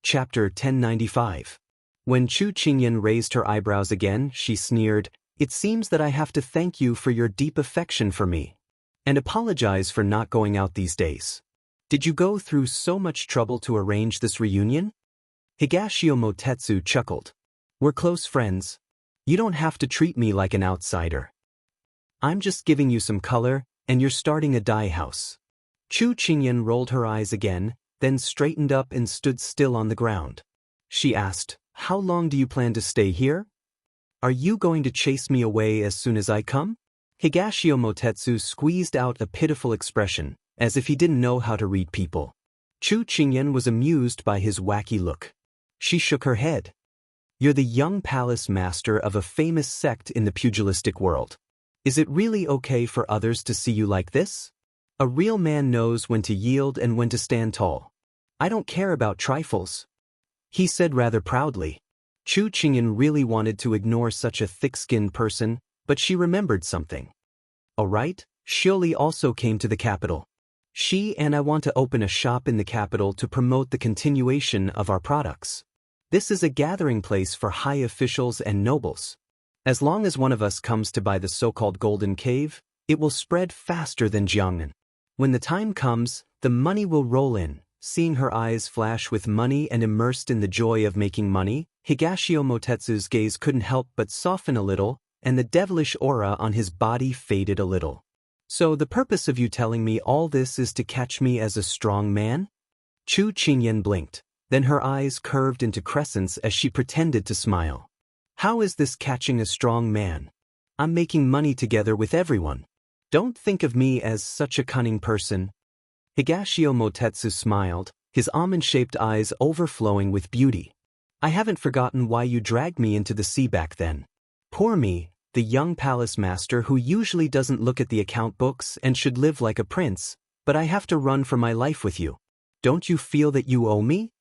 Chapter 1095. When Chu Qingyan raised her eyebrows again, she sneered, "It seems that I have to thank you for your deep affection for me. And apologize for not going out these days. Did you go through so much trouble to arrange this reunion?" Higashio Motetsu chuckled. "We're close friends. You don't have to treat me like an outsider. I'm just giving you some color, and you're starting a dye house." Chu Qingyan rolled her eyes again, then straightened up and stood still on the ground. She asked, "How long do you plan to stay here? Are you going to chase me away as soon as I come?" Higashio Motetsu squeezed out a pitiful expression, as if he didn't know how to read people. Chu Qingyan was amused by his wacky look. She shook her head. "You're the young palace master of a famous sect in the pugilistic world. Is it really okay for others to see you like this? A real man knows when to yield and when to stand tall. I don't care about trifles," he said rather proudly. Chu Qingyan really wanted to ignore such a thick-skinned person, but she remembered something. "All right, Xiao also came to the capital. She and I want to open a shop in the capital to promote the continuation of our products. This is a gathering place for high officials and nobles. As long as one of us comes to buy the so-called Golden Cave, it will spread faster than Jiangnan. When the time comes, the money will roll in." Seeing her eyes flash with money and immersed in the joy of making money, Higashio Motetsu's gaze couldn't help but soften a little, and the devilish aura on his body faded a little. "So the purpose of you telling me all this is to catch me as a strong man?" Chu Qingyan blinked. Then her eyes curved into crescents as she pretended to smile. "How is this catching a strong man? I'm making money together with everyone. Don't think of me as such a cunning person." Higashio Motetsu smiled, his almond-shaped eyes overflowing with beauty. "I haven't forgotten why you dragged me into the sea back then. Poor me, the young palace master who usually doesn't look at the account books and should live like a prince, but I have to run for my life with you. Don't you feel that you owe me?"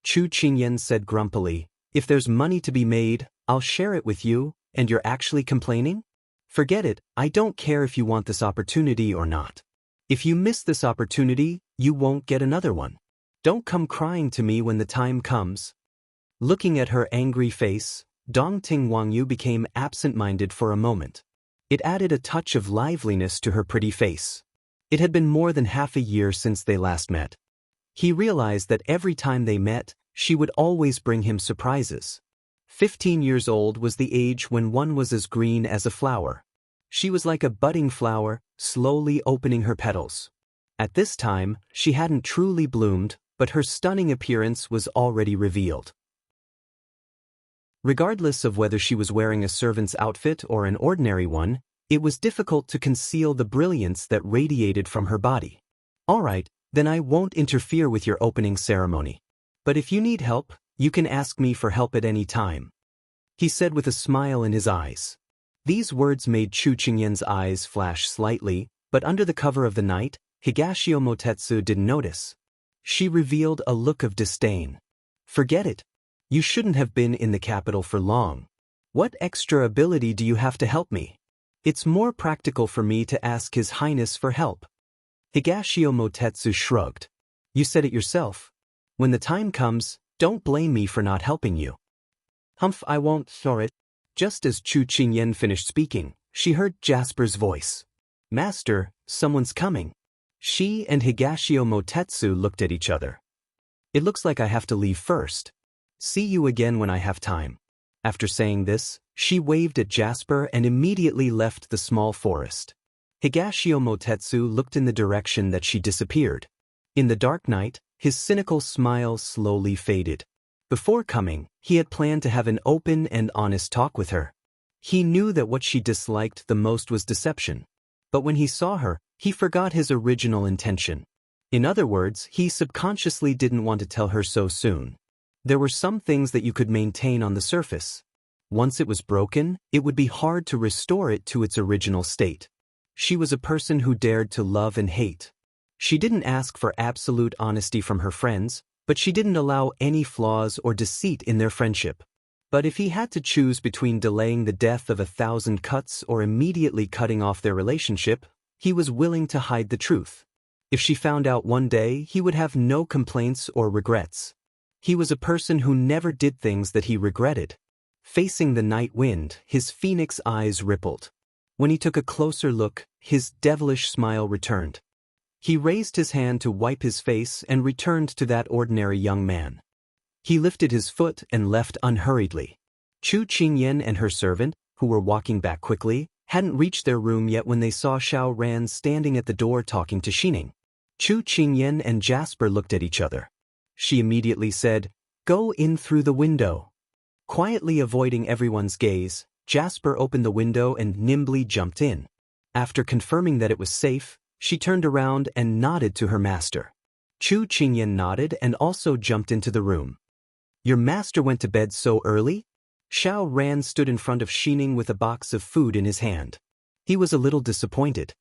Chu Qingyan said grumpily, "If there's money to be made, I'll share it with you, and you're actually complaining? Forget it, I don't care if you want this opportunity or not. If you miss this opportunity, you won't get another one. Don't come crying to me when the time comes." Looking at her angry face, Dongting Wangyu became absent-minded for a moment. It added a touch of liveliness to her pretty face. It had been more than half a year since they last met. He realized that every time they met, she would always bring him surprises. 15 years old was the age when one was as green as a flower. She was like a budding flower, slowly opening her petals. At this time, she hadn't truly bloomed, but her stunning appearance was already revealed. Regardless of whether she was wearing a servant's outfit or an ordinary one, it was difficult to conceal the brilliance that radiated from her body. "All right, then I won't interfere with your opening ceremony. But if you need help, you can ask me for help at any time," he said with a smile in his eyes. These words made Chu Qingyan's eyes flash slightly, but under the cover of the night, Higashio Motetsu didn't notice. She revealed a look of disdain. "Forget it. You shouldn't have been in the capital for long. What extra ability do you have to help me? It's more practical for me to ask His Highness for help." Higashio Motetsu shrugged. "You said it yourself. When the time comes, don't blame me for not helping you." "Humph, I won't, sorry." Just as Chu Qingyan finished speaking, she heard Jasper's voice. "Master, someone's coming." She and Higashio Motetsu looked at each other. "It looks like I have to leave first. See you again when I have time." After saying this, she waved at Jasper and immediately left the small forest. Higashio Motetsu looked in the direction that she disappeared. In the dark night, his cynical smile slowly faded. Before coming, he had planned to have an open and honest talk with her. He knew that what she disliked the most was deception. But when he saw her, he forgot his original intention. In other words, he subconsciously didn't want to tell her so soon. There were some things that you could maintain on the surface. Once it was broken, it would be hard to restore it to its original state. She was a person who dared to love and hate. She didn't ask for absolute honesty from her friends, but she didn't allow any flaws or deceit in their friendship. But if he had to choose between delaying the death of 1,000 cuts or immediately cutting off their relationship, he was willing to hide the truth. If she found out one day, he would have no complaints or regrets. He was a person who never did things that he regretted. Facing the night wind, his phoenix eyes rippled. When he took a closer look, his devilish smile returned. He raised his hand to wipe his face and returned to that ordinary young man. He lifted his foot and left unhurriedly. Chu Qingyan and her servant, who were walking back quickly, hadn't reached their room yet when they saw Xiao Ran standing at the door talking to Xining. Chu Qingyan and Jasper looked at each other. She immediately said, "Go in through the window." Quietly avoiding everyone's gaze, Jasper opened the window and nimbly jumped in. After confirming that it was safe, she turned around and nodded to her master. Chu Qingyan nodded and also jumped into the room. "Your master went to bed so early?" Xiao Ran stood in front of Xining with a box of food in his hand. He was a little disappointed.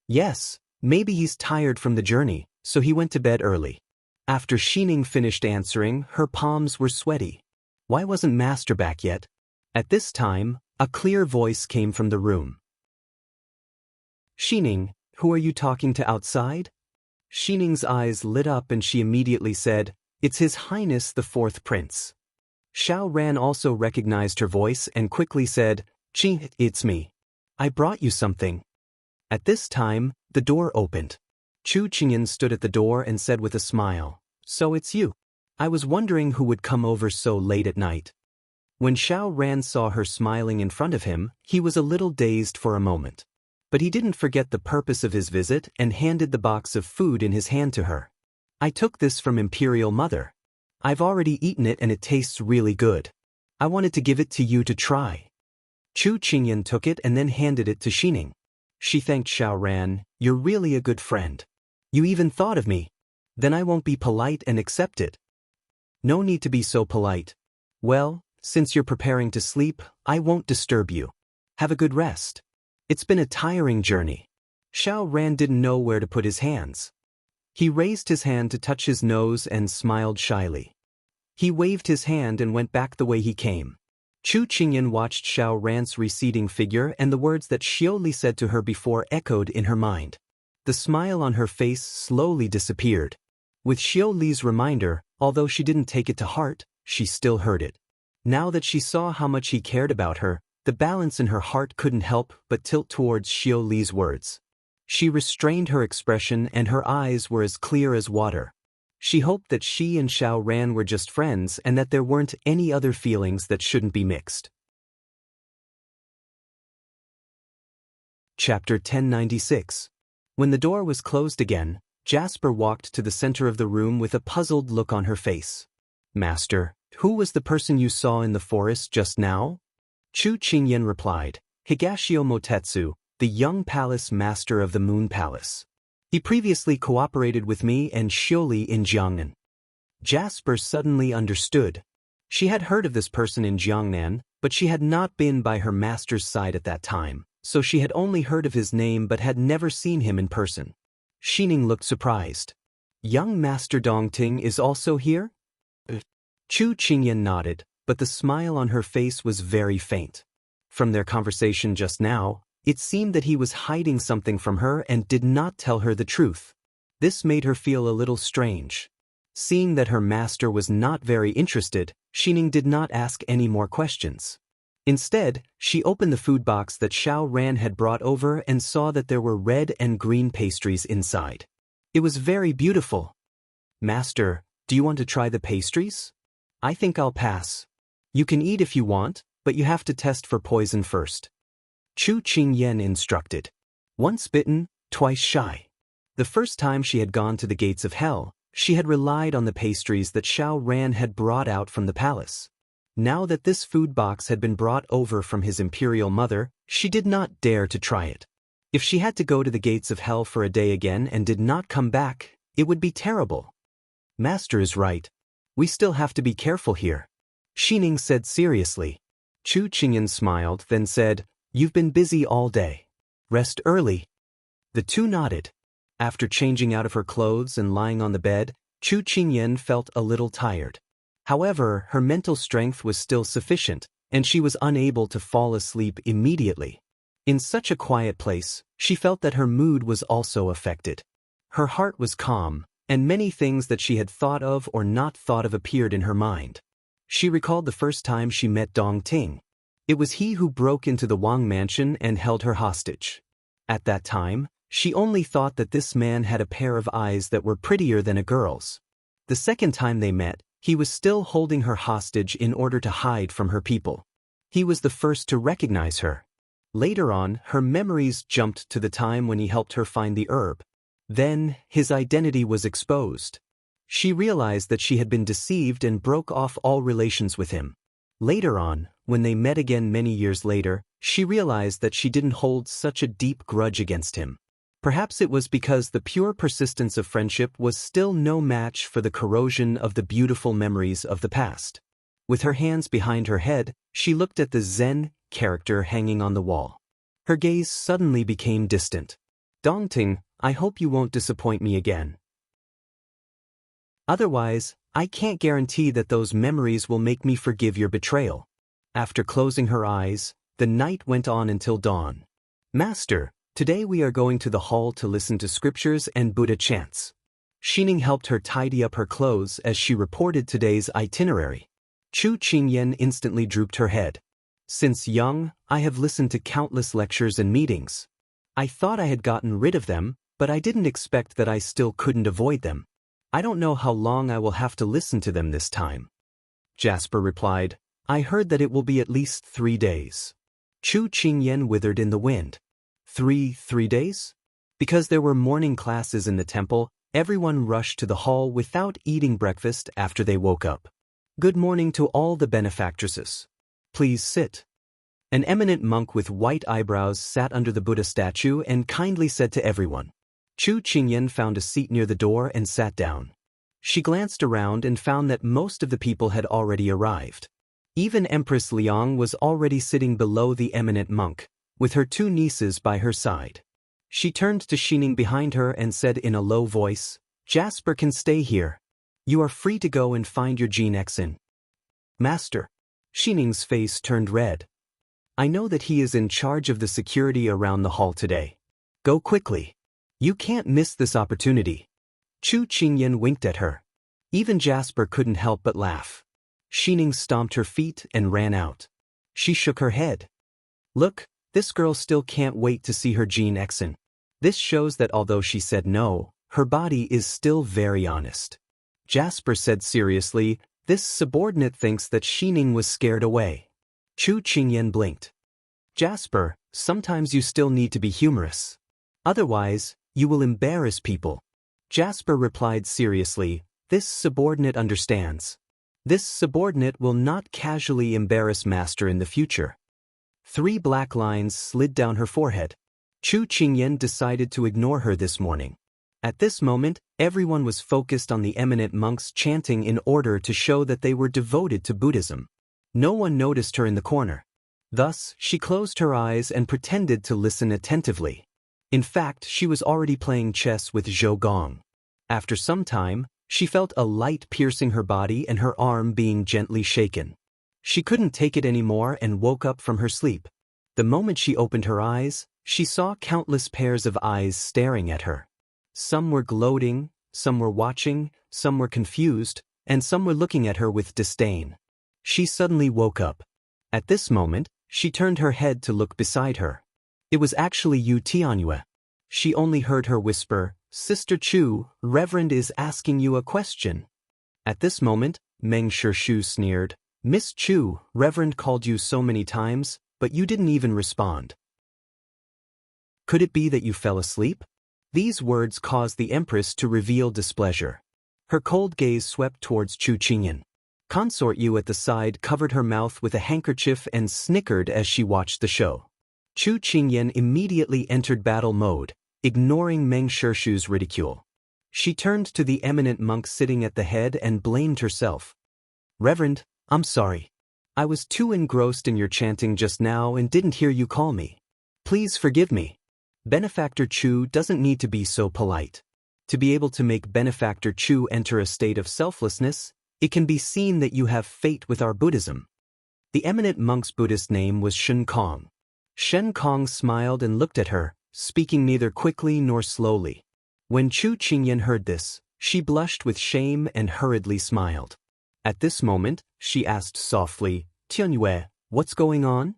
"Yes, maybe he's tired from the journey, so he went to bed early." After Xining finished answering, her palms were sweaty. Why wasn't Master back yet? At this time, a clear voice came from the room. "Xining, who are you talking to outside?" Xining's eyes lit up and she immediately said, "It's His Highness the Fourth Prince." Xiao Ran also recognized her voice and quickly said, "Qing, it's me. I brought you something." At this time, the door opened. Chu Qingyan stood at the door and said with a smile, "So it's you. I was wondering who would come over so late at night." When Xiao Ran saw her smiling in front of him, he was a little dazed for a moment. But he didn't forget the purpose of his visit and handed the box of food in his hand to her. "I took this from Imperial Mother. I've already eaten it and it tastes really good. I wanted to give it to you to try." Chu Qingyan took it and then handed it to Xining. She thanked Xiao Ran, "You're really a good friend. You even thought of me. Then I won't be polite and accept it." "No need to be so polite. Well, since you're preparing to sleep, I won't disturb you. Have a good rest. It's been a tiring journey." Xiao Ran didn't know where to put his hands. He raised his hand to touch his nose and smiled shyly. He waved his hand and went back the way he came. Chu Qingyan watched Xiao Ran's receding figure and the words that Xiao Li said to her before echoed in her mind. The smile on her face slowly disappeared. With Xiao Li's reminder, although she didn't take it to heart, she still heard it. Now that she saw how much he cared about her, the balance in her heart couldn't help but tilt towards Xiao Li's words. She restrained her expression and her eyes were as clear as water. She hoped that she and Xiao Ran were just friends and that there weren't any other feelings that shouldn't be mixed. Chapter 1096. When the door was closed again, Jasper walked to the center of the room with a puzzled look on her face. "Master, who was the person you saw in the forest just now?" Chu Qingyan replied, "Higashio Motetsu, the young palace master of the Moon Palace. He previously cooperated with me and Xiao Li in Jiangnan." Jasper suddenly understood. She had heard of this person in Jiangnan, but she had not been by her master's side at that time, so she had only heard of his name but had never seen him in person. Xining looked surprised. "Young Master Dongting is also here?" Chu Qingyan nodded, but the smile on her face was very faint. From their conversation just now, it seemed that he was hiding something from her and did not tell her the truth. This made her feel a little strange. Seeing that her master was not very interested, Xining did not ask any more questions. Instead, she opened the food box that Xiao Ran had brought over and saw that there were red and green pastries inside. It was very beautiful. "Master, do you want to try the pastries?" "I think I'll pass. You can eat if you want, but you have to test for poison first." Chu Qingyan instructed. Once bitten, twice shy. The first time she had gone to the gates of hell, she had relied on the pastries that Xiao Ran had brought out from the palace. Now that this food box had been brought over from his imperial mother, she did not dare to try it. If she had to go to the gates of hell for a day again and did not come back, it would be terrible. "Master is right. We still have to be careful here," Xining said seriously. Chu Qingyan smiled, then said, "You've been busy all day. Rest early." The two nodded. After changing out of her clothes and lying on the bed, Chu Qingyan felt a little tired. However, her mental strength was still sufficient, and she was unable to fall asleep immediately. In such a quiet place, she felt that her mood was also affected. Her heart was calm, and many things that she had thought of or not thought of appeared in her mind. She recalled the first time she met Dong Ting. It was he who broke into the Wang mansion and held her hostage. At that time, she only thought that this man had a pair of eyes that were prettier than a girl's. The second time they met, he was still holding her hostage in order to hide from her people. He was the first to recognize her. Later on, her memories jumped to the time when he helped her find the herb. Then, his identity was exposed. She realized that she had been deceived and broke off all relations with him. Later on, when they met again many years later, she realized that she didn't hold such a deep grudge against him. Perhaps it was because the pure persistence of friendship was still no match for the corrosion of the beautiful memories of the past. With her hands behind her head, she looked at the Zen character hanging on the wall. Her gaze suddenly became distant. Dongting, I hope you won't disappoint me again. Otherwise, I can't guarantee that those memories will make me forgive your betrayal. After closing her eyes, the night went on until dawn. Master, today we are going to the hall to listen to scriptures and Buddha chants. Xining helped her tidy up her clothes as she reported today's itinerary. Chu Qingyan instantly drooped her head. Since young, I have listened to countless lectures and meetings. I thought I had gotten rid of them, but I didn't expect that I still couldn't avoid them. I don't know how long I will have to listen to them this time. Jasper replied, I heard that it will be at least 3 days. Chu Qingyan withered in the wind. Three days? Because there were morning classes in the temple, everyone rushed to the hall without eating breakfast after they woke up. Good morning to all the benefactresses. Please sit. An eminent monk with white eyebrows sat under the Buddha statue and kindly said to everyone. Chu Qingyan found a seat near the door and sat down. She glanced around and found that most of the people had already arrived. Even Empress Liang was already sitting below the eminent monk, with her 2 nieces by her side. She turned to Xining behind her and said in a low voice, Jasper can stay here. You are free to go and find your Gene Xin. Master. Xining's face turned red. I know that he is in charge of the security around the hall today. Go quickly. You can't miss this opportunity. Chu Qingyan winked at her. Even Jasper couldn't help but laugh. Xining stomped her feet and ran out. She shook her head. Look, this girl still can't wait to see her Gene Xin. This shows that although she said no, her body is still very honest. Jasper said seriously, this subordinate thinks that Xining was scared away. Chu Qingyan blinked. Jasper, sometimes you still need to be humorous. Otherwise, you will embarrass people. Jasper replied seriously, this subordinate understands. This subordinate will not casually embarrass Master in the future. 3 black lines slid down her forehead. Chu Qingyan decided to ignore her this morning. At this moment, everyone was focused on the eminent monks chanting in order to show that they were devoted to Buddhism. No one noticed her in the corner. Thus, she closed her eyes and pretended to listen attentively. In fact, she was already playing chess with Zhou Gong. After some time, she felt a light piercing her body and her arm being gently shaken. She couldn't take it anymore and woke up from her sleep. The moment she opened her eyes, she saw countless pairs of eyes staring at her. Some were gloating, some were watching, some were confused, and some were looking at her with disdain. She suddenly woke up. At this moment, she turned her head to look beside her. It was actually Yu Tianyue. She only heard her whisper, Sister Chu, Reverend is asking you a question. At this moment, Meng Shishu sneered, Miss Chu, Reverend called you so many times, but you didn't even respond. Could it be that you fell asleep? These words caused the Empress to reveal displeasure. Her cold gaze swept towards Chu Qingyan. Consort Yu at the side covered her mouth with a handkerchief and snickered as she watched the show. Chu Qingyan immediately entered battle mode, ignoring Meng Shishu's ridicule. She turned to the eminent monk sitting at the head and blamed herself. Reverend, I'm sorry. I was too engrossed in your chanting just now and didn't hear you call me. Please forgive me. Benefactor Chu doesn't need to be so polite. To be able to make Benefactor Chu enter a state of selflessness, it can be seen that you have faith with our Buddhism. The eminent monk's Buddhist name was Shen Kong. Shen Kong smiled and looked at her, speaking neither quickly nor slowly. When Chu Qingyan heard this, She blushed with shame and hurriedly smiled. At this moment, she asked softly, Tianyue, what's going on?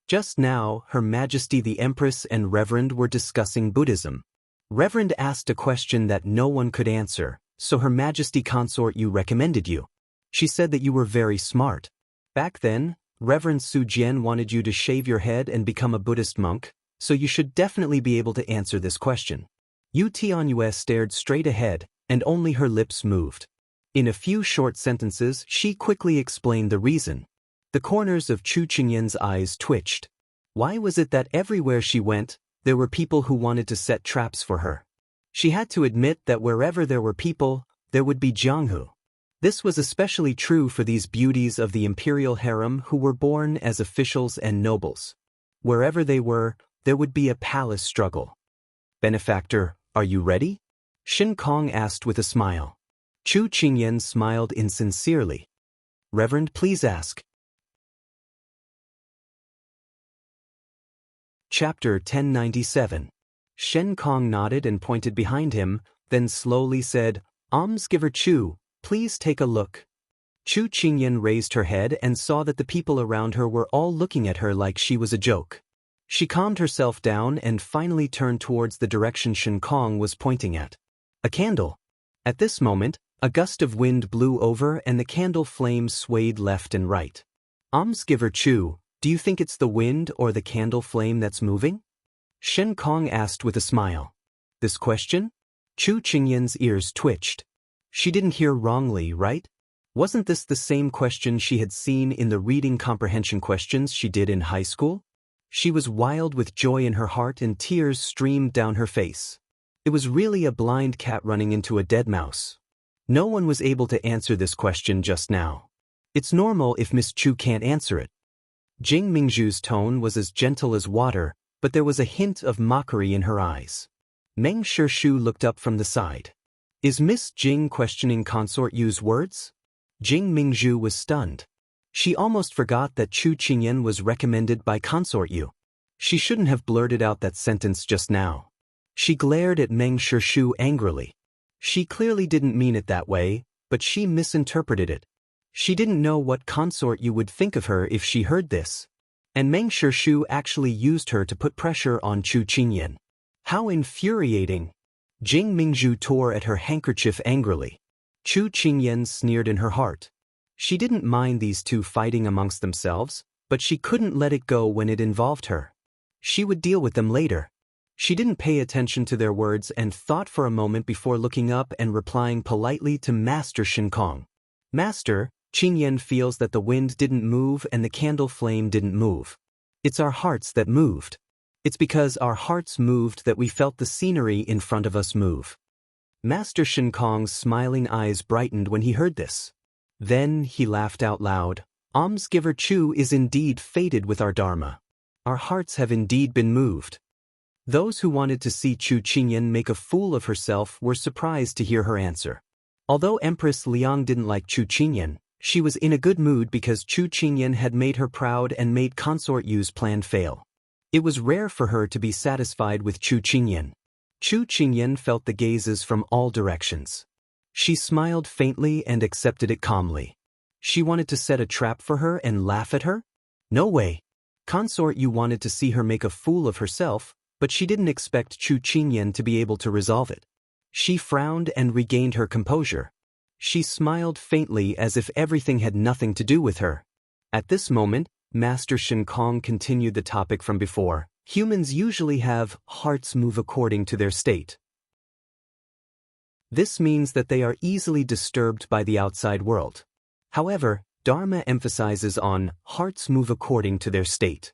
Just now, Her Majesty the Empress and Reverend were discussing Buddhism. Reverend asked a question that no one could answer, so Her Majesty Consort Yu recommended you. She said that you were very smart. Back then, Reverend Su Jian wanted you to shave your head and become a Buddhist monk, so you should definitely be able to answer this question. Yu Tianyue stared straight ahead, and only her lips moved. In a few short sentences, she quickly explained the reason. The corners of Chu Qingyan's eyes twitched. Why was it that everywhere she went, there were people who wanted to set traps for her? She had to admit that wherever there were people, there would be Jianghu. This was especially true for these beauties of the imperial harem who were born as officials and nobles. Wherever they were, there would be a palace struggle. Benefactor, are you ready? Shin Kong asked with a smile. Chu Qingyan smiled insincerely. Reverend, please ask. Chapter 1097. Shen Kong nodded and pointed behind him, then slowly said, Almsgiver Chu, please take a look. Chu Qingyan raised her head and saw that the people around her were all looking at her like she was a joke. She calmed herself down and finally turned towards the direction Shen Kong was pointing at. A candle. At this moment, a gust of wind blew over and the candle flames swayed left and right. Almsgiver Chu, do you think it's the wind or the candle flame that's moving? Shen Kong asked with a smile. This question? Chu Qingyan's ears twitched. She didn't hear wrongly, right? Wasn't this the same question she had seen in the reading comprehension questions she did in high school? She was wild with joy in her heart and tears streamed down her face. It was really a blind cat running into a dead mouse. No one was able to answer this question just now. It's normal if Miss Chu can't answer it. Jing Mingzhu's tone was as gentle as water, but there was a hint of mockery in her eyes. Meng Shishu looked up from the side. Is Miss Jing questioning Consort Yu's words? Jing Mingzhu was stunned. She almost forgot that Chu Qingyan was recommended by Consort Yu. She shouldn't have blurted out that sentence just now. She glared at Meng Shishu angrily. She clearly didn't mean it that way, but she misinterpreted it. She didn't know what Consort Yu would think of her if she heard this. And Meng Shishu actually used her to put pressure on Chu Qingyan. How infuriating! Jing Mingzhu tore at her handkerchief angrily. Chu Qingyan sneered in her heart. She didn't mind these two fighting amongst themselves, but she couldn't let it go when it involved her. She would deal with them later. She didn't pay attention to their words and thought for a moment before looking up and replying politely to Master Shin Kong. Master, Qingyan feels that the wind didn't move and the candle flame didn't move. It's our hearts that moved. It's because our hearts moved that we felt the scenery in front of us move. Master Shin Kong's smiling eyes brightened when he heard this. Then he laughed out loud. Almsgiver Chu is indeed fated with our Dharma. Our hearts have indeed been moved. Those who wanted to see Chu Qingyan make a fool of herself were surprised to hear her answer. Although Empress Liang didn't like Chu Qingyan, she was in a good mood because Chu Qingyan had made her proud and made Consort Yu's plan fail. It was rare for her to be satisfied with Chu Qingyan. Chu Qingyan felt the gazes from all directions. She smiled faintly and accepted it calmly. She wanted to set a trap for her and laugh at her? No way. Consort Yu wanted to see her make a fool of herself, but she didn't expect Chu Qingyan to be able to resolve it. She frowned and regained her composure. She smiled faintly as if everything had nothing to do with her. At this moment, Master Shin Kong continued the topic from before. Humans usually have hearts move according to their state. This means that they are easily disturbed by the outside world. However, Dharma emphasizes on hearts move according to their state.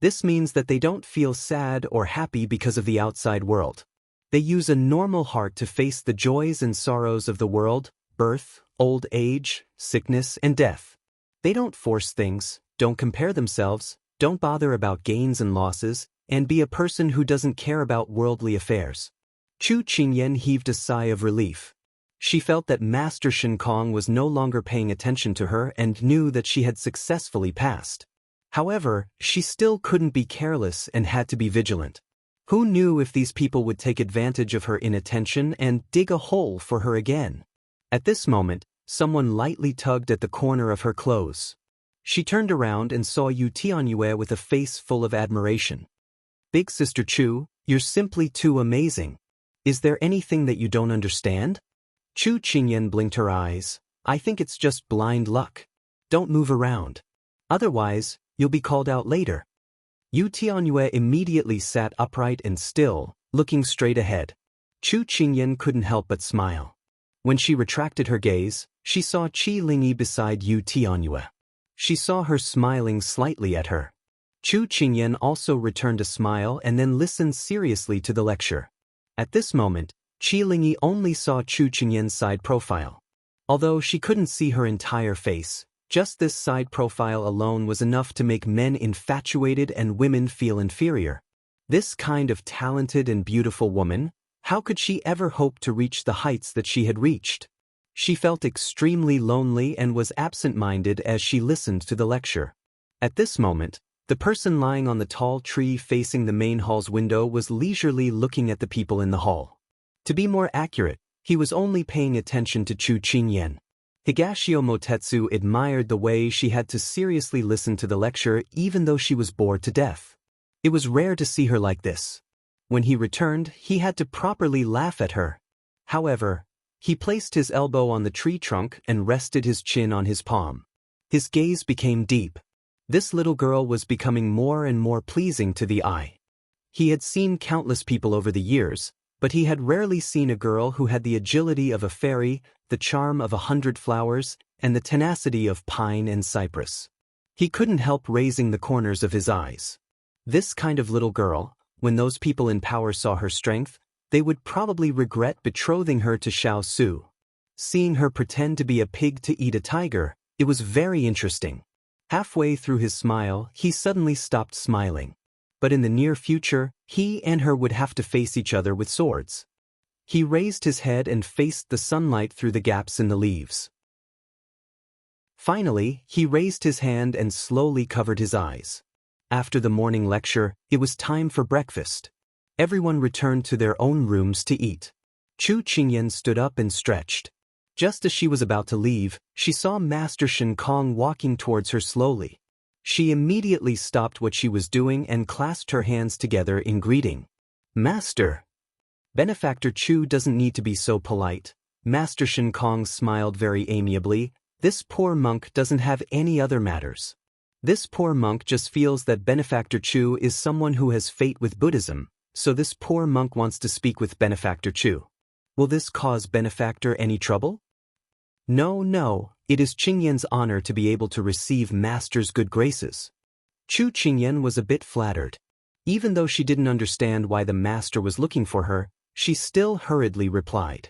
This means that they don't feel sad or happy because of the outside world. They use a normal heart to face the joys and sorrows of the world, birth, old age, sickness, and death. They don't force things, don't compare themselves, don't bother about gains and losses, and be a person who doesn't care about worldly affairs. Chu Qingyan heaved a sigh of relief. She felt that Master Shin Kong was no longer paying attention to her and knew that she had successfully passed. However, she still couldn't be careless and had to be vigilant. Who knew if these people would take advantage of her inattention and dig a hole for her again? At this moment, someone lightly tugged at the corner of her clothes. She turned around and saw Yu Tianyue with a face full of admiration. Big Sister Chu, you're simply too amazing. Is there anything that you don't understand? Chu Qingyan blinked her eyes. I think it's just blind luck. Don't move around. Otherwise, you'll be called out later. Yu Tianyue immediately sat upright and still, looking straight ahead. Chu Qingyan couldn't help but smile. When she retracted her gaze, she saw Qi Lingyi beside Yu Tianyue. She saw her smiling slightly at her. Chu Qingyan also returned a smile and then listened seriously to the lecture. At this moment, Qi Lingyi only saw Chu Qingyan's side profile. Although she couldn't see her entire face, just this side profile alone was enough to make men infatuated and women feel inferior. This kind of talented and beautiful woman, how could she ever hope to reach the heights that she had reached? She felt extremely lonely and was absent-minded as she listened to the lecture. At this moment, the person lying on the tall tree facing the main hall's window was leisurely looking at the people in the hall. To be more accurate, he was only paying attention to Chu Qingyan. Higashio Motetsu admired the way she had to seriously listen to the lecture even though she was bored to death. It was rare to see her like this. When he returned, he had to properly laugh at her. However, he placed his elbow on the tree trunk and rested his chin on his palm. His gaze became deep. This little girl was becoming more and more pleasing to the eye. He had seen countless people over the years, but he had rarely seen a girl who had the agility of a fairy, the charm of 100 flowers, and the tenacity of pine and cypress. He couldn't help raising the corners of his eyes. This kind of little girl, when those people in power saw her strength, they would probably regret betrothing her to Xiao Su. Seeing her pretend to be a pig to eat a tiger, it was very interesting. Halfway through his smile, he suddenly stopped smiling. But in the near future, he and her would have to face each other with swords. He raised his head and faced the sunlight through the gaps in the leaves. Finally, he raised his hand and slowly covered his eyes. After the morning lecture, it was time for breakfast. Everyone returned to their own rooms to eat. Chu Qingyan stood up and stretched. Just as she was about to leave, she saw Master Shen Kong walking towards her slowly. She immediately stopped what she was doing and clasped her hands together in greeting. Master! Benefactor Chu doesn't need to be so polite. Master Shen Kong smiled very amiably. This poor monk doesn't have any other matters. This poor monk just feels that Benefactor Chu is someone who has fate with Buddhism, so this poor monk wants to speak with Benefactor Chu. Will this cause Benefactor any trouble? No, it is Qingyan's honor to be able to receive Master's good graces. Chu Qingyan was a bit flattered. Even though she didn't understand why the Master was looking for her, she still hurriedly replied.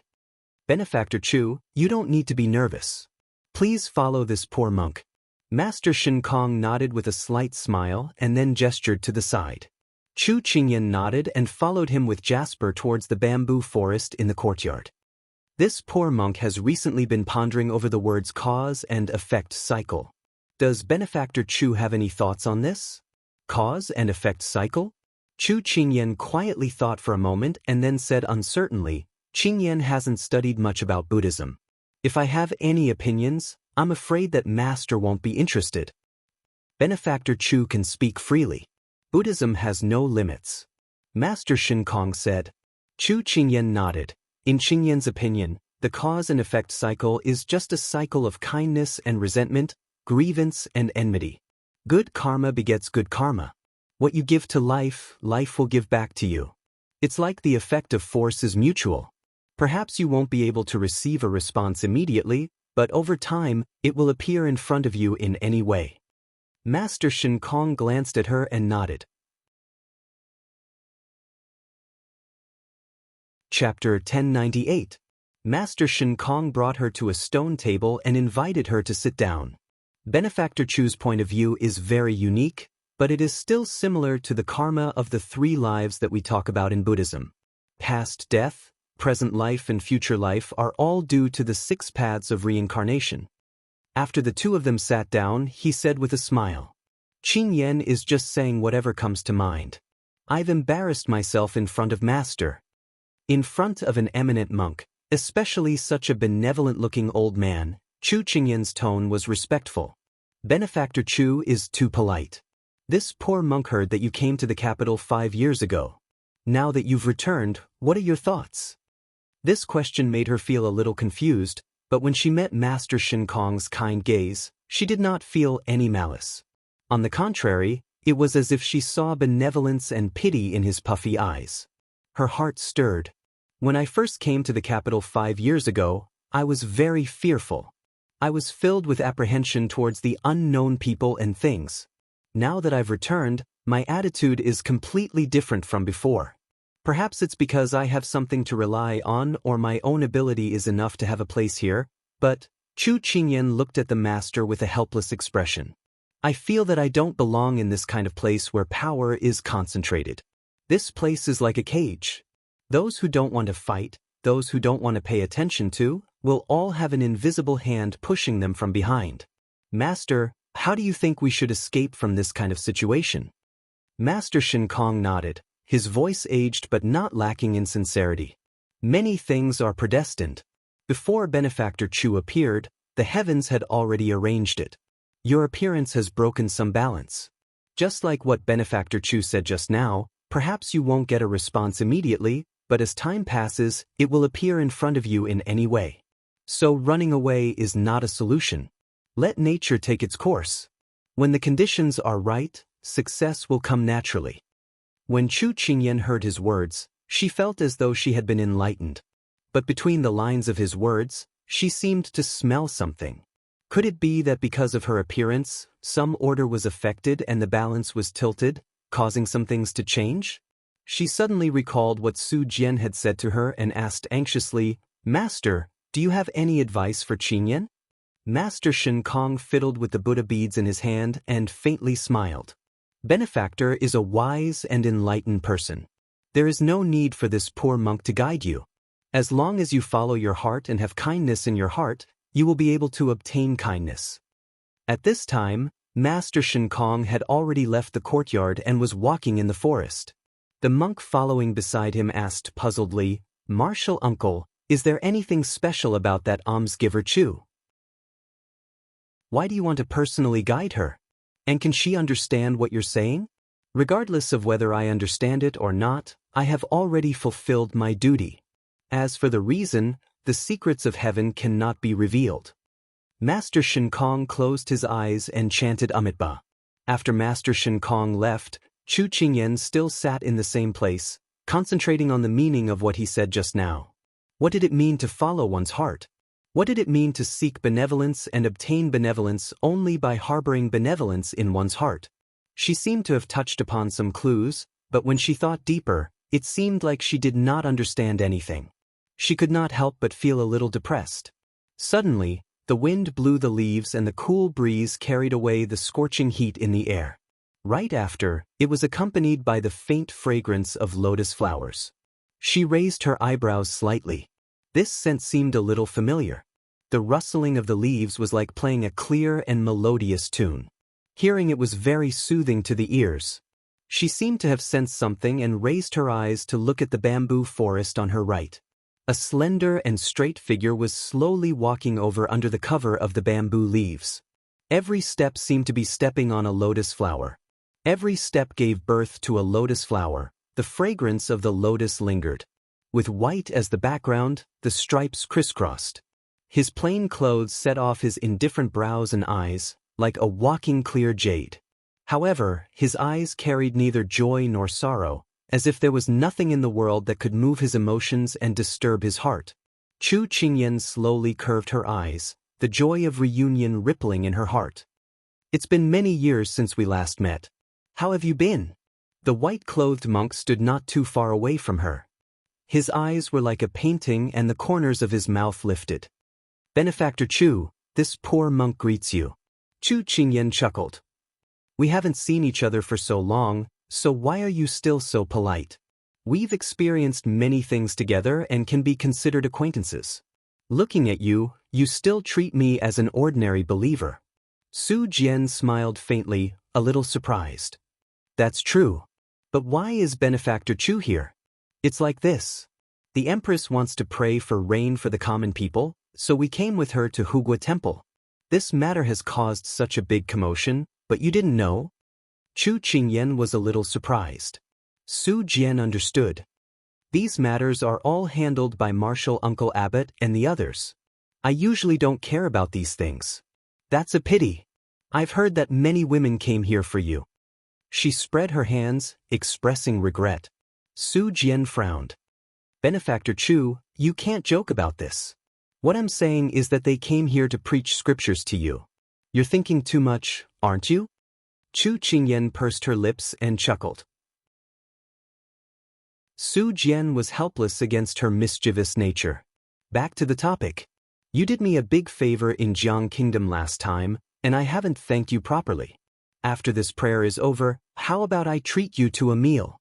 Benefactor Chu, you don't need to be nervous. Please follow this poor monk. Master Shen Kong nodded with a slight smile and then gestured to the side. Chu Qingyan nodded and followed him with Jasper towards the bamboo forest in the courtyard. This poor monk has recently been pondering over the words cause and effect cycle. Does Benefactor Chu have any thoughts on this? Cause and effect cycle? Chu Qingyan quietly thought for a moment and then said uncertainly, Qingyan hasn't studied much about Buddhism. If I have any opinions, I'm afraid that Master won't be interested. Benefactor Chu can speak freely. Buddhism has no limits. Master Shen Kong said. Chu Qingyan nodded. In Qingyan's opinion, the cause and effect cycle is just a cycle of kindness and resentment, grievance and enmity. Good karma begets good karma. What you give to life, life will give back to you. It's like the effect of force is mutual. Perhaps you won't be able to receive a response immediately, but over time, it will appear in front of you in any way. Master Shen Kong glanced at her and nodded. Chapter 1098. Master Shen Kong brought her to a stone table and invited her to sit down. Benefactor Chu's point of view is very unique, but it is still similar to the karma of the 3 lives that we talk about in Buddhism. Past death, present life and future life are all due to the 6 paths of reincarnation. After the 2 of them sat down, he said with a smile, Qingyan is just saying whatever comes to mind. I've embarrassed myself in front of Master. In front of an eminent monk, especially such a benevolent-looking old man, Chu Qingyan's tone was respectful. Benefactor Chu is too polite. This poor monk heard that you came to the capital 5 years ago. Now that you've returned, what are your thoughts? This question made her feel a little confused, but when she met Master Shen Kong's kind gaze, she did not feel any malice. On the contrary, it was as if she saw benevolence and pity in his puffy eyes. Her heart stirred. When I first came to the capital 5 years ago, I was very fearful. I was filled with apprehension towards the unknown people and things. Now that I've returned, my attitude is completely different from before. Perhaps it's because I have something to rely on or my own ability is enough to have a place here, but Chu Qingyan looked at the master with a helpless expression. I feel that I don't belong in this kind of place where power is concentrated. This place is like a cage. Those who don't want to fight, those who don't want to pay attention to, will all have an invisible hand pushing them from behind. Master, how do you think we should escape from this kind of situation? Master Shen Kong nodded, his voice aged but not lacking in sincerity. Many things are predestined. Before Benefactor Chu appeared, the heavens had already arranged it. Your appearance has broken some balance. Just like what Benefactor Chu said just now, perhaps you won't get a response immediately, but as time passes, it will appear in front of you in any way. So running away is not a solution. Let nature take its course. When the conditions are right, success will come naturally. When Chu Qingyan heard his words, she felt as though she had been enlightened. But between the lines of his words, she seemed to smell something. Could it be that because of her appearance, some order was affected and the balance was tilted, causing some things to change? She suddenly recalled what Su Jian had said to her and asked anxiously, Master, do you have any advice for Qingyan? Master Shen Kong fiddled with the Buddha beads in his hand and faintly smiled. Benefactor is a wise and enlightened person. There is no need for this poor monk to guide you. As long as you follow your heart and have kindness in your heart, you will be able to obtain kindness. At this time, Master Shen Kong had already left the courtyard and was walking in the forest. The monk following beside him asked puzzledly, Martial uncle, is there anything special about that almsgiver Chu? Why do you want to personally guide her? And can she understand what you're saying? Regardless of whether I understand it or not, I have already fulfilled my duty. As for the reason, the secrets of heaven cannot be revealed. Master Shen Kong closed his eyes and chanted Amitabha. After Master Shen Kong left, Chu Qingyan still sat in the same place, concentrating on the meaning of what he said just now. What did it mean to follow one's heart? What did it mean to seek benevolence and obtain benevolence only by harboring benevolence in one's heart? She seemed to have touched upon some clues, but when she thought deeper, it seemed like she did not understand anything. She could not help but feel a little depressed. Suddenly, the wind blew the leaves and the cool breeze carried away the scorching heat in the air. Right after, it was accompanied by the faint fragrance of lotus flowers. She raised her eyebrows slightly. This scent seemed a little familiar. The rustling of the leaves was like playing a clear and melodious tune. Hearing it was very soothing to the ears. She seemed to have sensed something and raised her eyes to look at the bamboo forest on her right. A slender and straight figure was slowly walking over under the cover of the bamboo leaves. Every step seemed to be stepping on a lotus flower. Every step gave birth to a lotus flower. The fragrance of the lotus lingered. With white as the background, the stripes crisscrossed. His plain clothes set off his indifferent brows and eyes, like a walking clear jade. However, his eyes carried neither joy nor sorrow, as if there was nothing in the world that could move his emotions and disturb his heart. Chu Qingyan slowly curved her eyes, the joy of reunion rippling in her heart. It's been many years since we last met. How have you been? The white-clothed monk stood not too far away from her. His eyes were like a painting and the corners of his mouth lifted. Benefactor Chu, this poor monk greets you. Chu Qingyan chuckled. We haven't seen each other for so long, so why are you still so polite? We've experienced many things together and can be considered acquaintances. Looking at you, you still treat me as an ordinary believer. Su Jian smiled faintly, a little surprised. That's true. But why is Benefactor Chu here? It's like this. The Empress wants to pray for rain for the common people, so we came with her to Hugua Temple. This matter has caused such a big commotion, but you didn't know? Chu Qingyan was a little surprised. Su Jian understood. These matters are all handled by Marshal Uncle Abbot and the others. I usually don't care about these things. That's a pity. I've heard that many women came here for you. She spread her hands, expressing regret. Su Jian frowned. Benefactor Chu, you can't joke about this. What I'm saying is that they came here to preach scriptures to you. You're thinking too much, aren't you? Chu Qingyan pursed her lips and chuckled. Su Jian was helpless against her mischievous nature. Back to the topic. You did me a big favor in Jiang Kingdom last time, and I haven't thanked you properly. After this prayer is over, how about I treat you to a meal?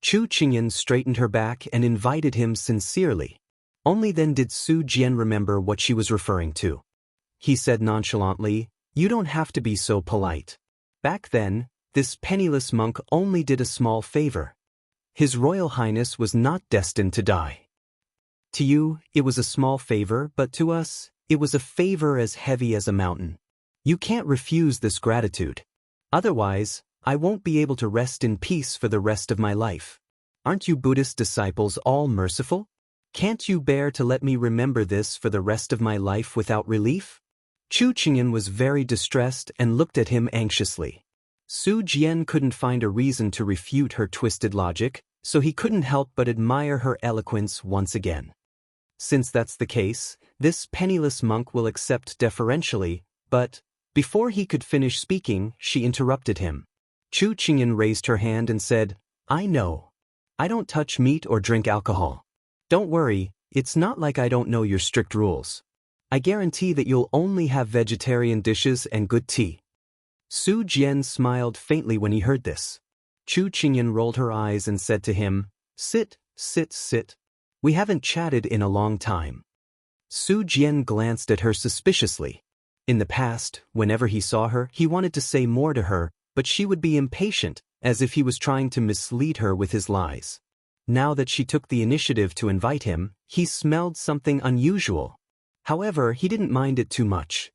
Chu Qingyan straightened her back and invited him sincerely. Only then did Su Jian remember what she was referring to. He said nonchalantly, "You don't have to be so polite. Back then, this penniless monk only did a small favor. His Royal Highness was not destined to die. To you, it was a small favor, but to us, it was a favor as heavy as a mountain. You can't refuse this gratitude. Otherwise, I won't be able to rest in peace for the rest of my life. Aren't you Buddhist disciples all merciful? Can't you bear to let me remember this for the rest of my life without relief?" Chu Qingyan was very distressed and looked at him anxiously. Su Jian couldn't find a reason to refute her twisted logic, so he couldn't help but admire her eloquence once again. Since that's the case, this penniless monk will accept deferentially, but before he could finish speaking, she interrupted him. Chu Qingyan raised her hand and said, "I know. I don't touch meat or drink alcohol. Don't worry, it's not like I don't know your strict rules. I guarantee that you'll only have vegetarian dishes and good tea." Su Jian smiled faintly when he heard this. Chu Qingyan rolled her eyes and said to him, "Sit, sit, sit. We haven't chatted in a long time." Su Jian glanced at her suspiciously. In the past, whenever he saw her, he wanted to say more to her, but she would be impatient, as if he was trying to mislead her with his lies. Now that she took the initiative to invite him, he smelled something unusual. However, he didn't mind it too much.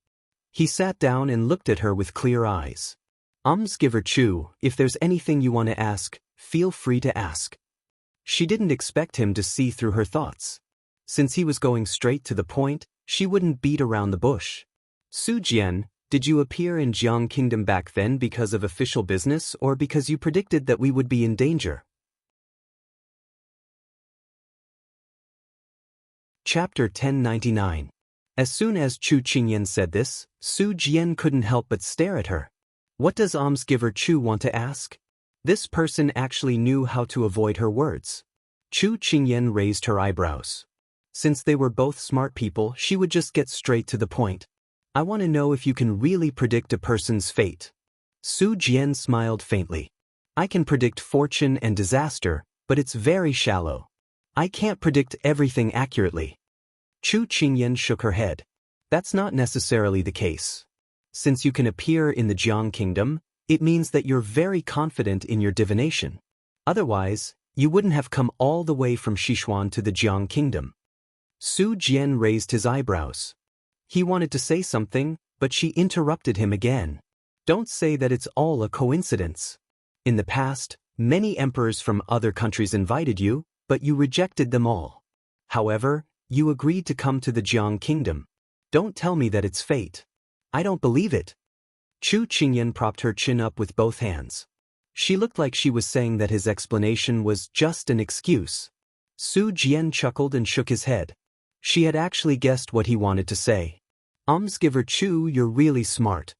He sat down and looked at her with clear eyes. "Giver Chu, if there's anything you want to ask, feel free to ask." She didn't expect him to see through her thoughts. Since he was going straight to the point, she wouldn't beat around the bush. "Su Jian, did you appear in Jiang Kingdom back then because of official business or because you predicted that we would be in danger?" Chapter 1099. As soon as Chu Qingyan said this, Su Jian couldn't help but stare at her. What does Almsgiver Chu want to ask? This person actually knew how to avoid her words. Chu Qingyan raised her eyebrows. Since they were both smart people, she would just get straight to the point. "I want to know if you can really predict a person's fate." Su Jian smiled faintly. "I can predict fortune and disaster, but it's very shallow. I can't predict everything accurately." Chu Qingyan shook her head. "That's not necessarily the case. Since you can appear in the Jiang Kingdom, it means that you're very confident in your divination. Otherwise, you wouldn't have come all the way from Sichuan to the Jiang Kingdom." Su Jian raised his eyebrows. He wanted to say something, but she interrupted him again. "Don't say that it's all a coincidence. In the past, many emperors from other countries invited you, but you rejected them all. However, you agreed to come to the Jiang Kingdom. Don't tell me that it's fate. I don't believe it." Chu Qingyan propped her chin up with both hands. She looked like she was saying that his explanation was just an excuse. Su Jian chuckled and shook his head. She had actually guessed what he wanted to say. "Almsgiver Chu, you're really smart."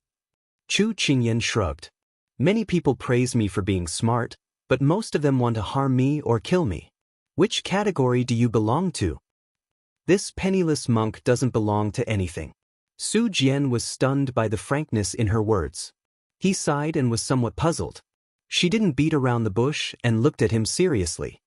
Chu Qingyan shrugged. "Many people praise me for being smart, but most of them want to harm me or kill me. Which category do you belong to?" This penniless monk doesn't belong to anything. Su Jian was stunned by the frankness in her words. He sighed and was somewhat puzzled. She didn't beat around the bush and looked at him seriously.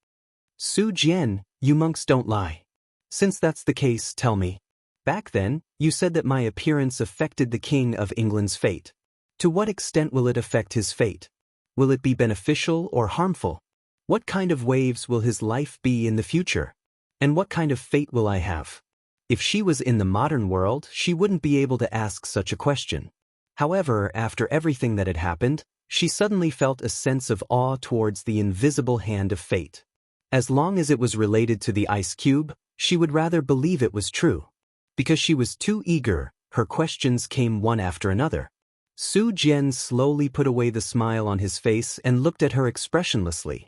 "Su Jian, you monks don't lie. Since that's the case, tell me. Back then, you said that my appearance affected the King of England's fate. To what extent will it affect his fate?" Will it be beneficial or harmful? What kind of waves will his life be in the future? And what kind of fate will I have? If she was in the modern world, she wouldn't be able to ask such a question. However, after everything that had happened, she suddenly felt a sense of awe towards the invisible hand of fate. As long as it was related to the ice cube, she would rather believe it was true. Because she was too eager, her questions came one after another. Su Jian slowly put away the smile on his face and looked at her expressionlessly.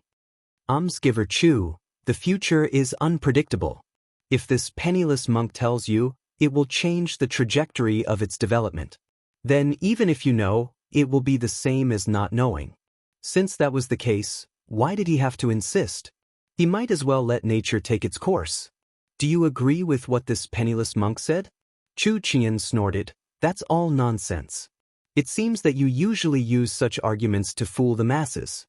Almsgiver Chu, the future is unpredictable. If this penniless monk tells you, it will change the trajectory of its development. Then even if you know, it will be the same as not knowing. Since that was the case, why did he have to insist? He might as well let nature take its course. Do you agree with what this penniless monk said? Chu Qian snorted, that's all nonsense. It seems that you usually use such arguments to fool the masses.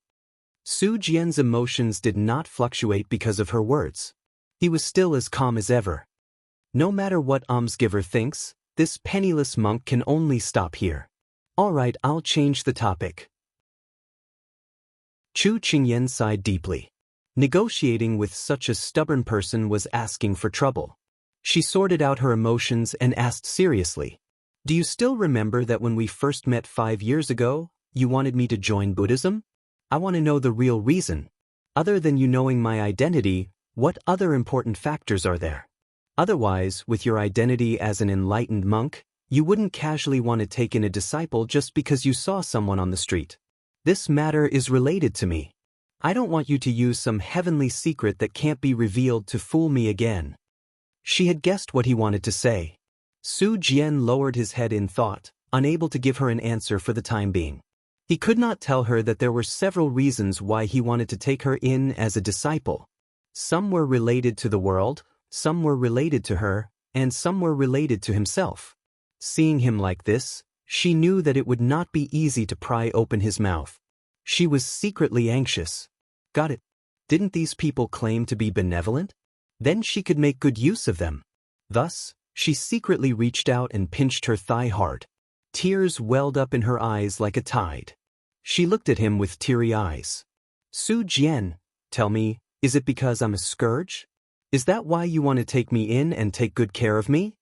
Su Jian's emotions did not fluctuate because of her words. He was still as calm as ever. No matter what almsgiver thinks, this penniless monk can only stop here. All right, I'll change the topic. Chu Qingyan sighed deeply. Negotiating with such a stubborn person was asking for trouble. She sorted out her emotions and asked seriously, do you still remember that when we first met 5 years ago, you wanted me to join Buddhism? I want to know the real reason. Other than you knowing my identity, what other important factors are there? Otherwise, with your identity as an enlightened monk, you wouldn't casually want to take in a disciple just because you saw someone on the street. This matter is related to me. I don't want you to use some heavenly secret that can't be revealed to fool me again. She had guessed what he wanted to say. Su Jian lowered his head in thought, unable to give her an answer for the time being. He could not tell her that there were several reasons why he wanted to take her in as a disciple. Some were related to the world, some were related to her, and some were related to himself. Seeing him like this, she knew that it would not be easy to pry open his mouth. She was secretly anxious. Got it. Didn't these people claim to be benevolent? Then she could make good use of them. Thus, she secretly reached out and pinched her thigh hard. Tears welled up in her eyes like a tide. She looked at him with teary eyes. Su Jian, tell me, is it because I'm a scourge? Is that why you want to take me in and take good care of me?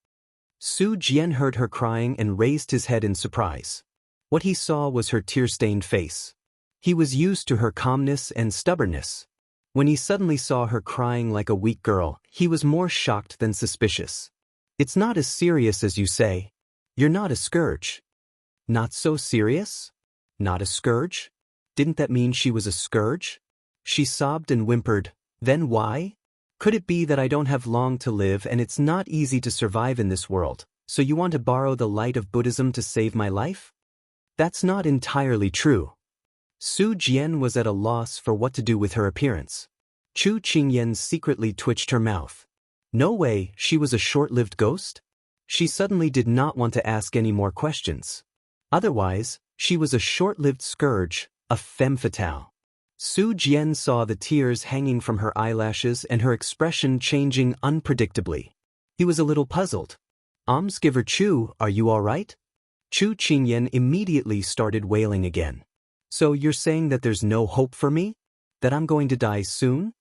Su Jian heard her crying and raised his head in surprise. What he saw was her tear-stained face. He was used to her calmness and stubbornness. When he suddenly saw her crying like a weak girl, he was more shocked than suspicious. It's not as serious as you say. You're not a scourge. Not so serious? Not a scourge? Didn't that mean she was a scourge? She sobbed and whimpered, then why? Could it be that I don't have long to live and it's not easy to survive in this world, so you want to borrow the light of Buddhism to save my life? That's not entirely true. Su Jian was at a loss for what to do with her appearance. Chu Qingyan secretly twitched her mouth. No way, she was a short-lived ghost? She suddenly did not want to ask any more questions. Otherwise, she was a short-lived scourge, a femme fatale. Su Jian saw the tears hanging from her eyelashes and her expression changing unpredictably. He was a little puzzled. Almsgiver Chu, are you all right? Chu Qingyan immediately started wailing again. So you're saying that there's no hope for me? That I'm going to die soon?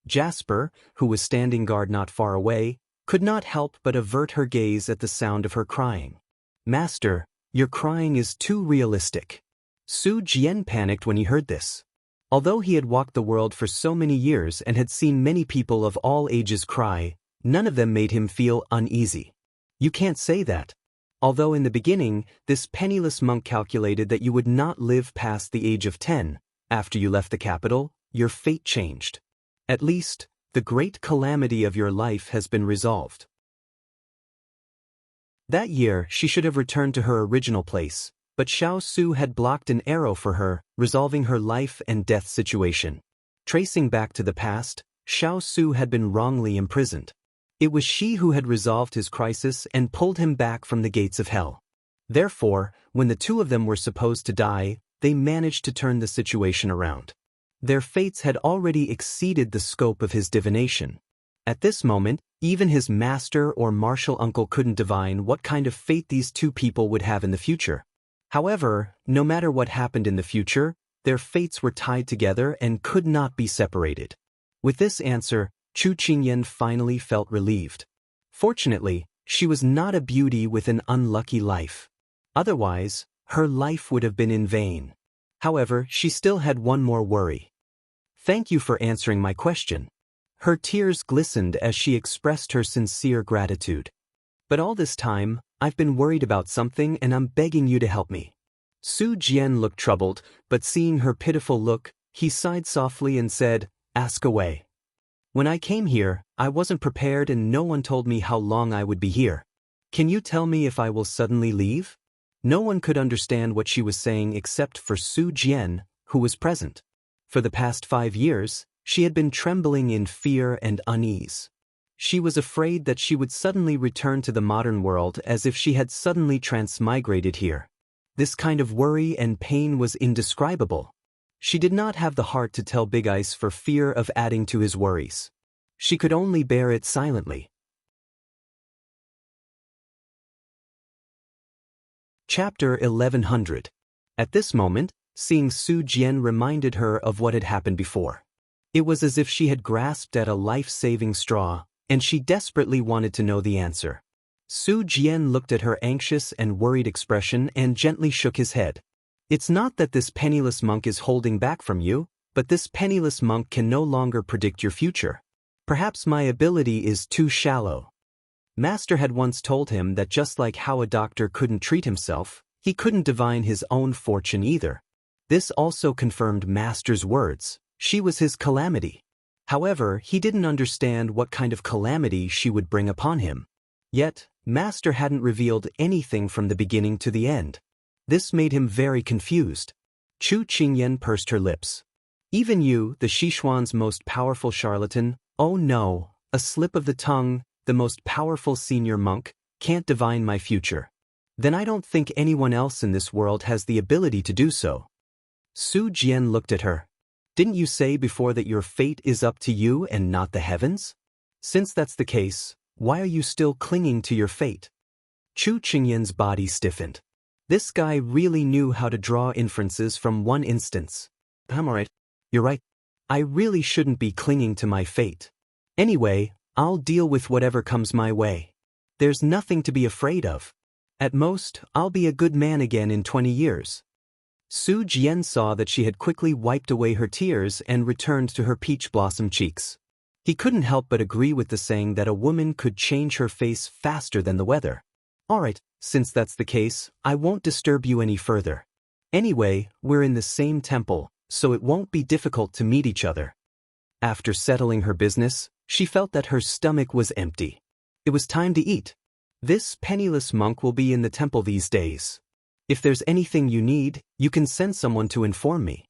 Jasper, who was standing guard not far away, could not help but avert her gaze at the sound of her crying. Master, your crying is too realistic. Su Jian panicked when he heard this. Although he had walked the world for so many years and had seen many people of all ages cry, none of them made him feel uneasy. You can't say that. Although in the beginning, this penniless monk calculated that you would not live past the age of 10, after you left the capital, your fate changed. At least, the great calamity of your life has been resolved. That year, she should have returned to her original place, but Xiao Su had blocked an arrow for her, resolving her life and death situation. Tracing back to the past, Xiao Su had been wrongly imprisoned. It was she who had resolved his crisis and pulled him back from the gates of hell. Therefore, when the two of them were supposed to die, they managed to turn the situation around. Their fates had already exceeded the scope of his divination. At this moment, even his master or martial uncle couldn't divine what kind of fate these two people would have in the future. However, no matter what happened in the future, Their fates were tied together and could not be separated. With this answer, Chu Qingyan finally felt relieved. Fortunately, she was not a beauty with an unlucky life. Otherwise, her life would have been in vain. However, she still had one more worry. Thank you for answering my question. Her tears glistened as she expressed her sincere gratitude. But all this time, I've been worried about something and I'm begging you to help me. Su Jian looked troubled, but seeing her pitiful look, he sighed softly and said, "Ask away." When I came here, I wasn't prepared and no one told me how long I would be here. Can you tell me if I will suddenly leave? No one could understand what she was saying except for Su Jian, who was present. For the past 5 years, she had been trembling in fear and unease. She was afraid that she would suddenly return to the modern world as if she had suddenly transmigrated here. This kind of worry and pain was indescribable. She did not have the heart to tell Big Ice for fear of adding to his worries. She could only bear it silently. Chapter 1100. At this moment, seeing Su Jian reminded her of what had happened before. It was as if she had grasped at a life-saving straw, and she desperately wanted to know the answer. Su Jian looked at her anxious and worried expression and gently shook his head. It's not that this penniless monk is holding back from you, but this penniless monk can no longer predict your future. Perhaps my ability is too shallow. Master had once told him that just like how a doctor couldn't treat himself, he couldn't divine his own fortune either. This also confirmed Master's words. She was his calamity. However, he didn't understand what kind of calamity she would bring upon him. Yet, Master hadn't revealed anything from the beginning to the end. This made him very confused. Chu Qingyan pursed her lips. Even you, the Sichuan's most powerful charlatan, oh no, a slip of the tongue, the most powerful senior monk, can't divine my future. Then I don't think anyone else in this world has the ability to do so. Su Jian looked at her. Didn't you say before that your fate is up to you and not the heavens? Since that's the case, why are you still clinging to your fate? Chu Qingyan's body stiffened. This guy really knew how to draw inferences from one instance. I'm alright. You're right. I really shouldn't be clinging to my fate. Anyway, I'll deal with whatever comes my way. There's nothing to be afraid of. At most, I'll be a good man again in 20 years. Su Jian saw that she had quickly wiped away her tears and returned to her peach blossom cheeks. He couldn't help but agree with the saying that a woman could change her face faster than the weather. Alright, since that's the case, I won't disturb you any further. Anyway, we're in the same temple, so it won't be difficult to meet each other. After settling her business, she felt that her stomach was empty. It was time to eat. This penniless monk will be in the temple these days. If there's anything you need, you can send someone to inform me.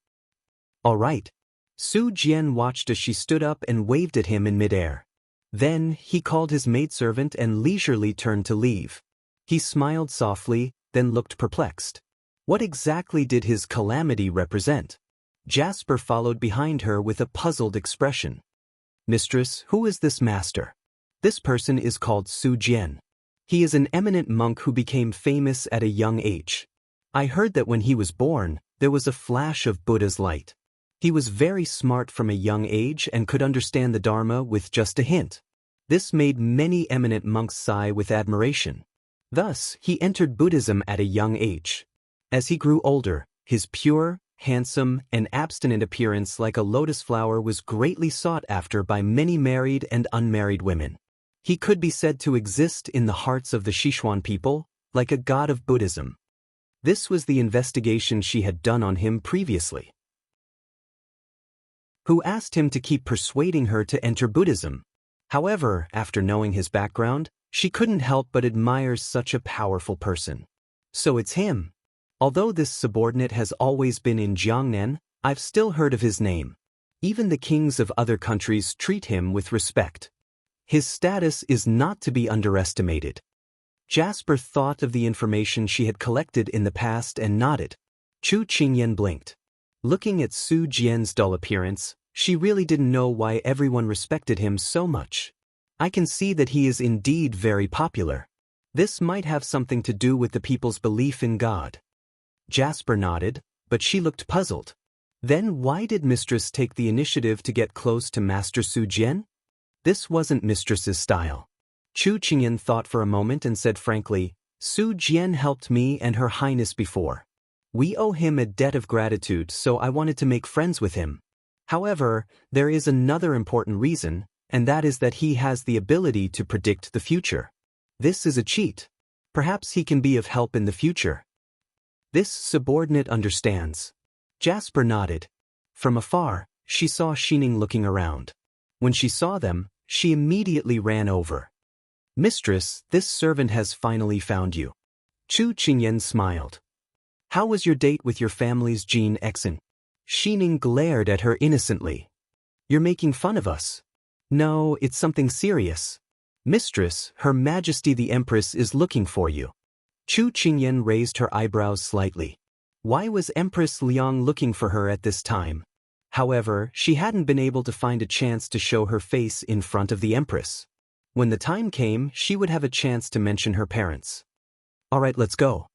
All right. Su Jian watched as she stood up and waved at him in midair. Then, he called his maidservant and leisurely turned to leave. He smiled softly, then looked perplexed. What exactly did his calamity represent? Jasper followed behind her with a puzzled expression. Mistress, who is this master? This person is called Su Jian. He is an eminent monk who became famous at a young age. I heard that when he was born, there was a flash of Buddha's light. He was very smart from a young age and could understand the Dharma with just a hint. This made many eminent monks sigh with admiration. Thus, he entered Buddhism at a young age. As he grew older, his pure, handsome, and abstinent appearance like a lotus flower was greatly sought after by many married and unmarried women. He could be said to exist in the hearts of the Sichuan people, like a god of Buddhism. This was the investigation she had done on him previously. Who asked him to keep persuading her to enter Buddhism. However, after knowing his background, she couldn't help but admire such a powerful person. So it's him. Although this subordinate has always been in Jiangnan, I've still heard of his name. Even the kings of other countries treat him with respect. His status is not to be underestimated. Jasper thought of the information she had collected in the past and nodded. Chu Qingyan blinked. Looking at Su Jian's dull appearance, she really didn't know why everyone respected him so much. I can see that he is indeed very popular. This might have something to do with the people's belief in God. Jasper nodded, but she looked puzzled. Then why did Mistress take the initiative to get close to Master Su Jian? This wasn't Mistress's style. Chu Qingyan thought for a moment and said frankly, Su Jian helped me and Her Highness before. We owe him a debt of gratitude, so I wanted to make friends with him. However, there is another important reason, and that is that he has the ability to predict the future. This is a cheat. Perhaps he can be of help in the future. This subordinate understands. Jasper nodded. From afar, she saw Xining looking around. When she saw them, she immediately ran over. Mistress, this servant has finally found you. Chu Qingyan smiled. How was your date with your family's Jean Exon? Xining glared at her innocently. You're making fun of us. No, it's something serious. Mistress, Her Majesty the Empress is looking for you. Chu Qingyan raised her eyebrows slightly. Why was Empress Liang looking for her at this time? However, she hadn't been able to find a chance to show her face in front of the Empress. When the time came, she would have a chance to mention her parents. Alright, let's go.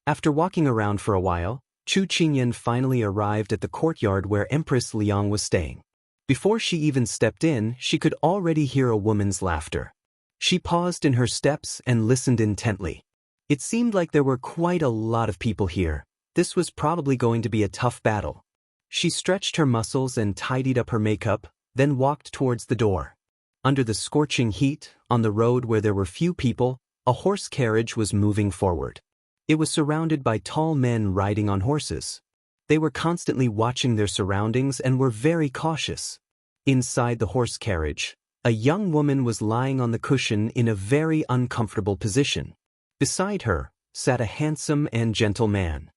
After walking around for a while, Chu Qingyan finally arrived at the courtyard where Empress Liang was staying. Before she even stepped in, she could already hear a woman's laughter. She paused in her steps and listened intently. It seemed like there were quite a lot of people here. This was probably going to be a tough battle. She stretched her muscles and tidied up her makeup, then walked towards the door. Under the scorching heat, on the road where there were few people, a horse carriage was moving forward. It was surrounded by tall men riding on horses. They were constantly watching their surroundings and were very cautious. Inside the horse carriage, a young woman was lying on the cushion in a very uncomfortable position. Beside her sat a handsome and gentle man.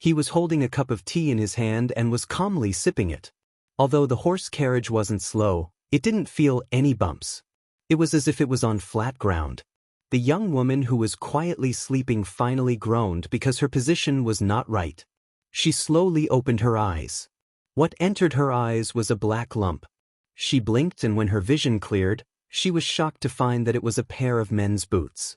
He was holding a cup of tea in his hand and was calmly sipping it. Although the horse carriage wasn't slow, it didn't feel any bumps. It was as if it was on flat ground. The young woman who was quietly sleeping finally groaned because her position was not right. She slowly opened her eyes. What entered her eyes was a black lump. She blinked, and when her vision cleared, she was shocked to find that it was a pair of men's boots.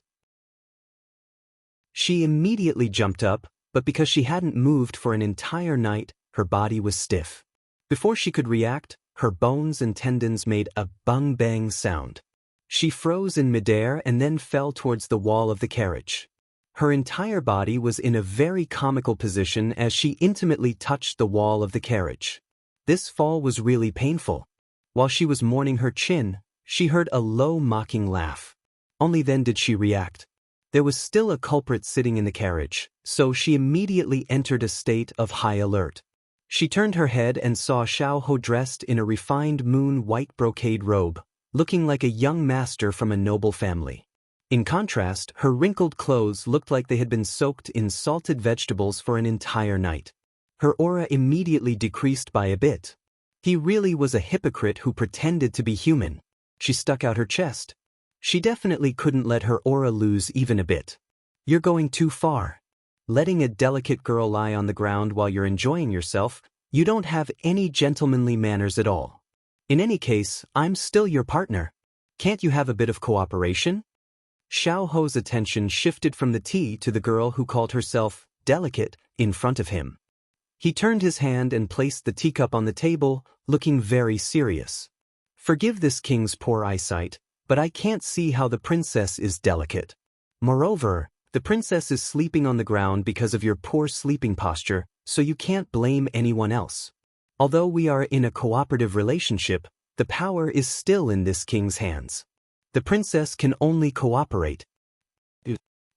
She immediately jumped up, but because she hadn't moved for an entire night, her body was stiff. Before she could react, her bones and tendons made a bang-bang sound. She froze in midair and then fell towards the wall of the carriage. Her entire body was in a very comical position as she intimately touched the wall of the carriage. This fall was really painful. While she was mourning her chin, she heard a low mocking laugh. Only then did she react. There was still a culprit sitting in the carriage, so she immediately entered a state of high alert. She turned her head and saw Xiao dressed in a refined moon-white brocade robe, looking like a young master from a noble family. In contrast, her wrinkled clothes looked like they had been soaked in salted vegetables for an entire night. Her aura immediately decreased by a bit. He really was a hypocrite who pretended to be human. She stuck out her chest. She definitely couldn't let her aura lose even a bit. You're going too far. Letting a delicate girl lie on the ground while you're enjoying yourself, you don't have any gentlemanly manners at all. In any case, I'm still your partner. Can't you have a bit of cooperation? Xiao's attention shifted from the tea to the girl who called herself delicate in front of him. He turned his hand and placed the teacup on the table, looking very serious. Forgive this king's poor eyesight, but I can't see how the princess is delicate. Moreover, the princess is sleeping on the ground because of your poor sleeping posture, so you can't blame anyone else. Although we are in a cooperative relationship, the power is still in this king's hands. The princess can only cooperate.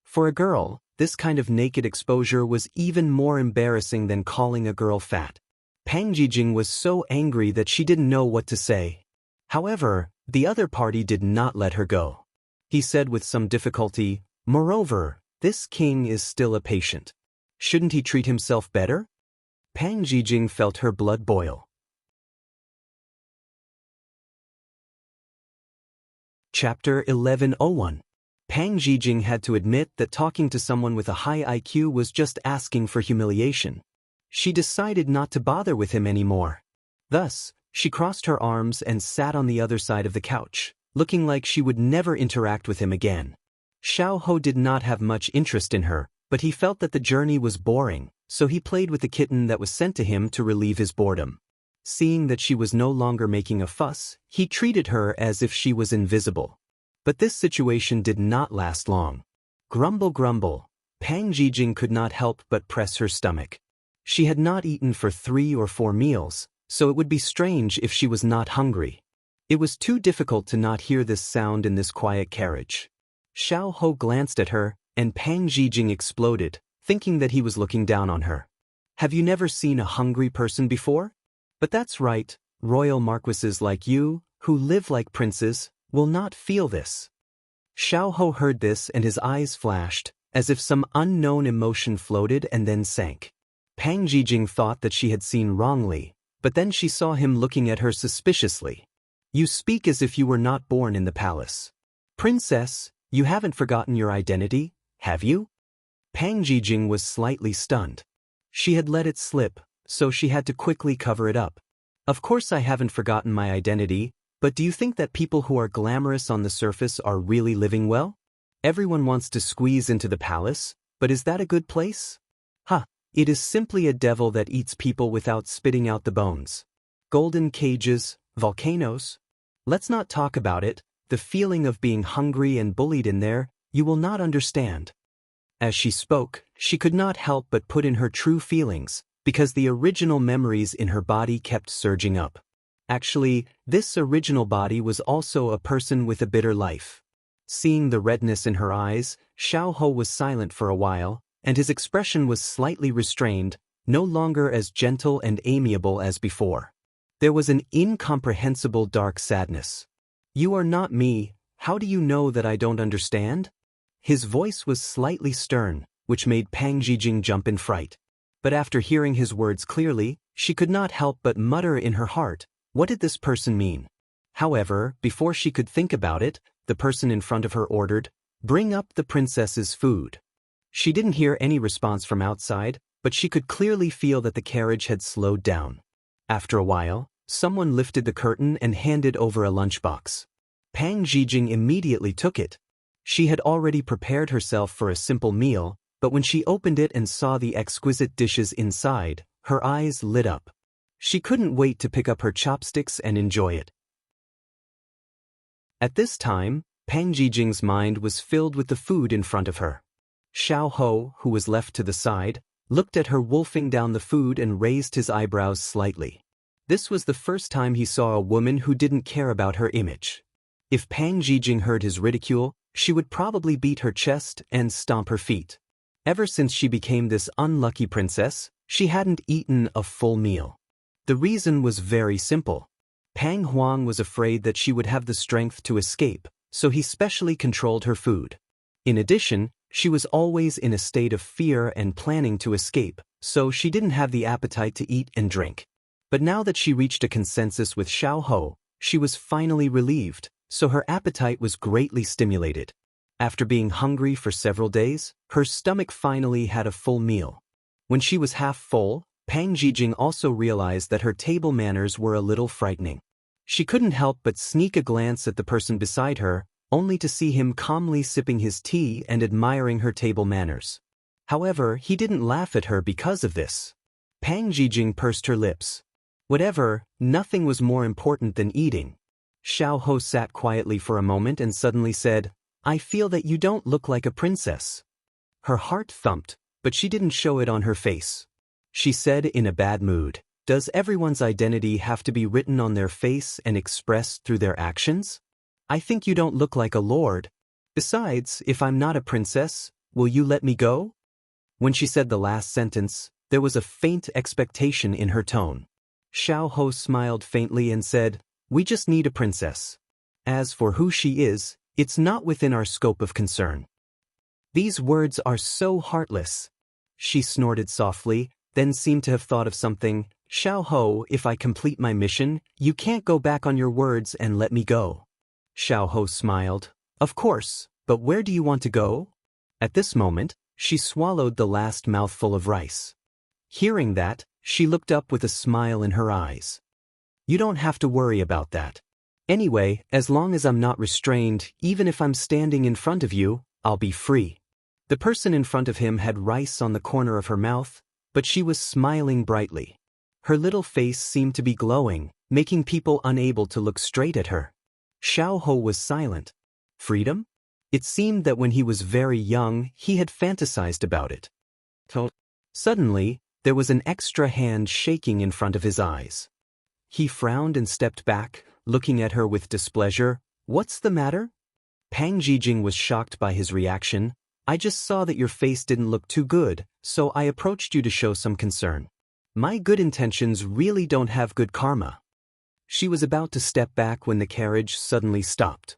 For a girl, this kind of naked exposure was even more embarrassing than calling a girl fat. Pang Jijing was so angry that she didn't know what to say. However, the other party did not let her go. He said with some difficulty, "Moreover, this king is still a patient. Shouldn't he treat himself better?" Pang Jijing felt her blood boil. Chapter 1101. Pang Jijing had to admit that talking to someone with a high IQ was just asking for humiliation. She decided not to bother with him anymore. Thus, she crossed her arms and sat on the other side of the couch, looking like she would never interact with him again. Xiao did not have much interest in her, but he felt that the journey was boring, so he played with the kitten that was sent to him to relieve his boredom. Seeing that she was no longer making a fuss, he treated her as if she was invisible. But this situation did not last long. Grumble grumble, Pang Jijing could not help but press her stomach. She had not eaten for 3 or 4 meals, so it would be strange if she was not hungry. It was too difficult to not hear this sound in this quiet carriage. Xiao Ho glanced at her, and Pang Jijing exploded, thinking that he was looking down on her. Have you never seen a hungry person before? But that's right, royal marquises like you, who live like princes, will not feel this. Xiao Ho heard this and his eyes flashed, as if some unknown emotion floated and then sank. Pang Jijing thought that she had seen wrongly, but then she saw him looking at her suspiciously. You speak as if you were not born in the palace. Princess, you haven't forgotten your identity, have you? Pang Jijing was slightly stunned. She had let it slip, so she had to quickly cover it up. Of course I haven't forgotten my identity, but do you think that people who are glamorous on the surface are really living well? Everyone wants to squeeze into the palace, but is that a good place? It is simply a devil that eats people without spitting out the bones. Golden cages, volcanoes. Let's not talk about it, the feeling of being hungry and bullied in there, you will not understand. As she spoke, she could not help but put in her true feelings, because the original memories in her body kept surging up. Actually, this original body was also a person with a bitter life. Seeing the redness in her eyes, Xiao Ho was silent for a while, and his expression was slightly restrained, no longer as gentle and amiable as before. There was an incomprehensible dark sadness. You are not me, how do you know that I don't understand? His voice was slightly stern, which made Pang Jijing jump in fright. But after hearing his words clearly, she could not help but mutter in her heart, what did this person mean? However, before she could think about it, the person in front of her ordered, bring up the princess's food. She didn't hear any response from outside, but she could clearly feel that the carriage had slowed down. After a while, someone lifted the curtain and handed over a lunchbox. Pang Jijing immediately took it. She had already prepared herself for a simple meal, but when she opened it and saw the exquisite dishes inside, her eyes lit up. She couldn't wait to pick up her chopsticks and enjoy it. At this time, Pang Jijing's mind was filled with the food in front of her. Xiao Ho, who was left to the side, looked at her wolfing down the food and raised his eyebrows slightly. This was the first time he saw a woman who didn't care about her image. If Pang Jijing heard his ridicule, she would probably beat her chest and stomp her feet. Ever since she became this unlucky princess, she hadn't eaten a full meal. The reason was very simple. Pang Huang was afraid that she would have the strength to escape, so he specially controlled her food. In addition, she was always in a state of fear and planning to escape, so she didn't have the appetite to eat and drink. But now that she reached a consensus with Xiao Ho, she was finally relieved, so her appetite was greatly stimulated. After being hungry for several days, her stomach finally had a full meal. When she was half full, Pang Jijing also realized that her table manners were a little frightening. She couldn't help but sneak a glance at the person beside her, only to see him calmly sipping his tea and admiring her table manners. However, he didn't laugh at her because of this. Pang Jijing pursed her lips. Whatever, nothing was more important than eating. Xiao Ho sat quietly for a moment and suddenly said, I feel that you don't look like a princess. Her heart thumped, but she didn't show it on her face. She said in a bad mood, does everyone's identity have to be written on their face and expressed through their actions? I think you don't look like a lord. Besides, if I'm not a princess, will you let me go? When she said the last sentence, there was a faint expectation in her tone. Xiao Ho smiled faintly and said, we just need a princess. As for who she is, it's not within our scope of concern. These words are so heartless. She snorted softly, then seemed to have thought of something. Xiao Ho, if I complete my mission, you can't go back on your words and let me go. Xiao Ho smiled. Of course, but where do you want to go? At this moment, she swallowed the last mouthful of rice. Hearing that, she looked up with a smile in her eyes. You don't have to worry about that. Anyway, as long as I'm not restrained, even if I'm standing in front of you, I'll be free. The person in front of him had rice on the corner of her mouth, but she was smiling brightly. Her little face seemed to be glowing, making people unable to look straight at her. Xiao Ho was silent. Freedom? It seemed that when he was very young, he had fantasized about it. Suddenly, there was an extra hand shaking in front of his eyes. He frowned and stepped back, looking at her with displeasure. What's the matter? Pang Jijing was shocked by his reaction. I just saw that your face didn't look too good, so I approached you to show some concern. My good intentions really don't have good karma. She was about to step back when the carriage suddenly stopped.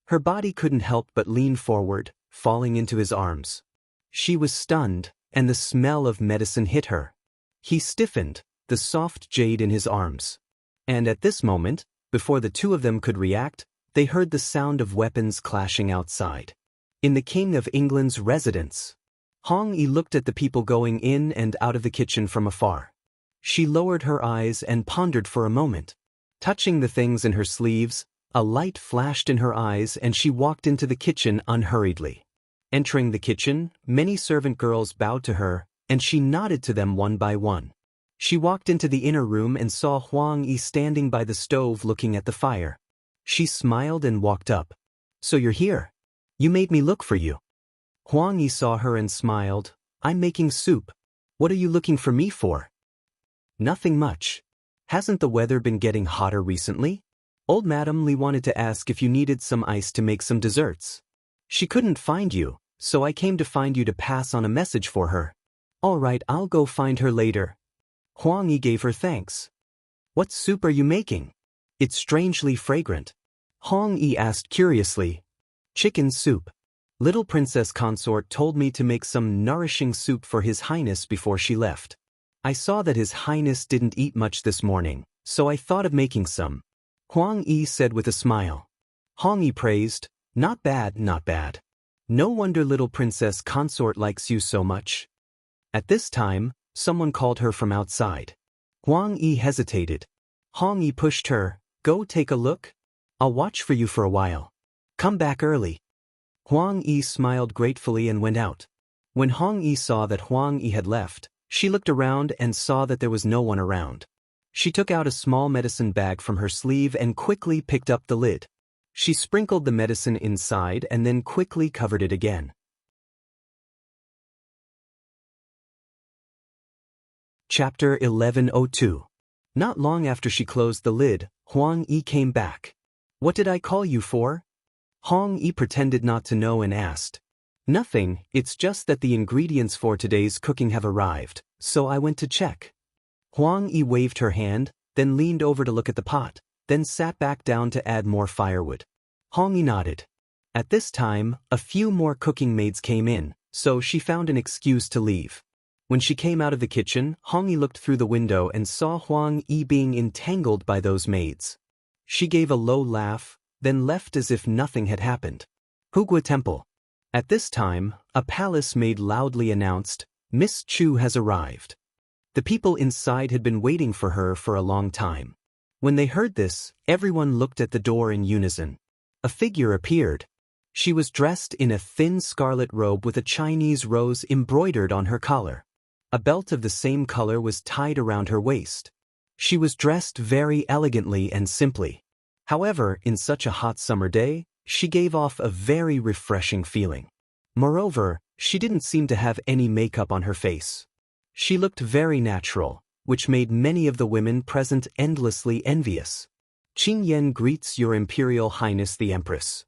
Her body couldn't help but lean forward, falling into his arms. She was stunned, and the smell of medicine hit her. He stiffened, the soft jade in his arms. And at this moment, before the two of them could react, they heard the sound of weapons clashing outside. In the King of England's residence. Hong Yi looked at the people going in and out of the kitchen from afar. She lowered her eyes and pondered for a moment. Touching the things in her sleeves, a light flashed in her eyes and she walked into the kitchen unhurriedly. Entering the kitchen, many servant girls bowed to her, and she nodded to them one by one. She walked into the inner room and saw Huang Yi standing by the stove looking at the fire. She smiled and walked up. So you're here? You made me look for you. Huang Yi saw her and smiled. I'm making soup. What are you looking for me for? Nothing much. Hasn't the weather been getting hotter recently? Old Madam Li wanted to ask if you needed some ice to make some desserts. She couldn't find you, so I came to find you to pass on a message for her. All right, I'll go find her later. Huang Yi gave her thanks. What soup are you making? It's strangely fragrant. Hong Yi asked curiously. Chicken soup. Little Princess Consort told me to make some nourishing soup for His Highness before she left. I saw that His Highness didn't eat much this morning, so I thought of making some. Huang Yi said with a smile. Hong Yi praised. Not bad, not bad. No wonder Little Princess Consort likes you so much. At this time, someone called her from outside. Huang Yi hesitated. Hong Yi pushed her. Go take a look. I'll watch for you for a while. Come back early. Huang Yi smiled gratefully and went out. When Hong Yi saw that Huang Yi had left, she looked around and saw that there was no one around. She took out a small medicine bag from her sleeve and quickly picked up the lid. She sprinkled the medicine inside and then quickly covered it again. Chapter 1102. Not long after she closed the lid, Huang Yi came back. What did I call you for? Hong Yi pretended not to know and asked. Nothing, it's just that the ingredients for today's cooking have arrived, so I went to check. Huang Yi waved her hand, then leaned over to look at the pot, then sat back down to add more firewood. Hong Yi nodded. At this time, a few more cooking maids came in, so she found an excuse to leave. When she came out of the kitchen, Hong Yi looked through the window and saw Huang Yi being entangled by those maids. She gave a low laugh, then left as if nothing had happened. Hugua Temple. At this time, a palace maid loudly announced, Miss Chu has arrived. The people inside had been waiting for her for a long time. When they heard this, everyone looked at the door in unison. A figure appeared. She was dressed in a thin scarlet robe with a Chinese rose embroidered on her collar. A belt of the same color was tied around her waist. She was dressed very elegantly and simply. However, in such a hot summer day, she gave off a very refreshing feeling. Moreover, she didn't seem to have any makeup on her face. She looked very natural, which made many of the women present endlessly envious. Qing Yan greets Your Imperial Highness the Empress.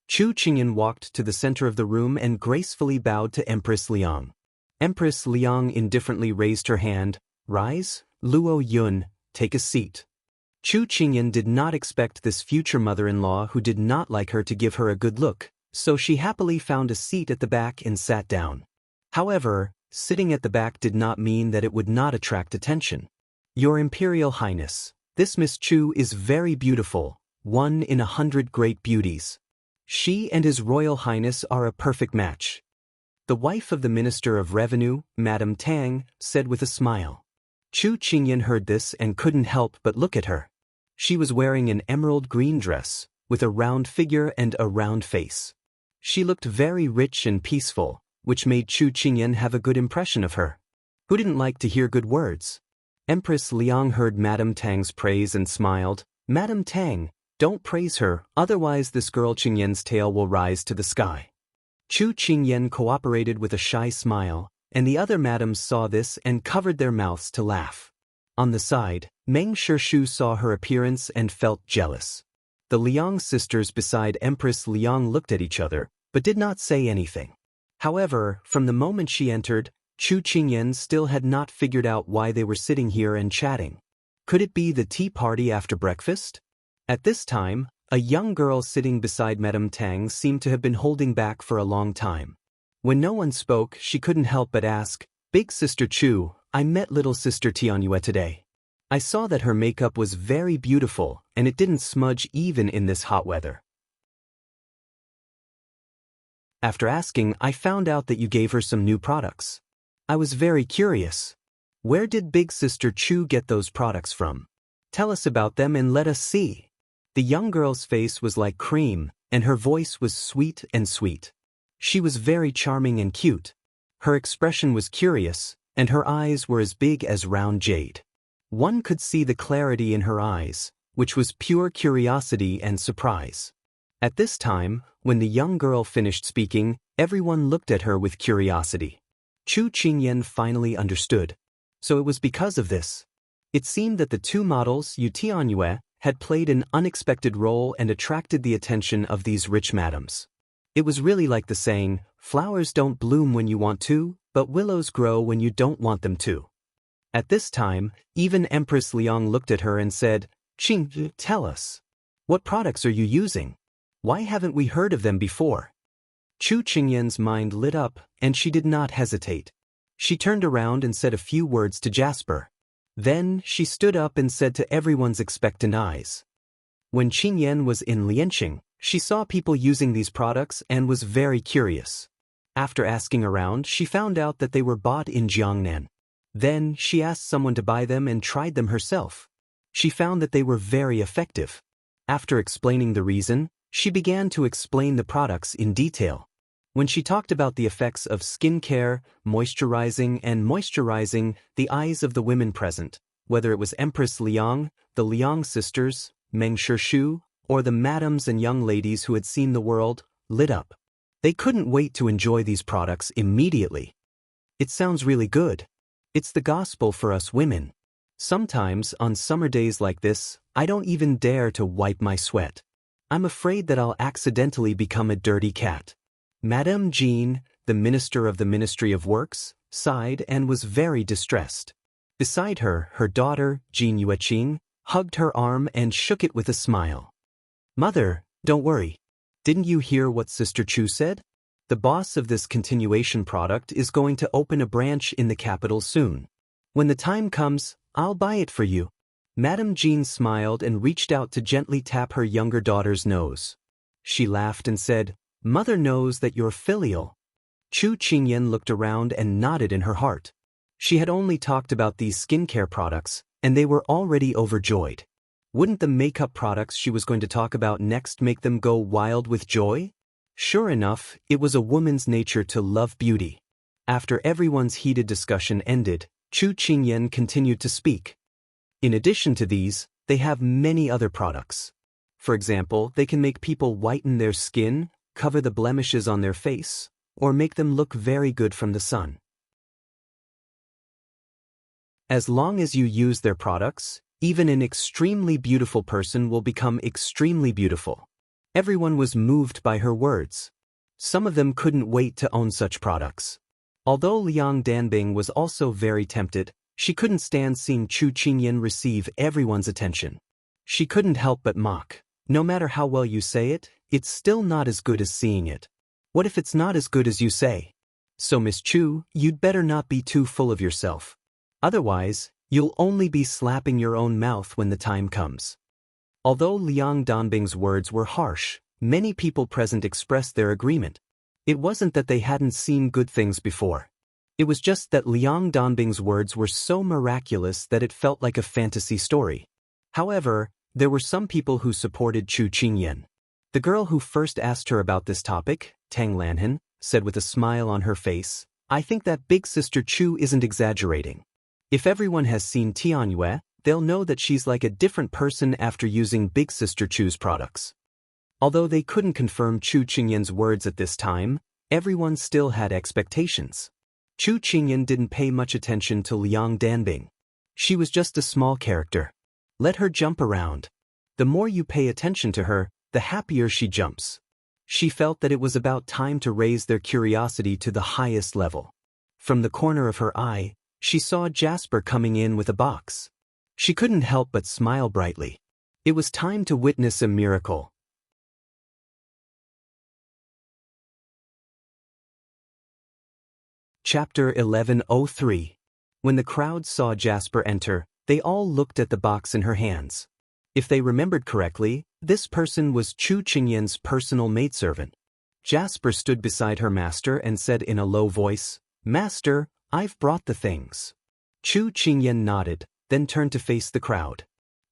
Chu Qingyan walked to the center of the room and gracefully bowed to Empress Liang. Empress Liang indifferently raised her hand. Rise, Luo Yun, take a seat. Chu Qingyan did not expect this future mother-in-law who did not like her to give her a good look, so she happily found a seat at the back and sat down. However, sitting at the back did not mean that it would not attract attention. Your Imperial Highness, this Miss Chu is very beautiful, 1 in 100 great beauties. She and His Royal Highness are a perfect match. The wife of the Minister of Revenue, Madame Tang, said with a smile. Chu Qingyan heard this and couldn't help but look at her. She was wearing an emerald green dress, with a round figure and a round face. She looked very rich and peaceful, which made Chu Qingyan have a good impression of her. Who didn't like to hear good words? Empress Liang heard Madame Tang's praise and smiled. Madame Tang, don't praise her, otherwise this girl Qingyan's tail will rise to the sky. Chu Qingyan cooperated with a shy smile, and the other madams saw this and covered their mouths to laugh. On the side, Meng Shushu saw her appearance and felt jealous. The Liang sisters beside Empress Liang looked at each other, but did not say anything. However, from the moment she entered, Chu Qingyan still had not figured out why they were sitting here and chatting. Could it be the tea party after breakfast? At this time, a young girl sitting beside Madame Tang seemed to have been holding back for a long time. When no one spoke, she couldn't help but ask, "Big Sister Chu, I met little Sister Tianyue today. I saw that her makeup was very beautiful, and it didn't smudge even in this hot weather. After asking, I found out that you gave her some new products. I was very curious. Where did Big Sister Chu get those products from? Tell us about them and let us see." The young girl's face was like cream, and her voice was sweet and sweet. She was very charming and cute. Her expression was curious, and her eyes were as big as round jade. One could see the clarity in her eyes, which was pure curiosity and surprise. At this time, when the young girl finished speaking, everyone looked at her with curiosity. Chu Qingyan finally understood. So it was because of this. It seemed that the two models, Yu Tianyue, had played an unexpected role and attracted the attention of these rich madams. It was really like the saying, flowers don't bloom when you want to, but willows grow when you don't want them to. At this time, even Empress Liang looked at her and said, "Qing, tell us. What products are you using? Why haven't we heard of them before?" Chu Qingyan's mind lit up, and she did not hesitate. She turned around and said a few words to Jasper. Then, she stood up and said to everyone's expectant eyes. When Qingyan was in Lianqing, she saw people using these products and was very curious. After asking around, she found out that they were bought in Jiangnan. Then, she asked someone to buy them and tried them herself. She found that they were very effective. After explaining the reason, she began to explain the products in detail. When she talked about the effects of skincare, moisturizing the eyes of the women present, whether it was Empress Liang, the Liang sisters, Meng Shushu, or the madams and young ladies who had seen the world, lit up. They couldn't wait to enjoy these products immediately. It sounds really good. It's the gospel for us women. Sometimes, on summer days like this, I don't even dare to wipe my sweat. I'm afraid that I'll accidentally become a dirty cat. Madame Jean, the minister of the Ministry of Works, sighed and was very distressed. Beside her, her daughter, Jean Yueqing, hugged her arm and shook it with a smile. "Mother, don't worry. Didn't you hear what Sister Chu said? The boss of this continuation product is going to open a branch in the capital soon. When the time comes, I'll buy it for you." Madame Jean smiled and reached out to gently tap her younger daughter's nose. She laughed and said, "Mother knows that you're filial." Chu Qingyan looked around and nodded in her heart. She had only talked about these skincare products, and they were already overjoyed. Wouldn't the makeup products she was going to talk about next make them go wild with joy? Sure enough, it was a woman's nature to love beauty. After everyone's heated discussion ended, Chu Qingyan continued to speak. In addition to these, they have many other products. For example, they can make people whiten their skin, cover the blemishes on their face, or make them look very good from the sun. As long as you use their products, even an extremely beautiful person will become extremely beautiful. Everyone was moved by her words. Some of them couldn't wait to own such products. Although Liang Danbing was also very tempted, she couldn't stand seeing Chu Qingyan receive everyone's attention. She couldn't help but mock. No matter how well you say it, it's still not as good as seeing it. What if it's not as good as you say? So Miss Chu, you'd better not be too full of yourself. Otherwise, you'll only be slapping your own mouth when the time comes. Although Liang Danbing's words were harsh, many people present expressed their agreement. It wasn't that they hadn't seen good things before. It was just that Liang Danbing's words were so miraculous that it felt like a fantasy story. However, there were some people who supported Chu Qingyan. The girl who first asked her about this topic, Tang Lanhan, said with a smile on her face, I think that big sister Chu isn't exaggerating. If everyone has seen Tianyue, they'll know that she's like a different person after using big sister Chu's products. Although they couldn't confirm Chu Qingyan's words at this time, everyone still had expectations. Chu Qingyan didn't pay much attention to Liang Danbing. She was just a small character. Let her jump around. The more you pay attention to her, the happier she jumps. She felt that it was about time to raise their curiosity to the highest level. From the corner of her eye, she saw Jasper coming in with a box. She couldn't help but smile brightly. It was time to witness a miracle. Chapter 1103. When the crowd saw Jasper enter, they all looked at the box in her hands. If they remembered correctly, this person was Chu Qingyan's personal maidservant. Jasper stood beside her master and said in a low voice, Master, I've brought the things. Chu Qingyan nodded, then turned to face the crowd.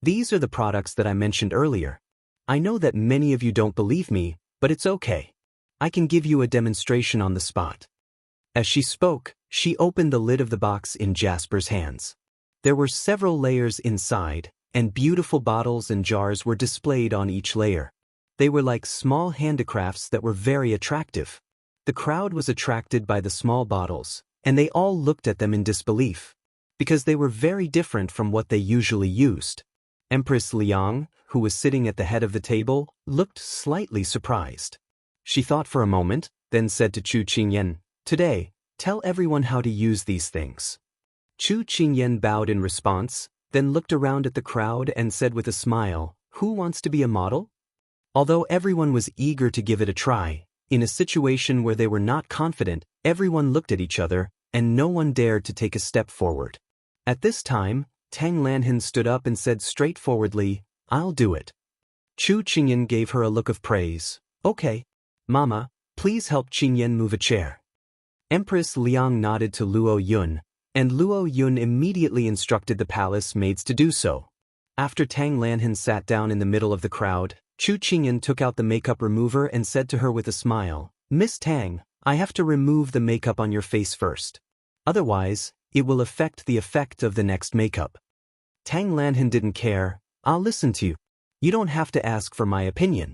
These are the products that I mentioned earlier. I know that many of you don't believe me, but it's okay. I can give you a demonstration on the spot. As she spoke, she opened the lid of the box in Jasper's hands. There were several layers inside, and beautiful bottles and jars were displayed on each layer. They were like small handicrafts that were very attractive. The crowd was attracted by the small bottles, and they all looked at them in disbelief, because they were very different from what they usually used. Empress Liang, who was sitting at the head of the table, looked slightly surprised. She thought for a moment, then said to Chu Qingyan, Today, tell everyone how to use these things. Chu Qingyan bowed in response, then looked around at the crowd and said with a smile, Who wants to be a model? Although everyone was eager to give it a try, in a situation where they were not confident, everyone looked at each other, and no one dared to take a step forward. At this time, Tang Lanhan stood up and said straightforwardly, I'll do it. Chu Qingyan gave her a look of praise. Okay. Mama, please help Qingyan move a chair. Empress Liang nodded to Luo Yun, and Luo Yun immediately instructed the palace maids to do so. After Tang Lanhan sat down in the middle of the crowd, Chu Qingyan took out the makeup remover and said to her with a smile, Miss Tang, I have to remove the makeup on your face first. Otherwise, it will affect the effect of the next makeup. Tang Lanhan didn't care. I'll listen to you. You don't have to ask for my opinion.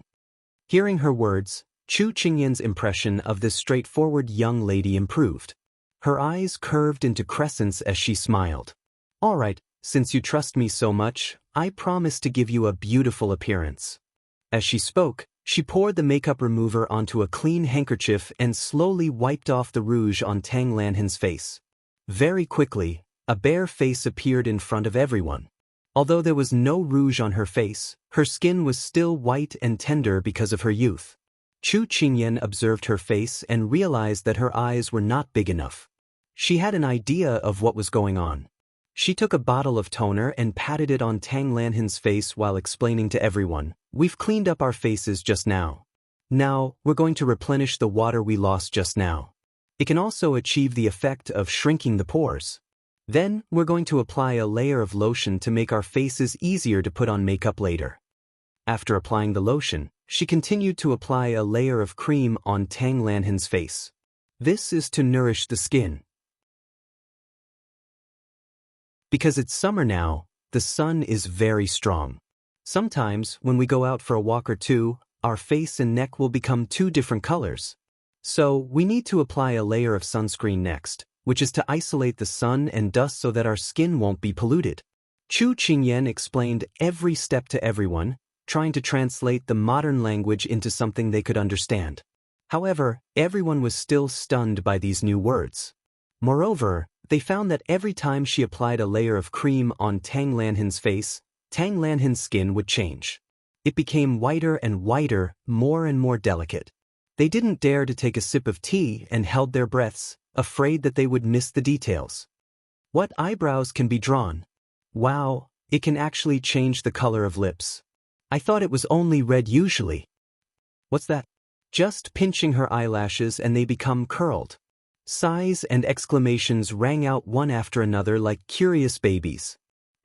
Hearing her words, Chu Qingyan's impression of this straightforward young lady improved. Her eyes curved into crescents as she smiled. All right, since you trust me so much, I promise to give you a beautiful appearance. As she spoke, she poured the makeup remover onto a clean handkerchief and slowly wiped off the rouge on Tang Lanhan's face. Very quickly, a bare face appeared in front of everyone. Although there was no rouge on her face, her skin was still white and tender because of her youth. Chu Qingyan observed her face and realized that her eyes were not big enough. She had an idea of what was going on. She took a bottle of toner and patted it on Tang Lanhan's face while explaining to everyone, We've cleaned up our faces just now. Now, we're going to replenish the water we lost just now. It can also achieve the effect of shrinking the pores. Then, we're going to apply a layer of lotion to make our faces easier to put on makeup later. After applying the lotion, she continued to apply a layer of cream on Tang Lanhan's face. This is to nourish the skin. Because it's summer now, the sun is very strong. Sometimes, when we go out for a walk or two, our face and neck will become two different colors. So, we need to apply a layer of sunscreen next, which is to isolate the sun and dust so that our skin won't be polluted. Chu Qingyan explained every step to everyone, trying to translate the modern language into something they could understand. However, everyone was still stunned by these new words. Moreover, they found that every time she applied a layer of cream on Tang Lanhan's face, Tang Lanhan's skin would change. It became whiter and whiter, more and more delicate. They didn't dare to take a sip of tea and held their breaths, afraid that they would miss the details. What eyebrows can be drawn? Wow, it can actually change the color of lips. I thought it was only red usually. What's that? Just pinching her eyelashes and they become curled. Sighs and exclamations rang out one after another like curious babies.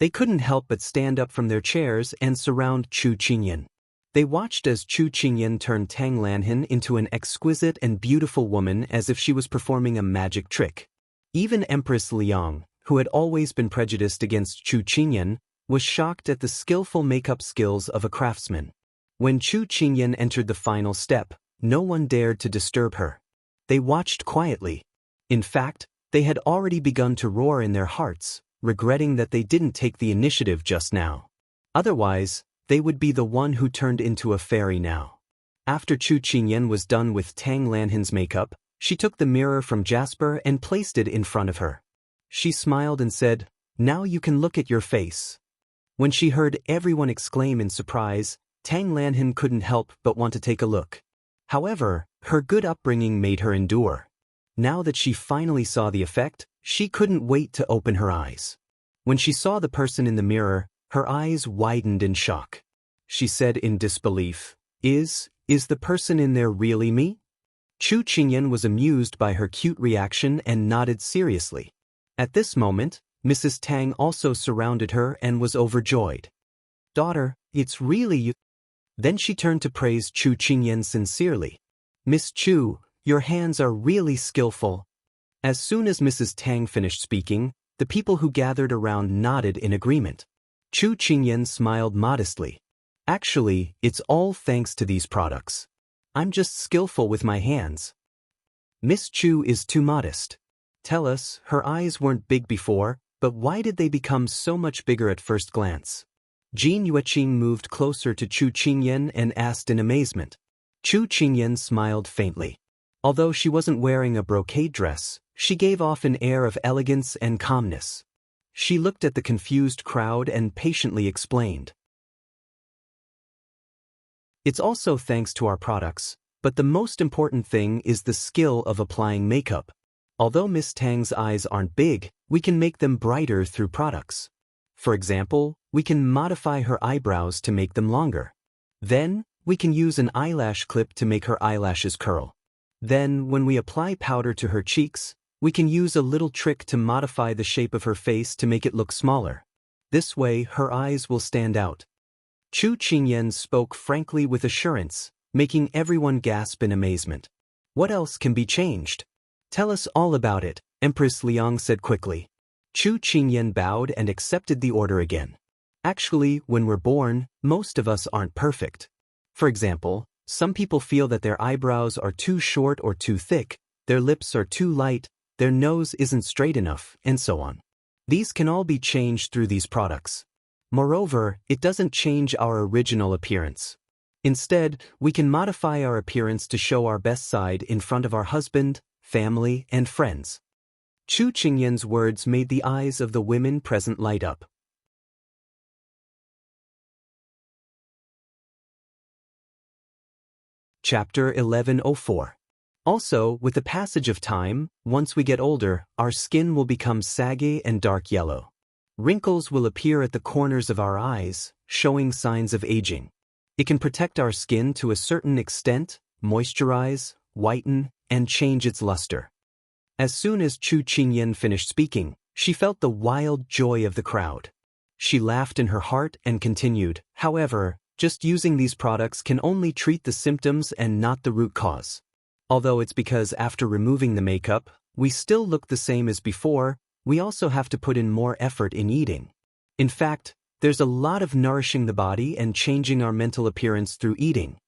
They couldn't help but stand up from their chairs and surround Chu Qingyan. They watched as Chu Qingyan turned Tang Lanhan into an exquisite and beautiful woman as if she was performing a magic trick. Even Empress Liang, who had always been prejudiced against Chu Qingyan, was shocked at the skillful makeup skills of a craftsman. When Chu Qingyan entered the final step, no one dared to disturb her. They watched quietly. In fact, they had already begun to roar in their hearts, regretting that they didn't take the initiative just now. Otherwise, they would be the one who turned into a fairy now. After Chu Qingyan was done with Tang Lanhan's makeup, she took the mirror from Jasper and placed it in front of her. She smiled and said, "Now you can look at your face." When she heard everyone exclaim in surprise, Tang Lanhan couldn't help but want to take a look. However, her good upbringing made her endure. Now that she finally saw the effect, she couldn't wait to open her eyes. When she saw the person in the mirror, her eyes widened in shock. She said in disbelief, Is the person in there really me?" Chu Qingyan was amused by her cute reaction and nodded seriously. At this moment, Mrs. Tang also surrounded her and was overjoyed. "Daughter, it's really you." Then she turned to praise Chu Qingyan sincerely. "Miss Chu, your hands are really skillful." As soon as Mrs. Tang finished speaking, the people who gathered around nodded in agreement. Chu Qingyan smiled modestly. "Actually, it's all thanks to these products. I'm just skillful with my hands." Miss Chu is too modest. Tell us, her eyes weren't big before, but why did they become so much bigger at first glance? Jin Yueqing moved closer to Chu Qingyan and asked in amazement. Chu Qingyan smiled faintly. Although she wasn't wearing a brocade dress, she gave off an air of elegance and calmness. She looked at the confused crowd and patiently explained. "It's also thanks to our products, but the most important thing is the skill of applying makeup. Although Miss Tang's eyes aren't big, we can make them brighter through products. For example, we can modify her eyebrows to make them longer. Then, we can use an eyelash clip to make her eyelashes curl. Then, when we apply powder to her cheeks, we can use a little trick to modify the shape of her face to make it look smaller. This way, her eyes will stand out." Chu Qingyan spoke frankly with assurance, making everyone gasp in amazement. "What else can be changed? Tell us all about it," Empress Liang said quickly. Chu Qingyan bowed and accepted the order again. "Actually, when we're born, most of us aren't perfect. For example, some people feel that their eyebrows are too short or too thick, their lips are too light, their nose isn't straight enough, and so on. These can all be changed through these products. Moreover, it doesn't change our original appearance. Instead, we can modify our appearance to show our best side in front of our husband, family, and friends." Chu Qingyan's words made the eyes of the women present light up. Chapter 1104. Also, with the passage of time, once we get older, our skin will become saggy and dark yellow. Wrinkles will appear at the corners of our eyes, showing signs of aging. It can protect our skin to a certain extent, moisturize, whiten, and change its luster. As soon as Chu Qingyan finished speaking, she felt the wild joy of the crowd. She laughed in her heart and continued, "However, just using these products can only treat the symptoms and not the root cause. Although it's because after removing the makeup, we still look the same as before, we also have to put in more effort in eating. In fact, there's a lot of nourishing the body and changing our mental appearance through eating."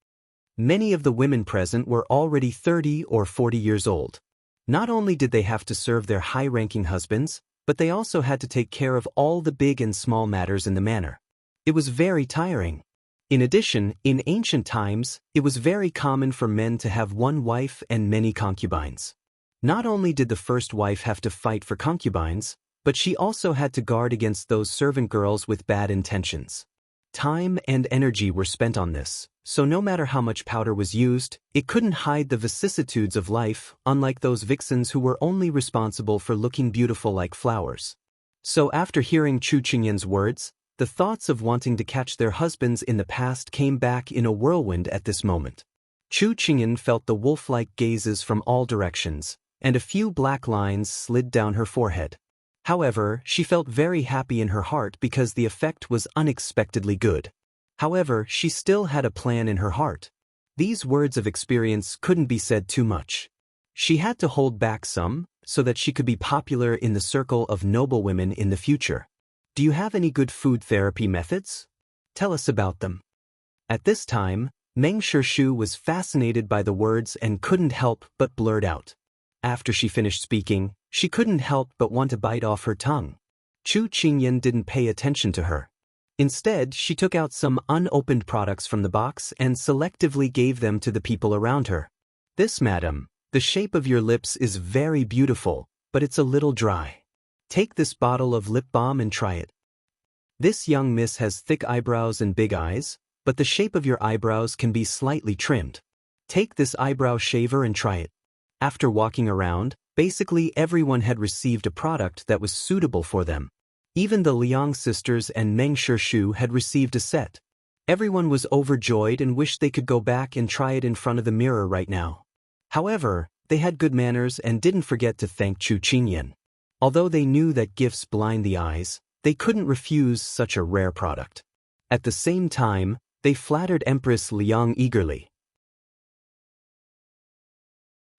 Many of the women present were already 30 or 40 years old. Not only did they have to serve their high-ranking husbands, but they also had to take care of all the big and small matters in the manor. It was very tiring. In addition, in ancient times, it was very common for men to have one wife and many concubines. Not only did the first wife have to fight for concubines, but she also had to guard against those servant girls with bad intentions. Time and energy were spent on this, so no matter how much powder was used, it couldn't hide the vicissitudes of life, unlike those vixens who were only responsible for looking beautiful like flowers. So after hearing Chu Qingyan's words, the thoughts of wanting to catch their husbands in the past came back in a whirlwind at this moment. Chu Qingyan felt the wolf-like gazes from all directions, and a few black lines slid down her forehead. However, she felt very happy in her heart because the effect was unexpectedly good. However, she still had a plan in her heart. These words of experience couldn't be said too much. She had to hold back some, so that she could be popular in the circle of noble women in the future. Do you have any good food therapy methods? Tell us about them. At this time, Meng Shishu was fascinated by the words and couldn't help but blurt out. After she finished speaking, she couldn't help but want to bite off her tongue. Chu Qingyan didn't pay attention to her. Instead, she took out some unopened products from the box and selectively gave them to the people around her. This, madam, the shape of your lips is very beautiful, but it's a little dry. Take this bottle of lip balm and try it. This young miss has thick eyebrows and big eyes, but the shape of your eyebrows can be slightly trimmed. Take this eyebrow shaver and try it. After walking around, basically everyone had received a product that was suitable for them. Even the Liang sisters and Meng Shishu had received a set. Everyone was overjoyed and wished they could go back and try it in front of the mirror right now. However, they had good manners and didn't forget to thank Chu Qingyan. Although they knew that gifts blind the eyes, they couldn't refuse such a rare product. At the same time, they flattered Empress Liang eagerly.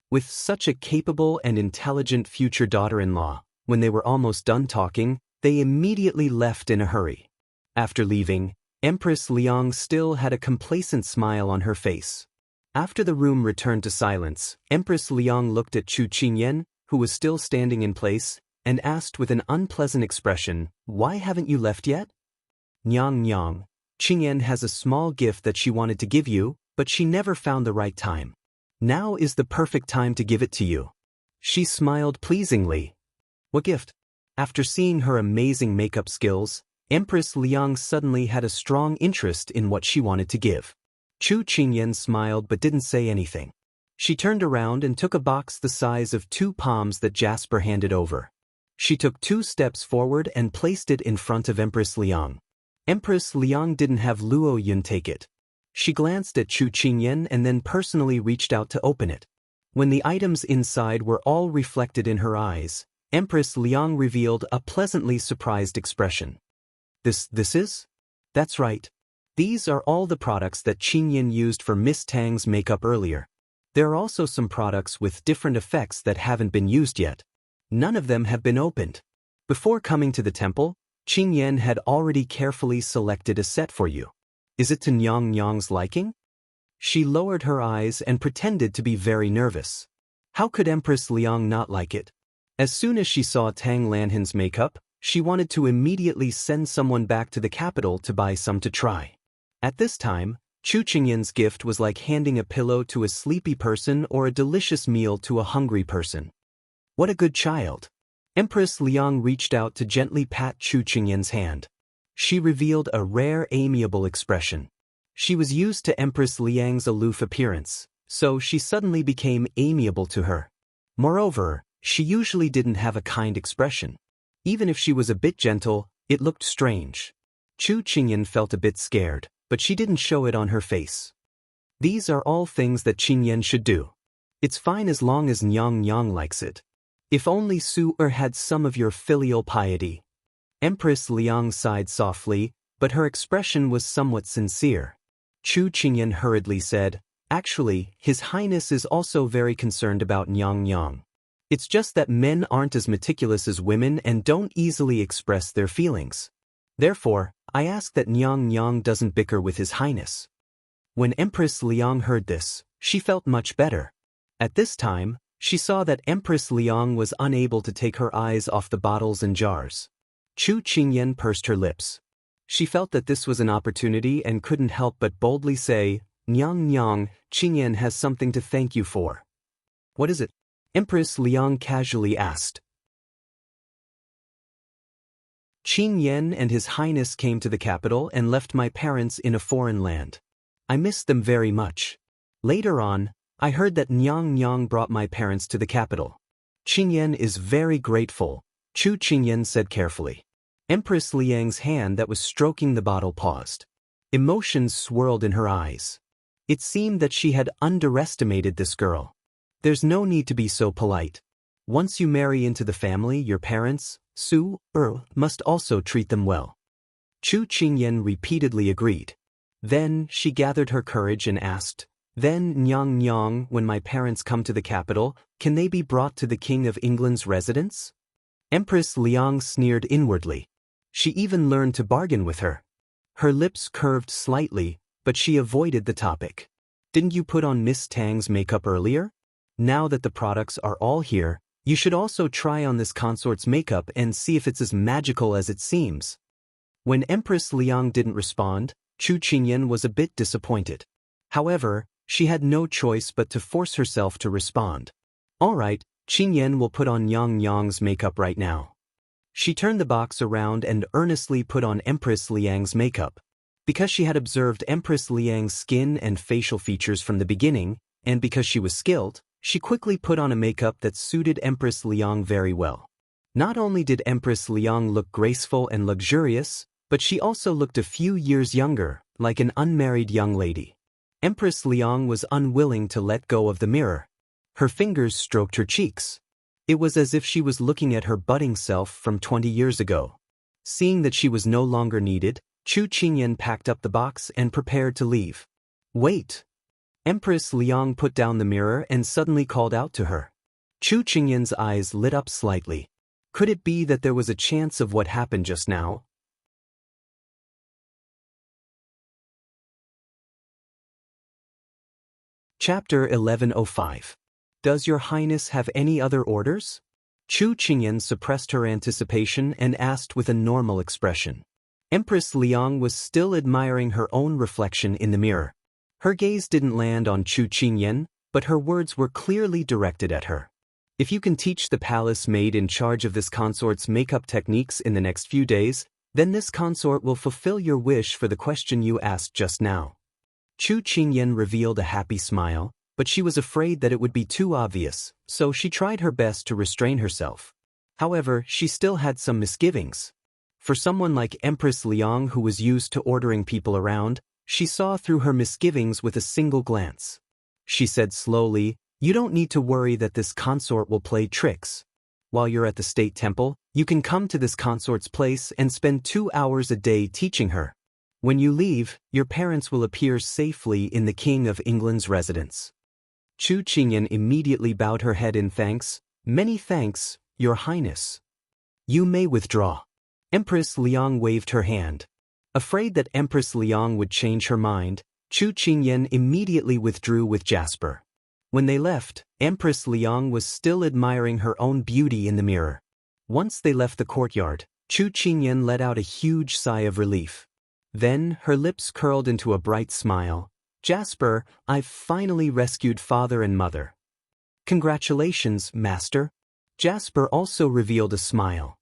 With such a capable and intelligent future daughter-in-law, when they were almost done talking, they immediately left in a hurry. After leaving, Empress Liang still had a complacent smile on her face. After the room returned to silence, Empress Liang looked at Chu Qingyan, who was still standing in place, and asked with an unpleasant expression, "Why haven't you left yet?" "Nyang, Qingyan has a small gift that she wanted to give you, but she never found the right time. Now is the perfect time to give it to you." She smiled pleasingly. "What gift?" After seeing her amazing makeup skills, Empress Liang suddenly had a strong interest in what she wanted to give. Chu Qingyan smiled but didn't say anything. She turned around and took a box the size of 2 palms that Jasper handed over. She took 2 steps forward and placed it in front of Empress Liang. Empress Liang didn't have Luo Yun take it. She glanced at Chu Qingyan and then personally reached out to open it. When the items inside were all reflected in her eyes, Empress Liang revealed a pleasantly surprised expression. This is? That's right. These are all the products that Qingyan used for Miss Tang's makeup earlier. There are also some products with different effects that haven't been used yet. None of them have been opened. Before coming to the temple, Qingyan had already carefully selected a set for you. Is it to Nyang's liking? She lowered her eyes and pretended to be very nervous. How could Empress Liang not like it? As soon as she saw Tang Lanhan's makeup, she wanted to immediately send someone back to the capital to buy some to try. At this time, Chu Qingyan's gift was like handing a pillow to a sleepy person or a delicious meal to a hungry person. What a good child! Empress Liang reached out to gently pat Chu Qingyan's hand. She revealed a rare amiable expression. She was used to Empress Liang's aloof appearance, so she suddenly became amiable to her. Moreover, she usually didn't have a kind expression. Even if she was a bit gentle, it looked strange. Chu Qingyan felt a bit scared, but she didn't show it on her face. These are all things that Qingyan should do. It's fine as long as Nyang likes it. If only Su-er had some of your filial piety. Empress Liang sighed softly, but her expression was somewhat sincere. Chu Qingyan hurriedly said, "Actually, His Highness is also very concerned about Nyang. It's just that men aren't as meticulous as women and don't easily express their feelings. Therefore, I ask that Nyang doesn't bicker with His Highness." When Empress Liang heard this, she felt much better. At this time, she saw that Empress Liang was unable to take her eyes off the bottles and jars. Chu Qingyan pursed her lips. She felt that this was an opportunity and couldn't help but boldly say, Nyang, Qingyan has something to thank you for." "What is it?" Empress Liang casually asked. "Qingyan and His Highness came to the capital and left my parents in a foreign land. I missed them very much. Later on, I heard that Nyang brought my parents to the capital. Qingyan is very grateful," Chu Qingyan said carefully. Empress Liang's hand that was stroking the bottle paused. Emotions swirled in her eyes. It seemed that she had underestimated this girl. There's no need to be so polite. Once you marry into the family, your parents, Su-er, must also treat them well. Chu Qingyan repeatedly agreed. Then she gathered her courage and asked, "Then, Nyang Nyang, when my parents come to the capital, can they be brought to the King of England's residence?" Empress Liang sneered inwardly. She even learned to bargain with her. Her lips curved slightly, but she avoided the topic. "Didn't you put on Miss Tang's makeup earlier? Now that the products are all here, you should also try on this consort's makeup and see if it's as magical as it seems." When Empress Liang didn't respond, Chu Qingyan was a bit disappointed. However, she had no choice but to force herself to respond. "All right, Qingyan will put on Yang Yang's makeup right now." She turned the box around and earnestly put on Empress Liang's makeup. Because she had observed Empress Liang's skin and facial features from the beginning, and because she was skilled, she quickly put on a makeup that suited Empress Liang very well. Not only did Empress Liang look graceful and luxurious, but she also looked a few years younger, like an unmarried young lady. Empress Liang was unwilling to let go of the mirror. Her fingers stroked her cheeks. It was as if she was looking at her budding self from 20 years ago. Seeing that she was no longer needed, Chu Qingyan packed up the box and prepared to leave. "Wait!" Empress Liang put down the mirror and suddenly called out to her. Chu Qingyan's eyes lit up slightly. Could it be that there was a chance of what happened just now? Chapter 1105. Does Your Highness have any other orders? Chu Qingyan suppressed her anticipation and asked with a normal expression. Empress Liang was still admiring her own reflection in the mirror. Her gaze didn't land on Chu Qingyan, but her words were clearly directed at her. "If you can teach the palace maid in charge of this consort's makeup techniques in the next few days, then this consort will fulfill your wish for the question you asked just now." Chu Qingyan revealed a happy smile, but she was afraid that it would be too obvious, so she tried her best to restrain herself. However, she still had some misgivings. For someone like Empress Liang who was used to ordering people around, she saw through her misgivings with a single glance. She said slowly, "You don't need to worry that this consort will play tricks. While you're at the state temple, you can come to this consort's place and spend 2 hours a day teaching her. When you leave, your parents will appear safely in the King of England's residence." Chu Qingyan immediately bowed her head in thanks. "Many thanks, Your Highness. You may withdraw." Empress Liang waved her hand. Afraid that Empress Liang would change her mind, Chu Qingyan immediately withdrew with Jasper. When they left, Empress Liang was still admiring her own beauty in the mirror. Once they left the courtyard, Chu Qingyan let out a huge sigh of relief. Then, her lips curled into a bright smile. "Jasper, I've finally rescued father and mother." "Congratulations, Master." Jasper also revealed a smile.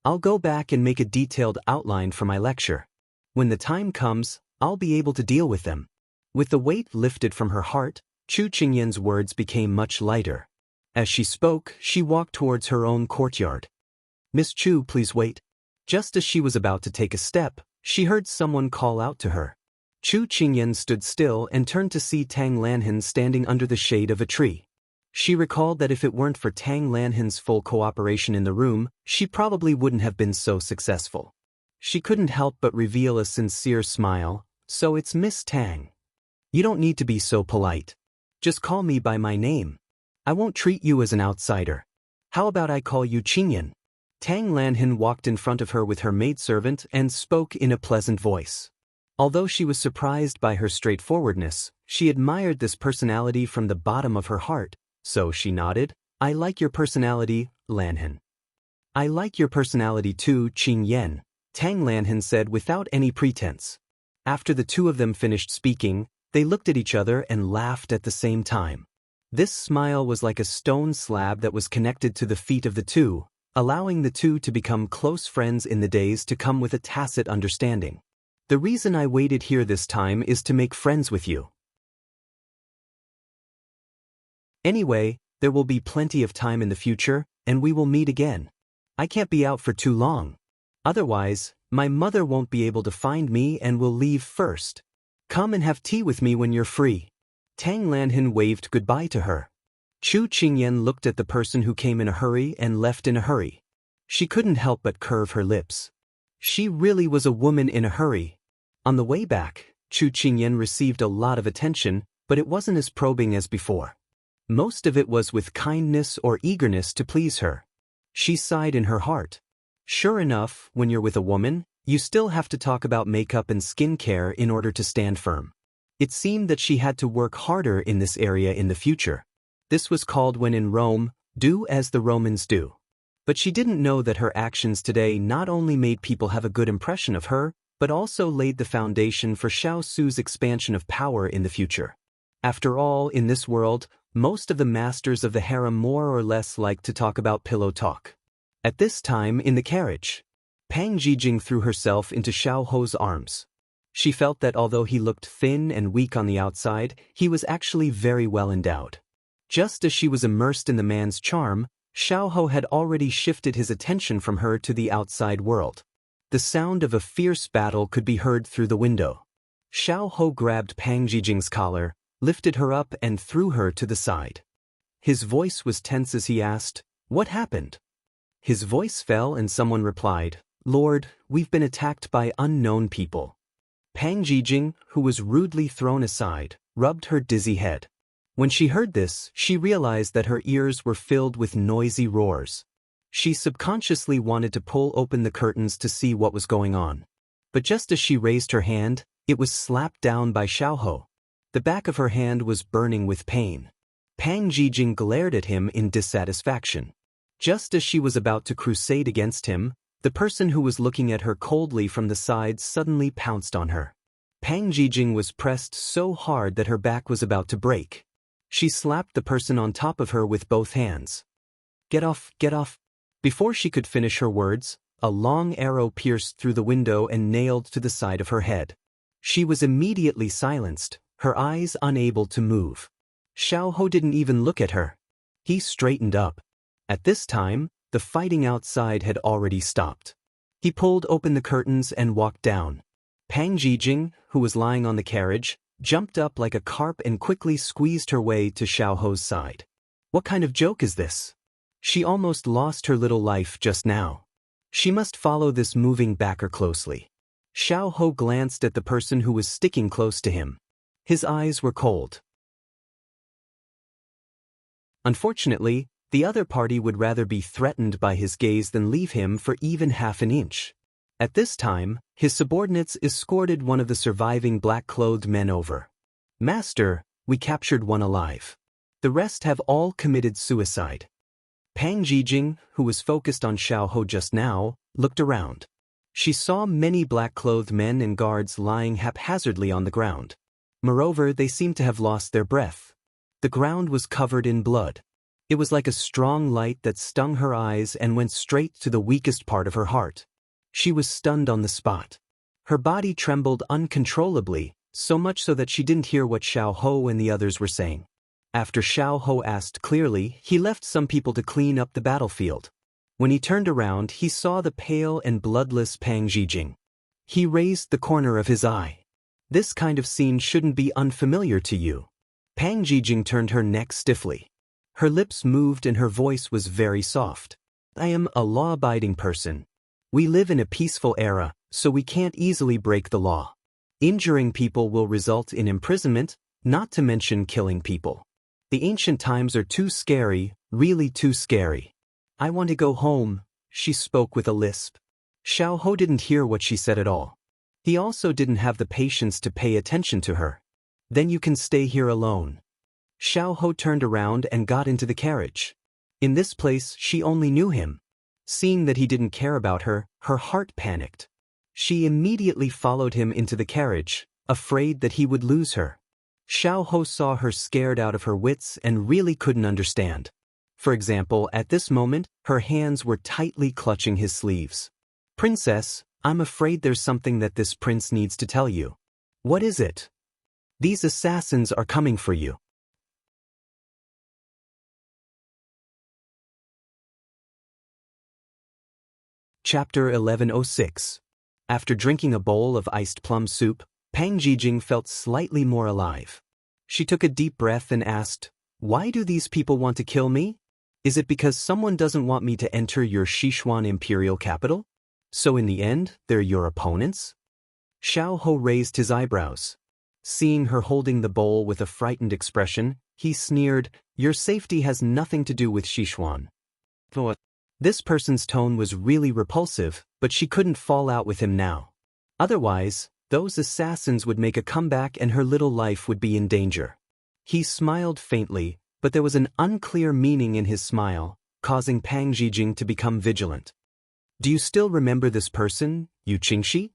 "I'll go back and make a detailed outline for my lecture. When the time comes, I'll be able to deal with them." With the weight lifted from her heart, Chu Qingyan's words became much lighter. As she spoke, she walked towards her own courtyard. "Miss Chu, please wait." Just as she was about to take a step, she heard someone call out to her. Chu Qingyan stood still and turned to see Tang Lanhan standing under the shade of a tree. She recalled that if it weren't for Tang Lanhan's full cooperation in the room, she probably wouldn't have been so successful. She couldn't help but reveal a sincere smile. "So it's Miss Tang. You don't need to be so polite. Just call me by my name. I won't treat you as an outsider. How about I call you Qingyan?" Tang Lanhan walked in front of her with her maidservant and spoke in a pleasant voice. Although she was surprised by her straightforwardness, she admired this personality from the bottom of her heart, so she nodded. "I like your personality, Lanhan." "I like your personality too, Qingyan," Tang Lanhan said without any pretense. After the two of them finished speaking, they looked at each other and laughed at the same time. This smile was like a stone slab that was connected to the feet of the two, allowing the two to become close friends in the days to come with a tacit understanding. "The reason I waited here this time is to make friends with you. Anyway, there will be plenty of time in the future, and we will meet again. I can't be out for too long. Otherwise, my mother won't be able to find me and will leave first. Come and have tea with me when you're free." Tang Lanhan waved goodbye to her. Chu Qingyan looked at the person who came in a hurry and left in a hurry. She couldn't help but curve her lips. She really was a woman in a hurry. On the way back, Chu Qingyan received a lot of attention, but it wasn't as probing as before. Most of it was with kindness or eagerness to please her. She sighed in her heart. Sure enough, when you're with a woman, you still have to talk about makeup and skincare in order to stand firm. It seemed that she had to work harder in this area in the future. This was called, when in Rome, do as the Romans do. But she didn't know that her actions today not only made people have a good impression of her, but also laid the foundation for Xiao Su's expansion of power in the future. After all, in this world, most of the masters of the harem more or less like to talk about pillow talk. At this time, in the carriage, Pang Jijing threw herself into Xiao Ho's arms. She felt that although he looked thin and weak on the outside, he was actually very well endowed. Just as she was immersed in the man's charm, Xiao Ho had already shifted his attention from her to the outside world. The sound of a fierce battle could be heard through the window. Xiao Ho grabbed Pang Jijing's collar, lifted her up and threw her to the side. His voice was tense as he asked, "What happened?" His voice fell and someone replied, "Lord, we've been attacked by unknown people." Pang Jijing, who was rudely thrown aside, rubbed her dizzy head. When she heard this, she realized that her ears were filled with noisy roars. She subconsciously wanted to pull open the curtains to see what was going on. But just as she raised her hand, it was slapped down by Xiao Ho. The back of her hand was burning with pain. Pang Jijing glared at him in dissatisfaction. Just as she was about to crusade against him, the person who was looking at her coldly from the side suddenly pounced on her. Pang Jijing was pressed so hard that her back was about to break. She slapped the person on top of her with both hands. "Get off, get off." Before she could finish her words, a long arrow pierced through the window and nailed to the side of her head. She was immediately silenced, her eyes unable to move. Xiao Ho didn't even look at her. He straightened up. At this time, the fighting outside had already stopped. He pulled open the curtains and walked down. Pang Jijing, who was lying on the carriage, jumped up like a carp and quickly squeezed her way to Xiao Ho's side. What kind of joke is this? She almost lost her little life just now. She must follow this moving backer closely. Xiao Ho glanced at the person who was sticking close to him. His eyes were cold. Unfortunately, the other party would rather be threatened by his gaze than leave him for even half an inch. At this time, his subordinates escorted one of the surviving black-clothed men over. "Master, we captured one alive. The rest have all committed suicide." Pang Jijing, who was focused on Xiao Ho just now, looked around. She saw many black-clothed men and guards lying haphazardly on the ground. Moreover, they seemed to have lost their breath. The ground was covered in blood. It was like a strong light that stung her eyes and went straight to the weakest part of her heart. She was stunned on the spot. Her body trembled uncontrollably, so much so that she didn't hear what Xiao Ho and the others were saying. After Xiao Ho asked clearly, he left some people to clean up the battlefield. When he turned around, he saw the pale and bloodless Pang Jijing. He raised the corner of his eye. "This kind of scene shouldn't be unfamiliar to you." Pang Jijing turned her neck stiffly. Her lips moved and her voice was very soft. "I am a law-abiding person. We live in a peaceful era, so we can't easily break the law. Injuring people will result in imprisonment, not to mention killing people. The ancient times are too scary, really too scary. I want to go home," she spoke with a lisp. Xiao Ho didn't hear what she said at all. He also didn't have the patience to pay attention to her. "Then you can stay here alone." Xiao Ho turned around and got into the carriage. In this place, she only knew him. Seeing that he didn't care about her, her heart panicked. She immediately followed him into the carriage, afraid that he would lose her. Xiao Ho saw her scared out of her wits and really couldn't understand. For example, at this moment, her hands were tightly clutching his sleeves. "Princess, I'm afraid there's something that this prince needs to tell you." "What is it?" "These assassins are coming for you." Chapter 1106. After drinking a bowl of iced plum soup, Pang Jijing felt slightly more alive. She took a deep breath and asked, "Why do these people want to kill me? Is it because someone doesn't want me to enter your Sichuan imperial capital? So in the end, they're your opponents?" Xiao Ho raised his eyebrows. Seeing her holding the bowl with a frightened expression, he sneered, "Your safety has nothing to do with Xishuan." This person's tone was really repulsive, but she couldn't fall out with him now. Otherwise, those assassins would make a comeback and her little life would be in danger. He smiled faintly, but there was an unclear meaning in his smile, causing Pang Zhijing to become vigilant. "Do you still remember this person, Yu Qingxi?"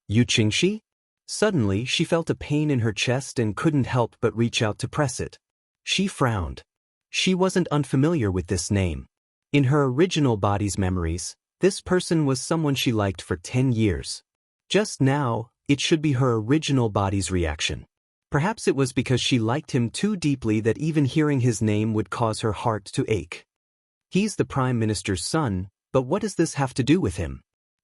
Yu Qingxi? Suddenly, she felt a pain in her chest and couldn't help but reach out to press it. She frowned. She wasn't unfamiliar with this name. In her original body's memories, this person was someone she liked for 10 years. Just now, it should be her original body's reaction. Perhaps it was because she liked him too deeply that even hearing his name would cause her heart to ache. He's the Prime Minister's son, but what does this have to do with him?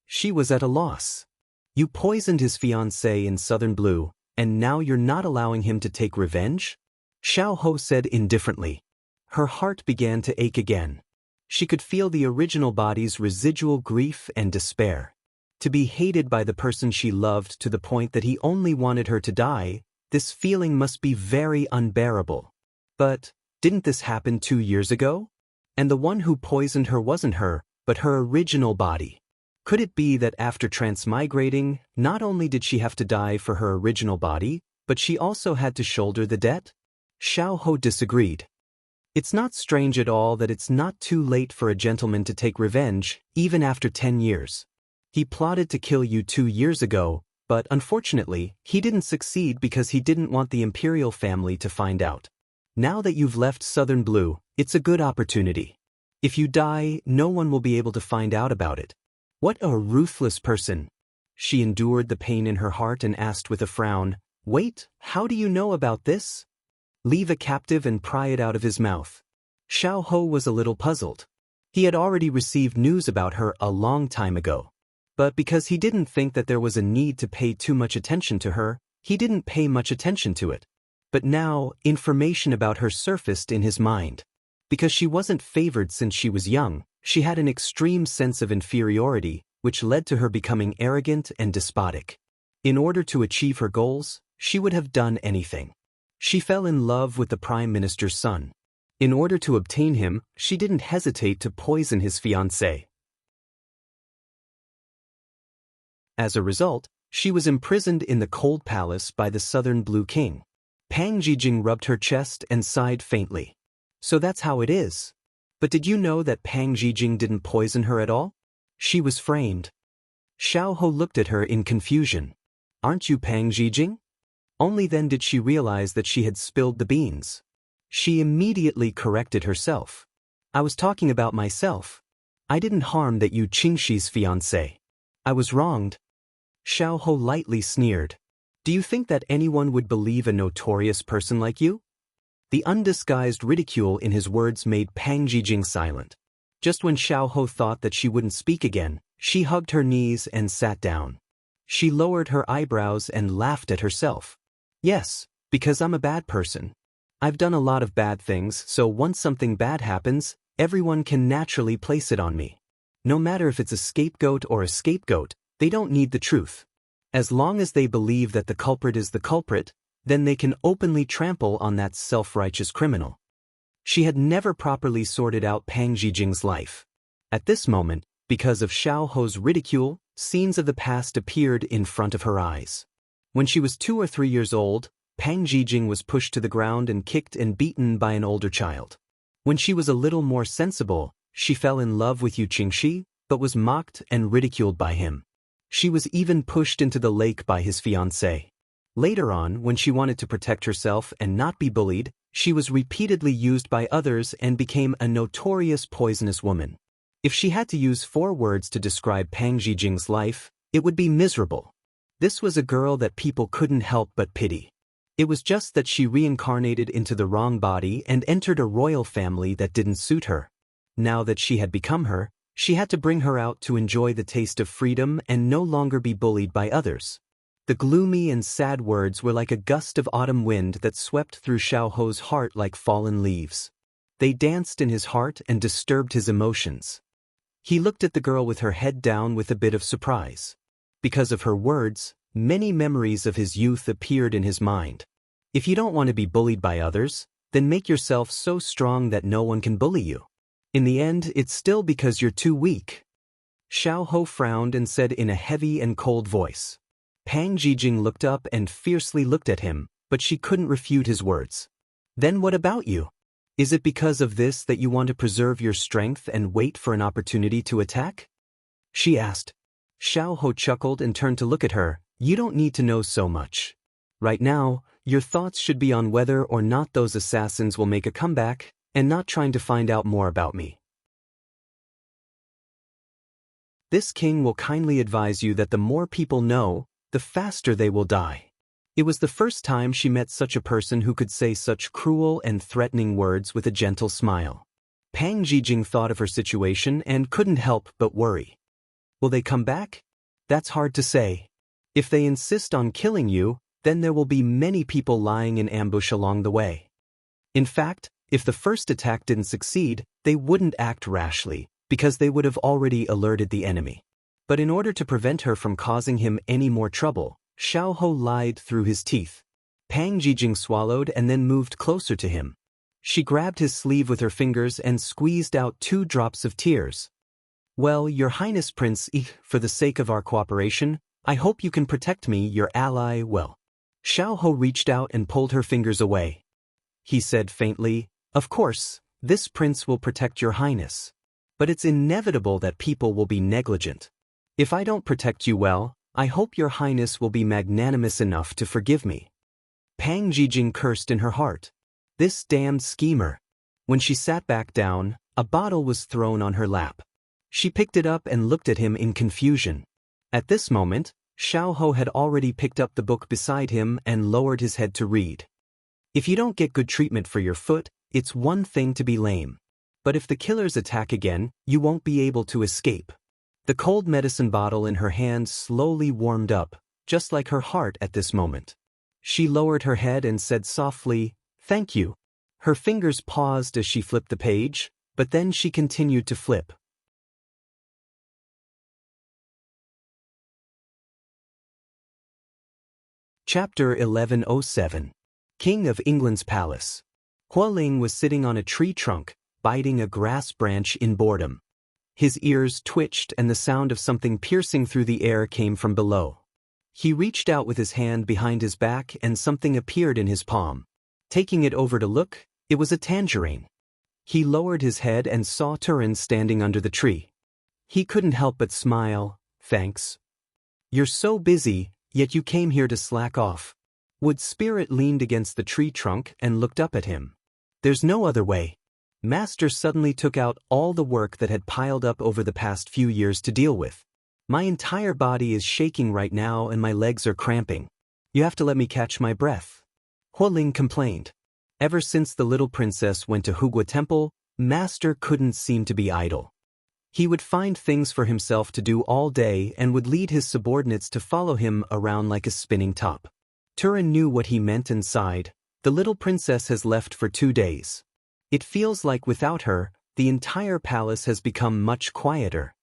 She was at a loss. You poisoned his fiancée in Southern Blue, and now you're not allowing him to take revenge? Xiao Ho said indifferently. Her heart began to ache again. She could feel the original body's residual grief and despair. To be hated by the person she loved to the point that he only wanted her to die, this feeling must be very unbearable. But, didn't this happen 2 years ago? And the one who poisoned her wasn't her, but her original body. Could it be that after transmigrating, not only did she have to die for her original body, but she also had to shoulder the debt? Xiao Ho disagreed. It's not strange at all that it's not too late for a gentleman to take revenge, even after 10 years. He plotted to kill you 2 years ago, but unfortunately, he didn't succeed because he didn't want the imperial family to find out. Now that you've left Southern Blue, it's a good opportunity. If you die, no one will be able to find out about it. What a ruthless person. She endured the pain in her heart and asked with a frown, "Wait, how do you know about this?" "Leave a captive and pry it out of his mouth." Xiao Ho was a little puzzled. He had already received news about her a long time ago. But because he didn't think that there was a need to pay too much attention to her, he didn't pay much attention to it. But now, information about her surfaced in his mind. Because she wasn't favored since she was young, she had an extreme sense of inferiority, which led to her becoming arrogant and despotic. In order to achieve her goals, she would have done anything. She fell in love with the Prime Minister's son. In order to obtain him, she didn't hesitate to poison his fiancée. As a result, she was imprisoned in the cold palace by the Southern Blue King. Pang Zhijing rubbed her chest and sighed faintly. So that's how it is. But did you know that Pang Zhijing didn't poison her at all? She was framed. Xiao Ho looked at her in confusion. Aren't you Pang Zhijing? Only then did she realize that she had spilled the beans. She immediately corrected herself. I was talking about myself. I didn't harm that Yu Qingxi's fiancé. I was wronged. Xiao Ho lightly sneered. Do you think that anyone would believe a notorious person like you? The undisguised ridicule in his words made Pang Zhijing silent. Just when Xiao Ho thought that she wouldn't speak again, she hugged her knees and sat down. She lowered her eyebrows and laughed at herself. Yes, because I'm a bad person. I've done a lot of bad things, so once something bad happens, everyone can naturally place it on me. No matter if it's a scapegoat or a scapegoat, they don't need the truth. As long as they believe that the culprit is the culprit, then they can openly trample on that self-righteous criminal. She had never properly sorted out Pang Zhijing's life. At this moment, because of Xiao Ho's ridicule, scenes of the past appeared in front of her eyes. When she was 2 or 3 years old, Pang Zhijing was pushed to the ground and kicked and beaten by an older child. When she was a little more sensible, she fell in love with Yu Qingxi, but was mocked and ridiculed by him. She was even pushed into the lake by his fiancé. Later on, when she wanted to protect herself and not be bullied, she was repeatedly used by others and became a notorious poisonous woman. If she had to use 4 words to describe Pang Zhijing's life, it would be miserable. This was a girl that people couldn't help but pity. It was just that she reincarnated into the wrong body and entered a royal family that didn't suit her. Now that she had become her, she had to bring her out to enjoy the taste of freedom and no longer be bullied by others. The gloomy and sad words were like a gust of autumn wind that swept through Xiao Ho's heart like fallen leaves. They danced in his heart and disturbed his emotions. He looked at the girl with her head down with a bit of surprise. Because of her words, Many memories of his youth appeared in his mind. If you don't want to be bullied by others, then make yourself so strong that no one can bully you. In the end, it's still because you're too weak. Xiao Ho frowned and said in a heavy and cold voice. Pang Jijing looked up and fiercely looked at him, but she couldn't refute his words. Then what about you? Is it because of this that you want to preserve your strength and wait for an opportunity to attack? She asked. Xiao Ho chuckled and turned to look at her. You don't need to know so much. Right now, your thoughts should be on whether or not those assassins will make a comeback, and not trying to find out more about me. This king will kindly advise you that the more people know, the faster they will die. It was the first time she met such a person who could say such cruel and threatening words with a gentle smile. Pang Jijing thought of her situation and couldn't help but worry. Will they come back? That's hard to say. If they insist on killing you, then there will be many people lying in ambush along the way. In fact, if the first attack didn't succeed, they wouldn't act rashly, because they would have already alerted the enemy. But in order to prevent her from causing him any more trouble, Xiao Ho lied through his teeth. Pang Jijing swallowed and then moved closer to him. She grabbed his sleeve with her fingers and squeezed out 2 drops of tears. Well, Your Highness Prince for the sake of our cooperation, I hope you can protect me, your ally, well. Xiao Ho reached out and pulled her fingers away. He said faintly, of course, this prince will protect your highness. But it's inevitable that people will be negligent. If I don't protect you well, I hope your highness will be magnanimous enough to forgive me. Pang Jijing cursed in her heart. This damned schemer. When she sat back down, a bottle was thrown on her lap. She picked it up and looked at him in confusion. At this moment, Xiao Ho had already picked up the book beside him and lowered his head to read. If you don't get good treatment for your foot, it's one thing to be lame. But if the killers attack again, you won't be able to escape. The cold medicine bottle in her hand slowly warmed up, just like her heart at this moment. She lowered her head and said softly, "Thank you." Her fingers paused as she flipped the page, but then she continued to flip. Chapter 1107. King of England's Palace. Hualing was sitting on a tree trunk, biting a grass branch in boredom. His ears twitched and the sound of something piercing through the air came from below. He reached out with his hand behind his back and something appeared in his palm. Taking it over to look, it was a tangerine. He lowered his head and saw Turin standing under the tree. He couldn't help but smile. Thanks. You're so busy, yet you came here to slack off. Wood Spirit leaned against the tree trunk and looked up at him. There's no other way. Master suddenly took out all the work that had piled up over the past few years to deal with. My entire body is shaking right now and my legs are cramping. You have to let me catch my breath. Hualing complained. Ever since the little princess went to Hugua Temple, Master couldn't seem to be idle. He would find things for himself to do all day and would lead his subordinates to follow him around like a spinning top. Turin knew what he meant and sighed. The little princess has left for 2 days. It feels like without her, the entire palace has become much quieter.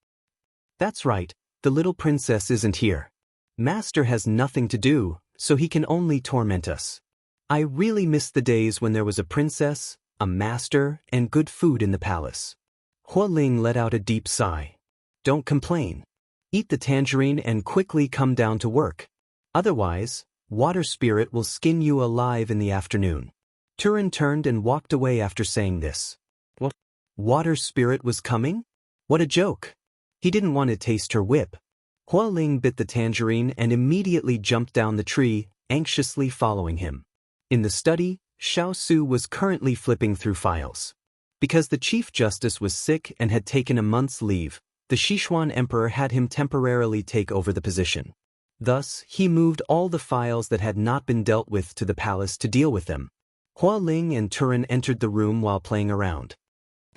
That's right, the little princess isn't here. Master has nothing to do, so he can only torment us. I really miss the days when there was a princess, a master, and good food in the palace. Hualing let out a deep sigh. Don't complain. Eat the tangerine and quickly come down to work. Otherwise, Water Spirit will skin you alive in the afternoon. Turin turned and walked away after saying this. What? Water Spirit was coming? What a joke. He didn't want to taste her whip. Hualing bit the tangerine and immediately jumped down the tree, anxiously following him. In the study, Xiao Su was currently flipping through files. Because the Chief Justice was sick and had taken a month's leave, the Sichuan Emperor had him temporarily take over the position. Thus, he moved all the files that had not been dealt with to the palace to deal with them. Hualing and Turin entered the room while playing around.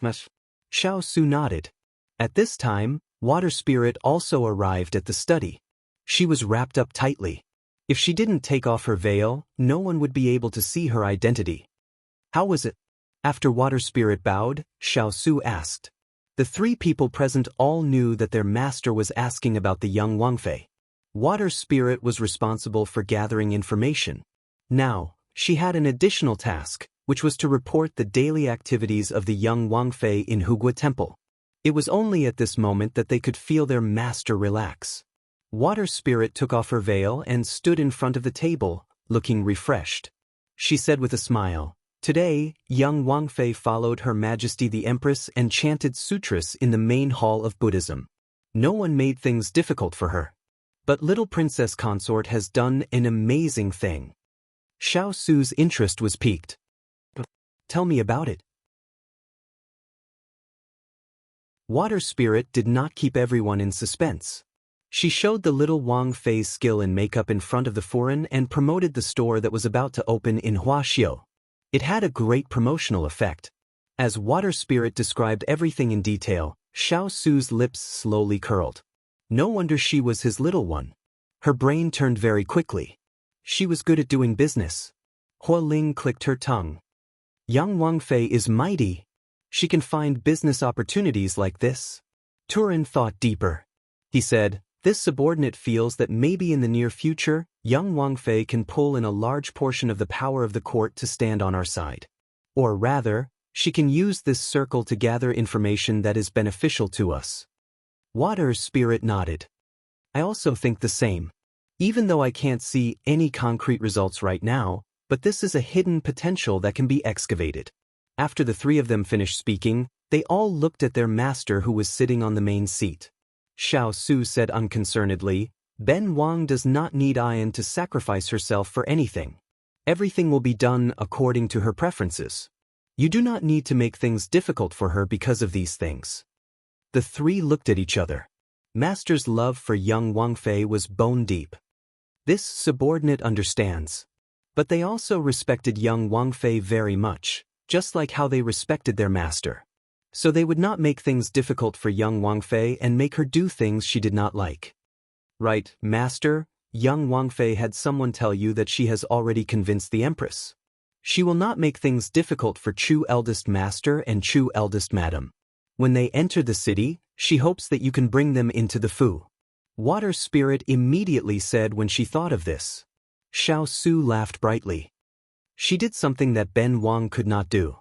Xiao Su nodded. At this time, Water Spirit also arrived at the study. She was wrapped up tightly. If she didn't take off her veil, no one would be able to see her identity. How was it? After Water Spirit bowed, Xiao Su asked. The 3 people present all knew that their master was asking about the young Wangfei. Water Spirit was responsible for gathering information. Now, she had an additional task, which was to report the daily activities of the young Wangfei in Hugua Temple. It was only at this moment that they could feel their master relax. Water Spirit took off her veil and stood in front of the table, looking refreshed. She said with a smile, "Today, young Wangfei followed Her Majesty the Empress and chanted sutras in the main hall of Buddhism. No one made things difficult for her. But little Princess Consort has done an amazing thing." Xiao Su's interest was piqued. "Tell me about it." Water Spirit did not keep everyone in suspense. She showed the little Wang Fei's skill in makeup in front of the foreign and promoted the store that was about to open in Xiao. It had a great promotional effect. As Water Spirit described everything in detail, Xiao Su's lips slowly curled. No wonder she was his little one. Her brain turned very quickly. She was good at doing business. Hua Ling clicked her tongue. Young Wang Fei is mighty. She can find business opportunities like this. Turin thought deeper. He said, "This subordinate feels that maybe in the near future, young Wang Fei can pull in a large portion of the power of the court to stand on our side. Or rather, she can use this circle to gather information that is beneficial to us." Water Spirit nodded. "I also think the same. Even though I can't see any concrete results right now, but this is a hidden potential that can be excavated." After the three of them finished speaking, they all looked at their master who was sitting on the main seat. Xiao Su said unconcernedly, "Ben Wang does not need Ian to sacrifice herself for anything. Everything will be done according to her preferences. You do not need to make things difficult for her because of these things." The three looked at each other. Master's love for young Wang Fei was bone deep. This subordinate understands. But they also respected young Wang Fei very much, just like how they respected their master. So they would not make things difficult for young Wang Fei and make her do things she did not like. "Right, master, young Wang Fei had someone tell you that she has already convinced the Empress. She will not make things difficult for Chu eldest master and Chu eldest madam. When they enter the city, she hopes that you can bring them into the Fu." Water Spirit immediately said when she thought of this. Xiao Su laughed brightly. She did something that Ben Wang could not do.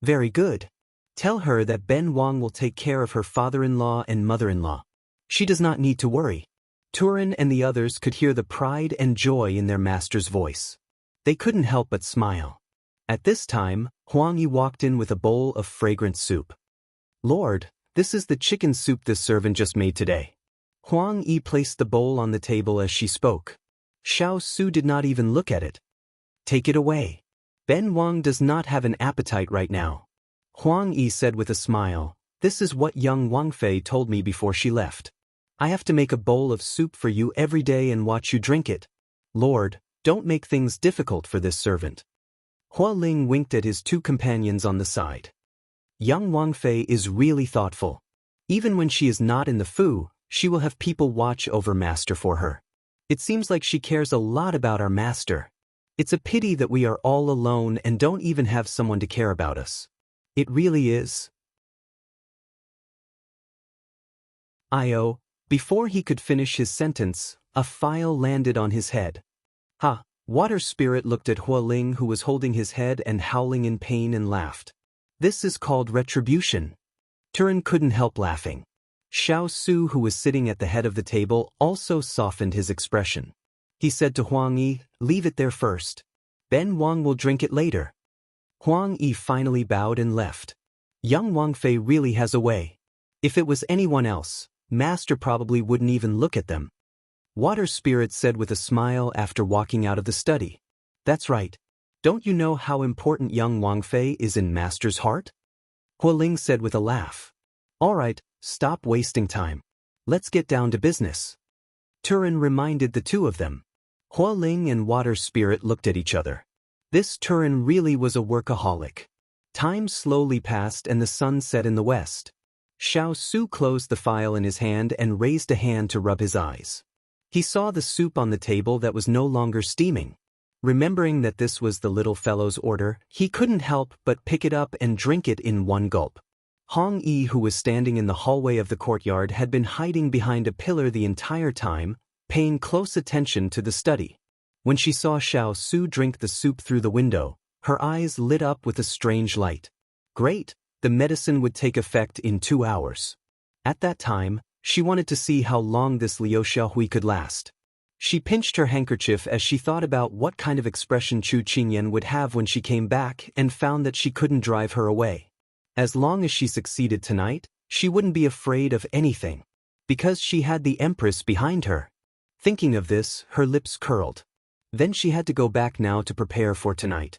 "Very good. Tell her that Ben Wang will take care of her father-in-law and mother-in-law. She does not need to worry." Turin and the others could hear the pride and joy in their master's voice. They couldn't help but smile. At this time, Huang Yi walked in with a bowl of fragrant soup. "Lord, this is the chicken soup this servant just made today." Huang Yi placed the bowl on the table as she spoke. Xiao Su did not even look at it. "Take it away. Ben Wang does not have an appetite right now." Huang Yi said with a smile, "This is what young Wang Fei told me before she left. I have to make a bowl of soup for you every day and watch you drink it. Lord, don't make things difficult for this servant." Hua Ling winked at his two companions on the side. Young Wang Fei is really thoughtful. Even when she is not in the Fu, she will have people watch over master for her. It seems like she cares a lot about our master. It's a pity that we are all alone and don't even have someone to care about us. It really is. Before he could finish his sentence, a file landed on his head. "Ha!" Water Spirit looked at Hua Ling, who was holding his head and howling in pain, and laughed. "This is called retribution." Turin couldn't help laughing. Xiao Su, who was sitting at the head of the table, also softened his expression. He said to Huang Yi, "Leave it there first. Ben Wang will drink it later." Huang Yi finally bowed and left. Young Wang Fei really has a way. If it was anyone else, master probably wouldn't even look at them. Water Spirit said with a smile after walking out of the study. "That's right. Don't you know how important young Wang Fei is in master's heart?" Hua Ling said with a laugh. "All right, stop wasting time. Let's get down to business." Turin reminded the two of them. Hua Ling and Water Spirit looked at each other. This Turin really was a workaholic. Time slowly passed and the sun set in the west. Xiao Su closed the file in his hand and raised a hand to rub his eyes. He saw the soup on the table that was no longer steaming. Remembering that this was the little fellow's order, he couldn't help but pick it up and drink it in one gulp. Hong Yi, who was standing in the hallway of the courtyard, had been hiding behind a pillar the entire time, paying close attention to the study. When she saw Xiao Su drink the soup through the window, her eyes lit up with a strange light. Great, the medicine would take effect in 2 hours. At that time, she wanted to see how long this Liu Xiaohui could last. She pinched her handkerchief as she thought about what kind of expression Chu Qingyan would have when she came back and found that she couldn't drive her away. As long as she succeeded tonight, she wouldn't be afraid of anything, because she had the Empress behind her. Thinking of this, her lips curled. Then she had to go back now to prepare for tonight.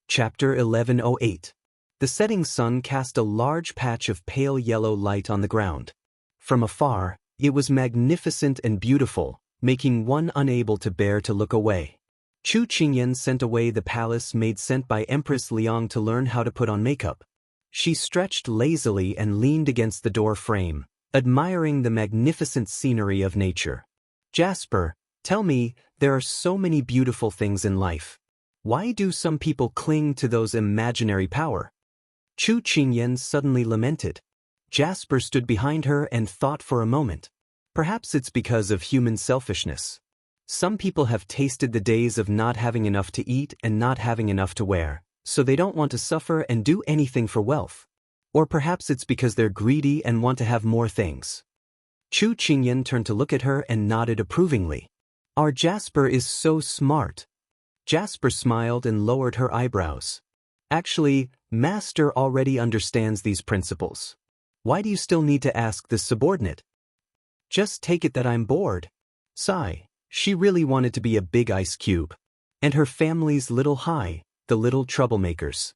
Chapter 1108. The setting sun cast a large patch of pale yellow light on the ground. From afar, it was magnificent and beautiful, making one unable to bear to look away. Chu Qingyan sent away the palace maid sent by Empress Liang to learn how to put on makeup. She stretched lazily and leaned against the door frame, admiring the magnificent scenery of nature. Jasper, tell me, there are so many beautiful things in life. Why do some people cling to those imaginary power? Chu Qingyan suddenly lamented. Jasper stood behind her and thought for a moment. Perhaps it's because of human selfishness. Some people have tasted the days of not having enough to eat and not having enough to wear, so they don't want to suffer and do anything for wealth. Or perhaps it's because they're greedy and want to have more things. Chu Qingyan turned to look at her and nodded approvingly. Our Jasper is so smart. Jasper smiled and lowered her eyebrows. Actually, Master already understands these principles. Why do you still need to ask this subordinate? Just take it that I'm bored. Sigh, she really wanted to be a big ice cube. And her family's little high, the little troublemakers.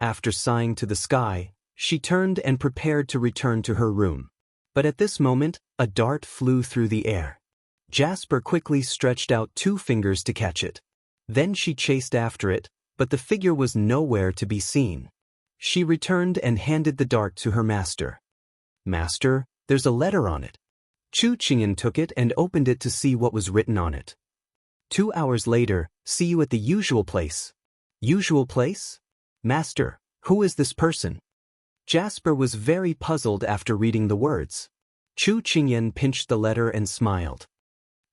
After sighing to the sky, she turned and prepared to return to her room. But at this moment, a dart flew through the air. Jasper quickly stretched out 2 fingers to catch it. Then she chased after it, but the figure was nowhere to be seen. She returned and handed the dart to her master. Master, there's a letter on it. Chu Qingyan took it and opened it to see what was written on it. 2 hours later, see you at the usual place. Usual place? Master, who is this person? Jasper was very puzzled after reading the words. Chu Qingyan pinched the letter and smiled.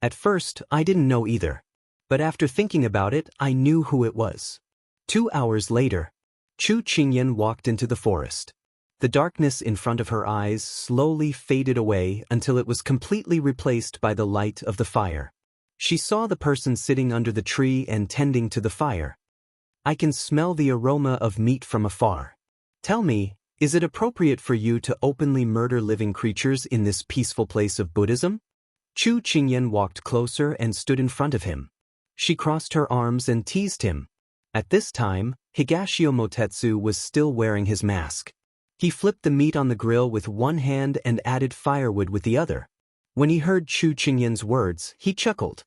At first, I didn't know either. But after thinking about it, I knew who it was. 2 hours later, Chu Qingyan walked into the forest. The darkness in front of her eyes slowly faded away until it was completely replaced by the light of the fire. She saw the person sitting under the tree and tending to the fire. I can smell the aroma of meat from afar. Tell me, is it appropriate for you to openly murder living creatures in this peaceful place of Buddhism? Chu Qingyan walked closer and stood in front of him. She crossed her arms and teased him. At this time, Higashio Motetsu was still wearing his mask. He flipped the meat on the grill with one hand and added firewood with the other. When he heard Chu Qingyan's words, he chuckled.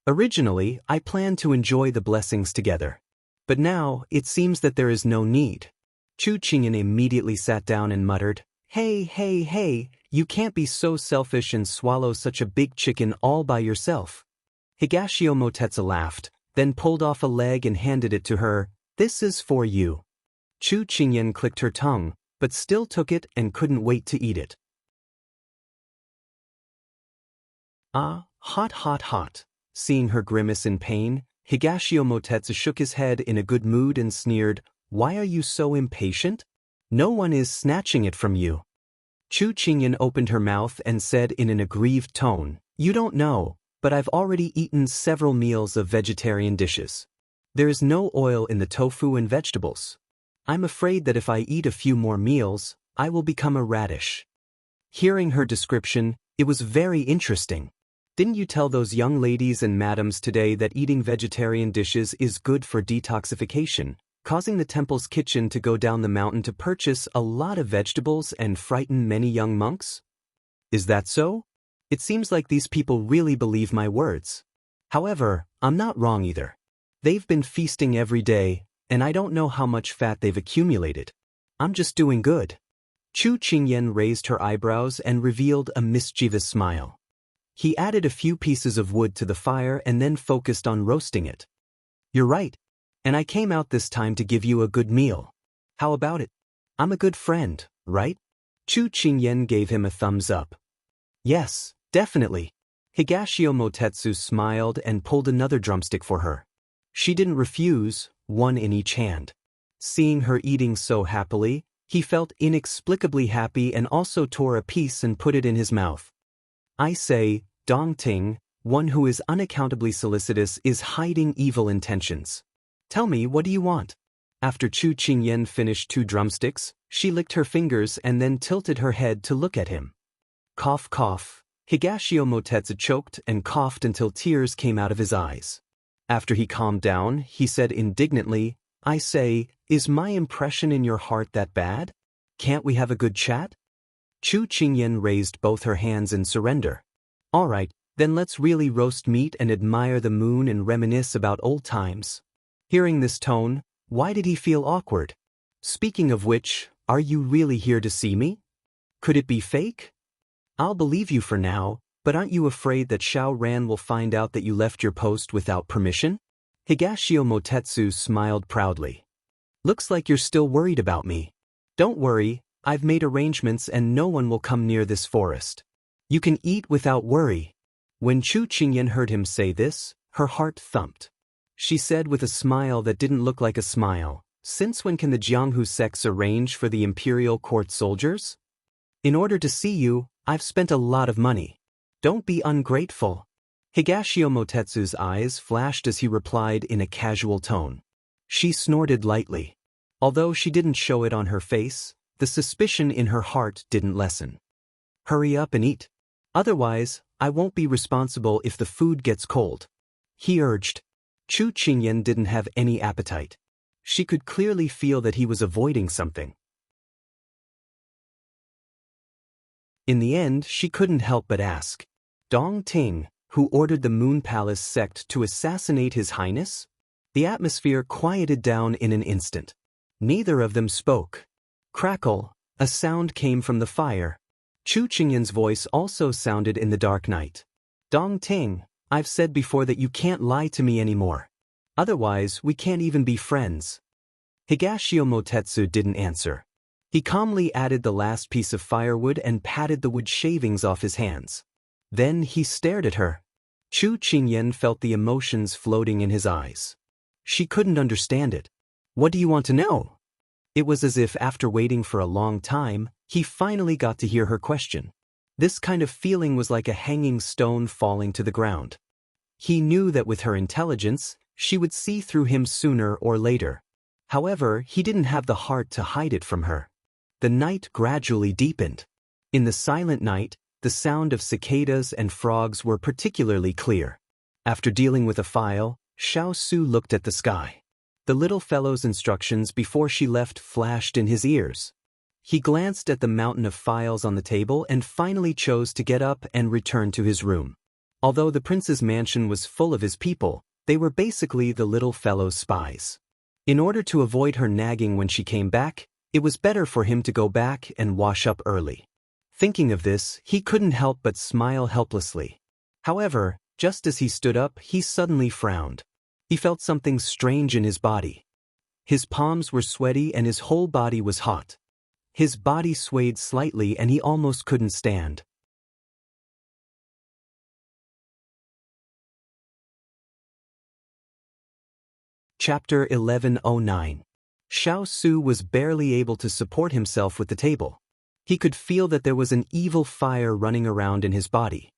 Originally, I planned to enjoy the blessings together. But now, it seems that there is no need. Chu Qingyan immediately sat down and muttered, Hey, you can't be so selfish and swallow such a big chicken all by yourself. Higashio Motetsu laughed, then pulled off a leg and handed it to her. This is for you. Chu Qingyan clicked her tongue, but still took it and couldn't wait to eat it. Ah, hot. Seeing her grimace in pain, Higashio Motetsu shook his head in a good mood and sneered, Why are you so impatient? No one is snatching it from you. Chu Qingyan opened her mouth and said in an aggrieved tone, You don't know, but I've already eaten several meals of vegetarian dishes. There is no oil in the tofu and vegetables. I'm afraid that if I eat a few more meals, I will become a radish. Hearing her description, it was very interesting. Didn't you tell those young ladies and madams today that eating vegetarian dishes is good for detoxification, causing the temple's kitchen to go down the mountain to purchase a lot of vegetables and frighten many young monks? Is that so? It seems like these people really believe my words. However, I'm not wrong either. They've been feasting every day, and I don't know how much fat they've accumulated. I'm just doing good. Chu Qingyan raised her eyebrows and revealed a mischievous smile. He added a few pieces of wood to the fire and then focused on roasting it. You're right, and I came out this time to give you a good meal. How about it? I'm a good friend, right? Chu Qingyan gave him a thumbs up. Yes, definitely. Higashio Motetsu smiled and pulled another drumstick for her. She didn't refuse, one in each hand. Seeing her eating so happily, he felt inexplicably happy and also tore a piece and put it in his mouth. I say, Dongting, one who is unaccountably solicitous is hiding evil intentions. Tell me, what do you want? After Chu Qingyan finished 2 drumsticks, she licked her fingers and then tilted her head to look at him. Cough cough. Higashio Motetsu choked and coughed until tears came out of his eyes. After he calmed down, he said indignantly, I say, is my impression in your heart that bad? Can't we have a good chat? Chu Qingyan raised both her hands in surrender. All right, then let's really roast meat and admire the moon and reminisce about old times. Hearing this tone, why did he feel awkward? Speaking of which, are you really here to see me? Could it be fake? I'll believe you for now, but aren't you afraid that Xiao Ran will find out that you left your post without permission? Higashio Motetsu smiled proudly. Looks like you're still worried about me. Don't worry, I've made arrangements and no one will come near this forest. You can eat without worry. When Chu Qingyan heard him say this, her heart thumped. She said with a smile that didn't look like a smile, since when can the Jianghu sects arrange for the imperial court soldiers? In order to see you, I've spent a lot of money. Don't be ungrateful. Higashio Motetsu's eyes flashed as he replied in a casual tone. She snorted lightly. Although she didn't show it on her face, the suspicion in her heart didn't lessen. Hurry up and eat. Otherwise, I won't be responsible if the food gets cold. He urged. Chu Qingyan didn't have any appetite. She could clearly feel that he was avoiding something. In the end, she couldn't help but ask, Dong Ting, who ordered the Moon Palace sect to assassinate His Highness? The atmosphere quieted down in an instant. Neither of them spoke. Crackle, a sound came from the fire. Chu Qingyan's voice also sounded in the dark night. Dong Ting, I've said before that you can't lie to me anymore. Otherwise, we can't even be friends. Higashio Motetsu didn't answer. He calmly added the last piece of firewood and patted the wood shavings off his hands. Then he stared at her. Chu Qingyan felt the emotions floating in his eyes. She couldn't understand it. What do you want to know? It was as if after waiting for a long time, he finally got to hear her question. This kind of feeling was like a hanging stone falling to the ground. He knew that with her intelligence, she would see through him sooner or later. However, he didn't have the heart to hide it from her. The night gradually deepened. In the silent night, the sound of cicadas and frogs were particularly clear. After dealing with a file, Xiao Su looked at the sky. The little fellow's instructions before she left flashed in his ears. He glanced at the mountain of files on the table and finally chose to get up and return to his room. Although the prince's mansion was full of his people, they were basically the little fellow's spies. In order to avoid her nagging when she came back, it was better for him to go back and wash up early. Thinking of this, he couldn't help but smile helplessly. However, just as he stood up, he suddenly frowned. He felt something strange in his body. His palms were sweaty and his whole body was hot. His body swayed slightly and he almost couldn't stand. Chapter 1109. Xiao Su was barely able to support himself with the table. He could feel that there was an evil fire running around in his body.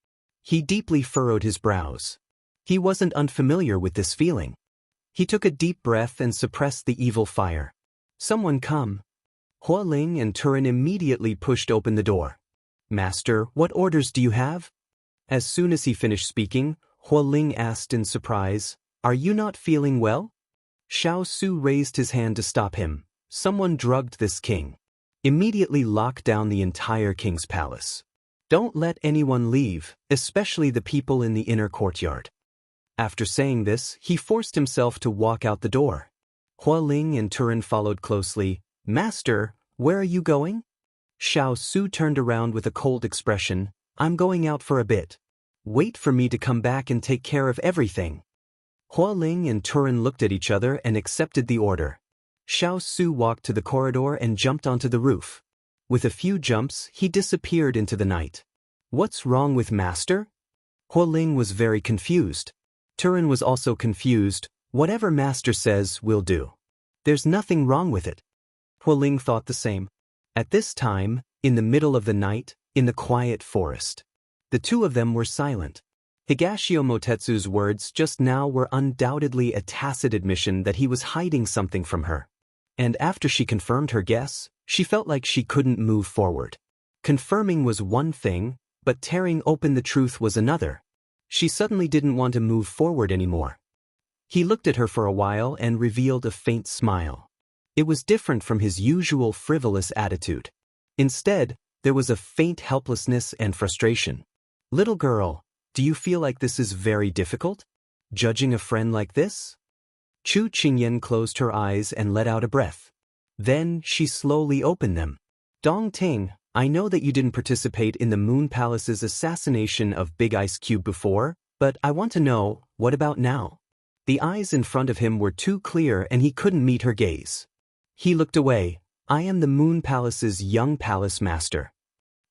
He deeply furrowed his brows. He wasn't unfamiliar with this feeling. He took a deep breath and suppressed the evil fire. Someone come. Hua Ling and Turin immediately pushed open the door. Master, what orders do you have? As soon as he finished speaking, Hua Ling asked in surprise, Are you not feeling well? Xiao Su raised his hand to stop him. Someone drugged this king. Immediately lock down the entire king's palace. Don't let anyone leave, especially the people in the inner courtyard. After saying this, he forced himself to walk out the door. Hua Ling and Turin followed closely. Master, where are you going? Xiao Su turned around with a cold expression. I'm going out for a bit. Wait for me to come back and take care of everything. Hua Ling and Turin looked at each other and accepted the order. Xiao Su walked to the corridor and jumped onto the roof. With a few jumps, he disappeared into the night. What's wrong with Master? Huoling was very confused. Turin was also confused. Whatever Master says, we'll do. There's nothing wrong with it. Huoling thought the same. At this time, in the middle of the night, in the quiet forest, the two of them were silent. Higashio Motetsu's words just now were undoubtedly a tacit admission that he was hiding something from her. And after she confirmed her guess, she felt like she couldn't move forward. Confirming was one thing, but tearing open the truth was another. She suddenly didn't want to move forward anymore. He looked at her for a while and revealed a faint smile. It was different from his usual frivolous attitude. Instead, there was a faint helplessness and frustration. Little girl, do you feel like this is very difficult? Judging a friend like this? Chu Qingyan closed her eyes and let out a breath. Then she slowly opened them. Dong Ting, I know that you didn't participate in the Moon Palace's assassination of Big Ice Cube before, but I want to know, what about now? The eyes in front of him were too clear and he couldn't meet her gaze. He looked away. I am the Moon Palace's young palace master.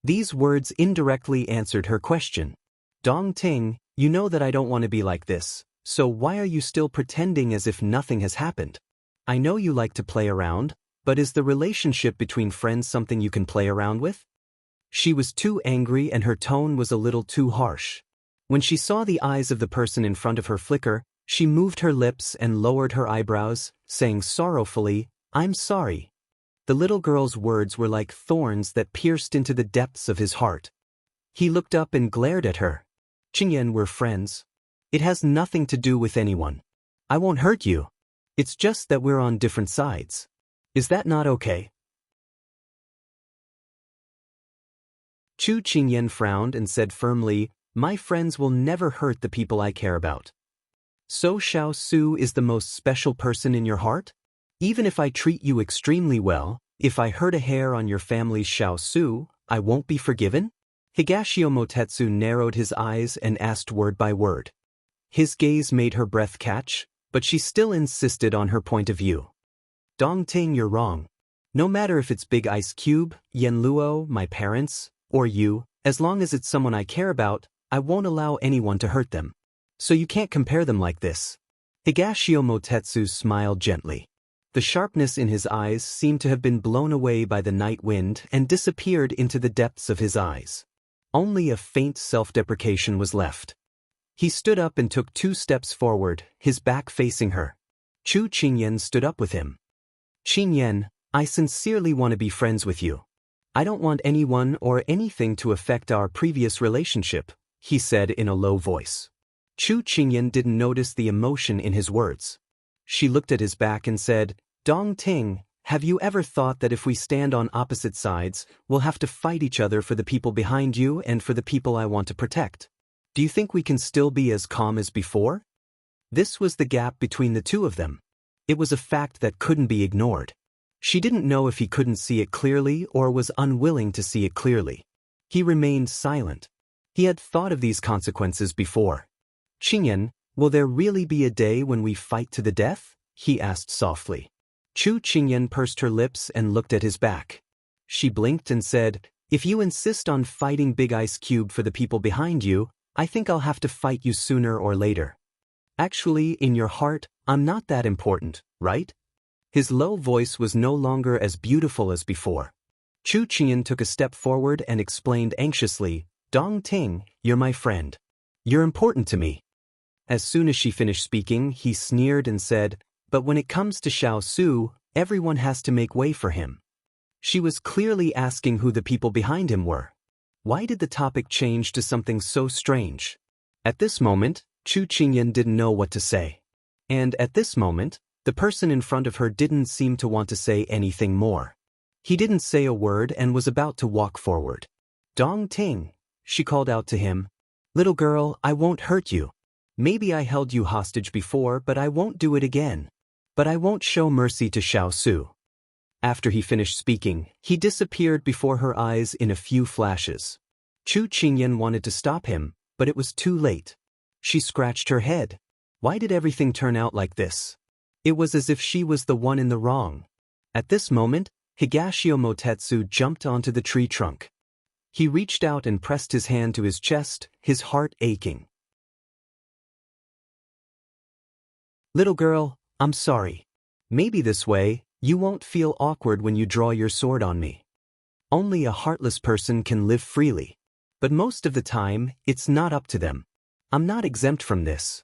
These words indirectly answered her question. Dong Ting, you know that I don't want to be like this, so why are you still pretending as if nothing has happened? I know you like to play around, but is the relationship between friends something you can play around with? She was too angry and her tone was a little too harsh. When she saw the eyes of the person in front of her flicker, she moved her lips and lowered her eyebrows, saying sorrowfully, I'm sorry. The little girl's words were like thorns that pierced into the depths of his heart. He looked up and glared at her. Qingyan, we're friends. It has nothing to do with anyone. I won't hurt you. It's just that we're on different sides. Is that not okay? Chu Qingyan frowned and said firmly, my friends will never hurt the people I care about. So Xiao Su is the most special person in your heart? Even if I treat you extremely well, if I hurt a hair on your family's Xiao Su, I won't be forgiven? Higashio Motetsu narrowed his eyes and asked word by word. His gaze made her breath catch, but she still insisted on her point of view. Dong Ting, you're wrong. No matter if it's Big Ice Cube, Yen Luo, my parents, or you, as long as it's someone I care about, I won't allow anyone to hurt them. So you can't compare them like this. Higashio Motetsu smiled gently. The sharpness in his eyes seemed to have been blown away by the night wind and disappeared into the depths of his eyes. Only a faint self-deprecation was left. He stood up and took 2 steps forward, his back facing her. Chu Qingyan stood up with him. Qingyan, I sincerely want to be friends with you. I don't want anyone or anything to affect our previous relationship, he said in a low voice. Chu Qingyan didn't notice the emotion in his words. She looked at his back and said, Dong Ting, have you ever thought that if we stand on opposite sides, we'll have to fight each other for the people behind you and for the people I want to protect? Do you think we can still be as calm as before? This was the gap between the two of them. It was a fact that couldn't be ignored. She didn't know if he couldn't see it clearly or was unwilling to see it clearly. He remained silent. He had thought of these consequences before. Qingyan, will there really be a day when we fight to the death? He asked softly. Chu Qingyan pursed her lips and looked at his back. She blinked and said, if you insist on fighting Big Ice Cube for the people behind you, I think I'll have to fight you sooner or later. Actually, in your heart, I'm not that important, right? His low voice was no longer as beautiful as before. Chu Qingyan took a step forward and explained anxiously, Dong Ting, you're my friend. You're important to me. As soon as she finished speaking, he sneered and said, but when it comes to Xiao Su, everyone has to make way for him. She was clearly asking who the people behind him were. Why did the topic change to something so strange? At this moment, Chu Qingyan didn't know what to say. And at this moment, the person in front of her didn't seem to want to say anything more. He didn't say a word and was about to walk forward. Dong Ting, she called out to him. Little girl, I won't hurt you. Maybe I held you hostage before, but I won't do it again. But I won't show mercy to Xiao Su. After he finished speaking, he disappeared before her eyes in a few flashes. Chu Qingyan wanted to stop him, but it was too late. She scratched her head. Why did everything turn out like this? It was as if she was the one in the wrong. At this moment, Higashio Motetsu jumped onto the tree trunk. He reached out and pressed his hand to his chest, his heart aching. Little girl, I'm sorry. Maybe this way, you won't feel awkward when you draw your sword on me. Only a heartless person can live freely. But most of the time, it's not up to them. I'm not exempt from this.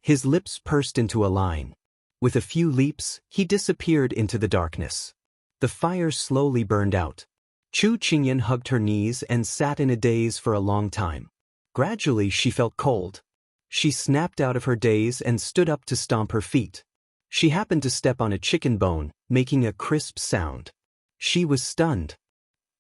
His lips pursed into a line. With a few leaps, he disappeared into the darkness. The fire slowly burned out. Chu Qingyan hugged her knees and sat in a daze for a long time. Gradually, she felt cold. She snapped out of her daze and stood up to stomp her feet. She happened to step on a chicken bone, making a crisp sound. She was stunned.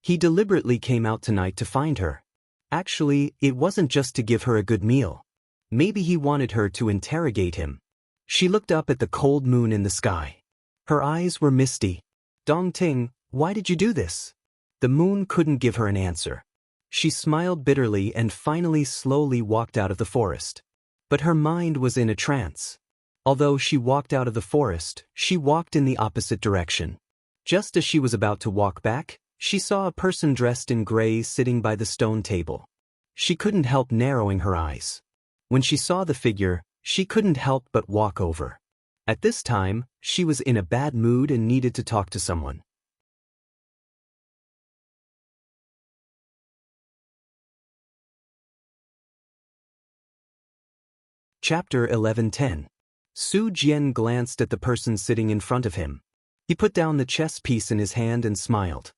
He deliberately came out tonight to find her. Actually, it wasn't just to give her a good meal. Maybe he wanted her to interrogate him. She looked up at the cold moon in the sky. Her eyes were misty. Dongting, why did you do this? The moon couldn't give her an answer. She smiled bitterly and finally slowly walked out of the forest. But her mind was in a trance. Although she walked out of the forest, she walked in the opposite direction. Just as she was about to walk back, she saw a person dressed in gray sitting by the stone table. She couldn't help narrowing her eyes. When she saw the figure, she couldn't help but walk over. At this time, she was in a bad mood and needed to talk to someone. Chapter 11:10. Su Jian glanced at the person sitting in front of him. He put down the chess piece in his hand and smiled.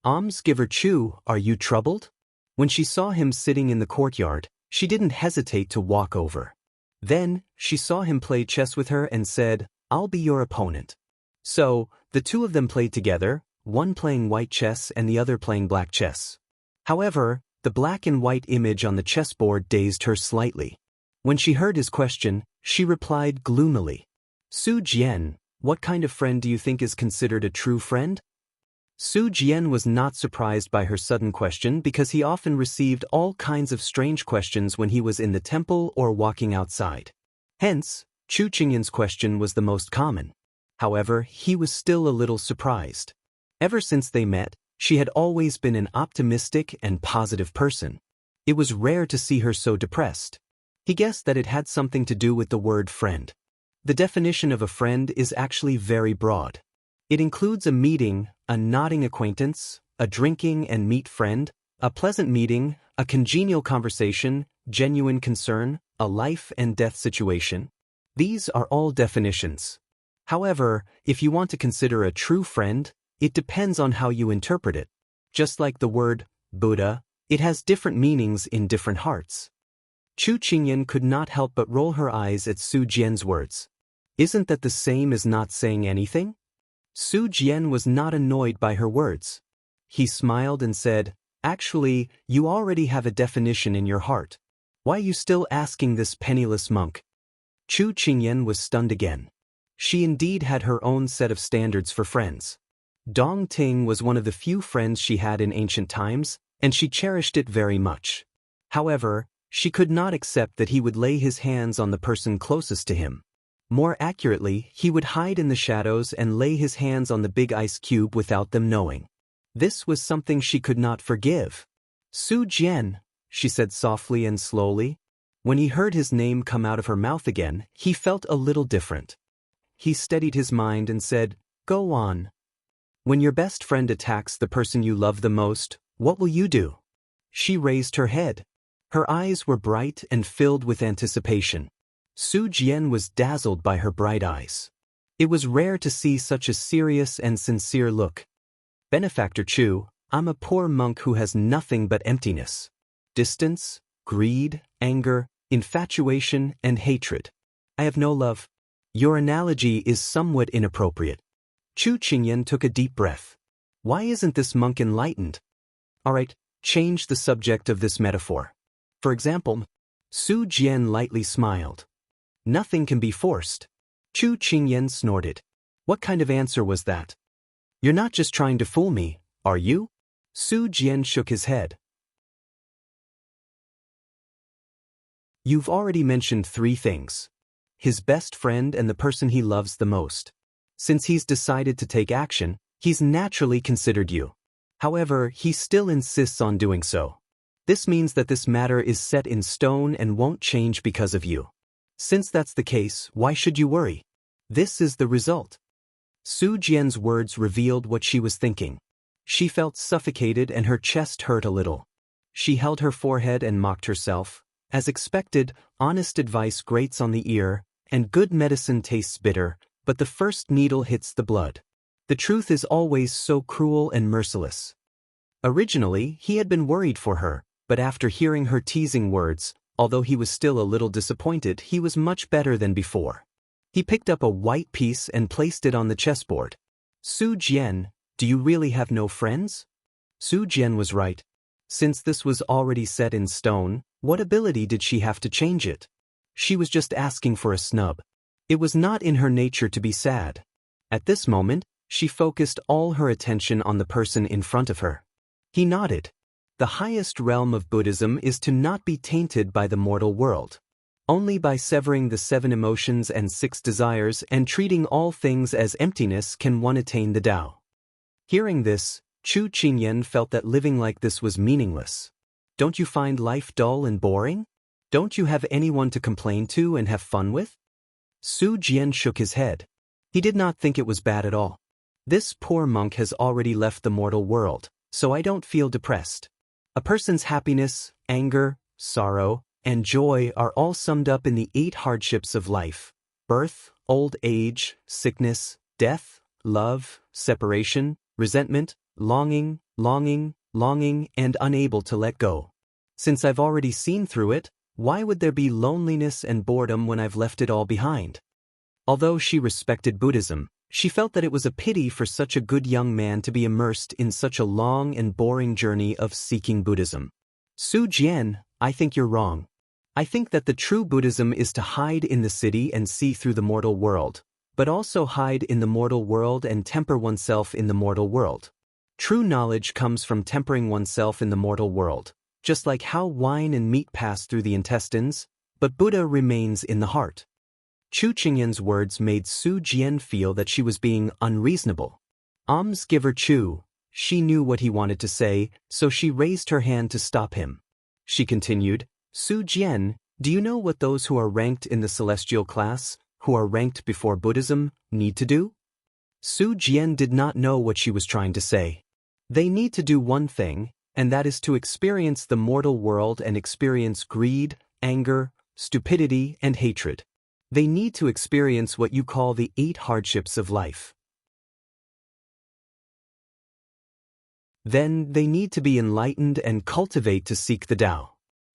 Almsgiver Chu, are you troubled? When she saw him sitting in the courtyard, she didn't hesitate to walk over. Then, she saw him play chess with her and said, I'll be your opponent. So, the two of them played together, one playing white chess and the other playing black chess. However, the black and white image on the chessboard dazed her slightly. When she heard his question, she replied gloomily. Su Jian, what kind of friend do you think is considered a true friend? Su Jian was not surprised by her sudden question because he often received all kinds of strange questions when he was in the temple or walking outside. Hence, Chu Qingyan's question was the most common. However, he was still a little surprised. Ever since they met, she had always been an optimistic and positive person. It was rare to see her so depressed. He guessed that it had something to do with the word friend. The definition of a friend is actually very broad. It includes a meeting, a nodding acquaintance, a drinking and meet friend, a pleasant meeting, a congenial conversation, genuine concern, a life and death situation. These are all definitions. However, if you want to consider a true friend, it depends on how you interpret it. Just like the word Buddha, it has different meanings in different hearts. Chu Qingyan could not help but roll her eyes at Su Jian's words. Isn't that the same as not saying anything? Su Jian was not annoyed by her words. He smiled and said, Actually, you already have a definition in your heart. Why are you still asking this penniless monk? Chu Qingyan was stunned again. She indeed had her own set of standards for friends. Dong Ting was one of the few friends she had in ancient times, and she cherished it very much. However, she could not accept that he would lay his hands on the person closest to him. More accurately, he would hide in the shadows and lay his hands on the big ice cube without them knowing. This was something she could not forgive. Su Jian, she said softly and slowly. When he heard his name come out of her mouth again, he felt a little different. He steadied his mind and said, Go on. When your best friend attacks the person you love the most, what will you do? She raised her head. Her eyes were bright and filled with anticipation. Su Jian was dazzled by her bright eyes. It was rare to see such a serious and sincere look. Benefactor Chu, I'm a poor monk who has nothing but emptiness. Distance, greed, anger, infatuation, and hatred. I have no love. Your analogy is somewhat inappropriate. Chu Qingyan took a deep breath. Why isn't this monk enlightened? All right, change the subject of this metaphor. For example, Su Jian lightly smiled. Nothing can be forced. Chu Qingyan snorted. What kind of answer was that? You're not just trying to fool me, are you? Su Jian shook his head. You've already mentioned 3 things. His best friend and the person he loves the most. Since he's decided to take action, He's naturally considered you. However, he still insists on doing so. This means that this matter is set in stone and won't change because of you. Since that's the case, why should you worry? This is the result. Su Jian's words revealed what she was thinking. She felt suffocated and her chest hurt a little. She held her forehead and mocked herself. As expected, honest advice grates on the ear, and good medicine tastes bitter, but the first needle hits the blood. The truth is always so cruel and merciless. Originally, he had been worried for her, but after hearing her teasing words, although he was still a little disappointed, he was much better than before. He picked up a white piece and placed it on the chessboard. Su Jian, do you really have no friends? Su Jian was right. Since this was already set in stone, what ability did she have to change it? She was just asking for a snub. It was not in her nature to be sad. At this moment, she focused all her attention on the person in front of her. He nodded. The highest realm of Buddhism is to not be tainted by the mortal world. Only by severing the 7 emotions and 6 desires and treating all things as emptiness can one attain the Tao. Hearing this, Chu Qingyan felt that living like this was meaningless. Don't you find life dull and boring? Don't you have anyone to complain to and have fun with? Su Jian shook his head. He did not think it was bad at all. This poor monk has already left the mortal world, so I don't feel depressed. A person's happiness, anger, sorrow, and joy are all summed up in the 8 hardships of life: birth, old age, sickness, death, love, separation, resentment, longing, and unable to let go. Since I've already seen through it, why would there be loneliness and boredom when I've left it all behind? Although she respected Buddhism, she felt that it was a pity for such a good young man to be immersed in such a long and boring journey of seeking Buddhism. Su Jian, I think you're wrong. I think that the true Buddhism is to hide in the city and see through the mortal world, but also hide in the mortal world and temper oneself in the mortal world. True knowledge comes from tempering oneself in the mortal world, just like how wine and meat pass through the intestines, but Buddha remains in the heart. Chu Qingyan's words made Su Jian feel that she was being unreasonable. Almsgiver Chu, she knew what he wanted to say, so she raised her hand to stop him. She continued, Su Jian, do you know what those who are ranked in the celestial class, who are ranked before Buddhism, need to do? Su Jian did not know what she was trying to say. They need to do one thing, and that is to experience the mortal world and experience greed, anger, stupidity, and hatred. They need to experience what you call the 8 hardships of life. Then they need to be enlightened and cultivate to seek the Tao.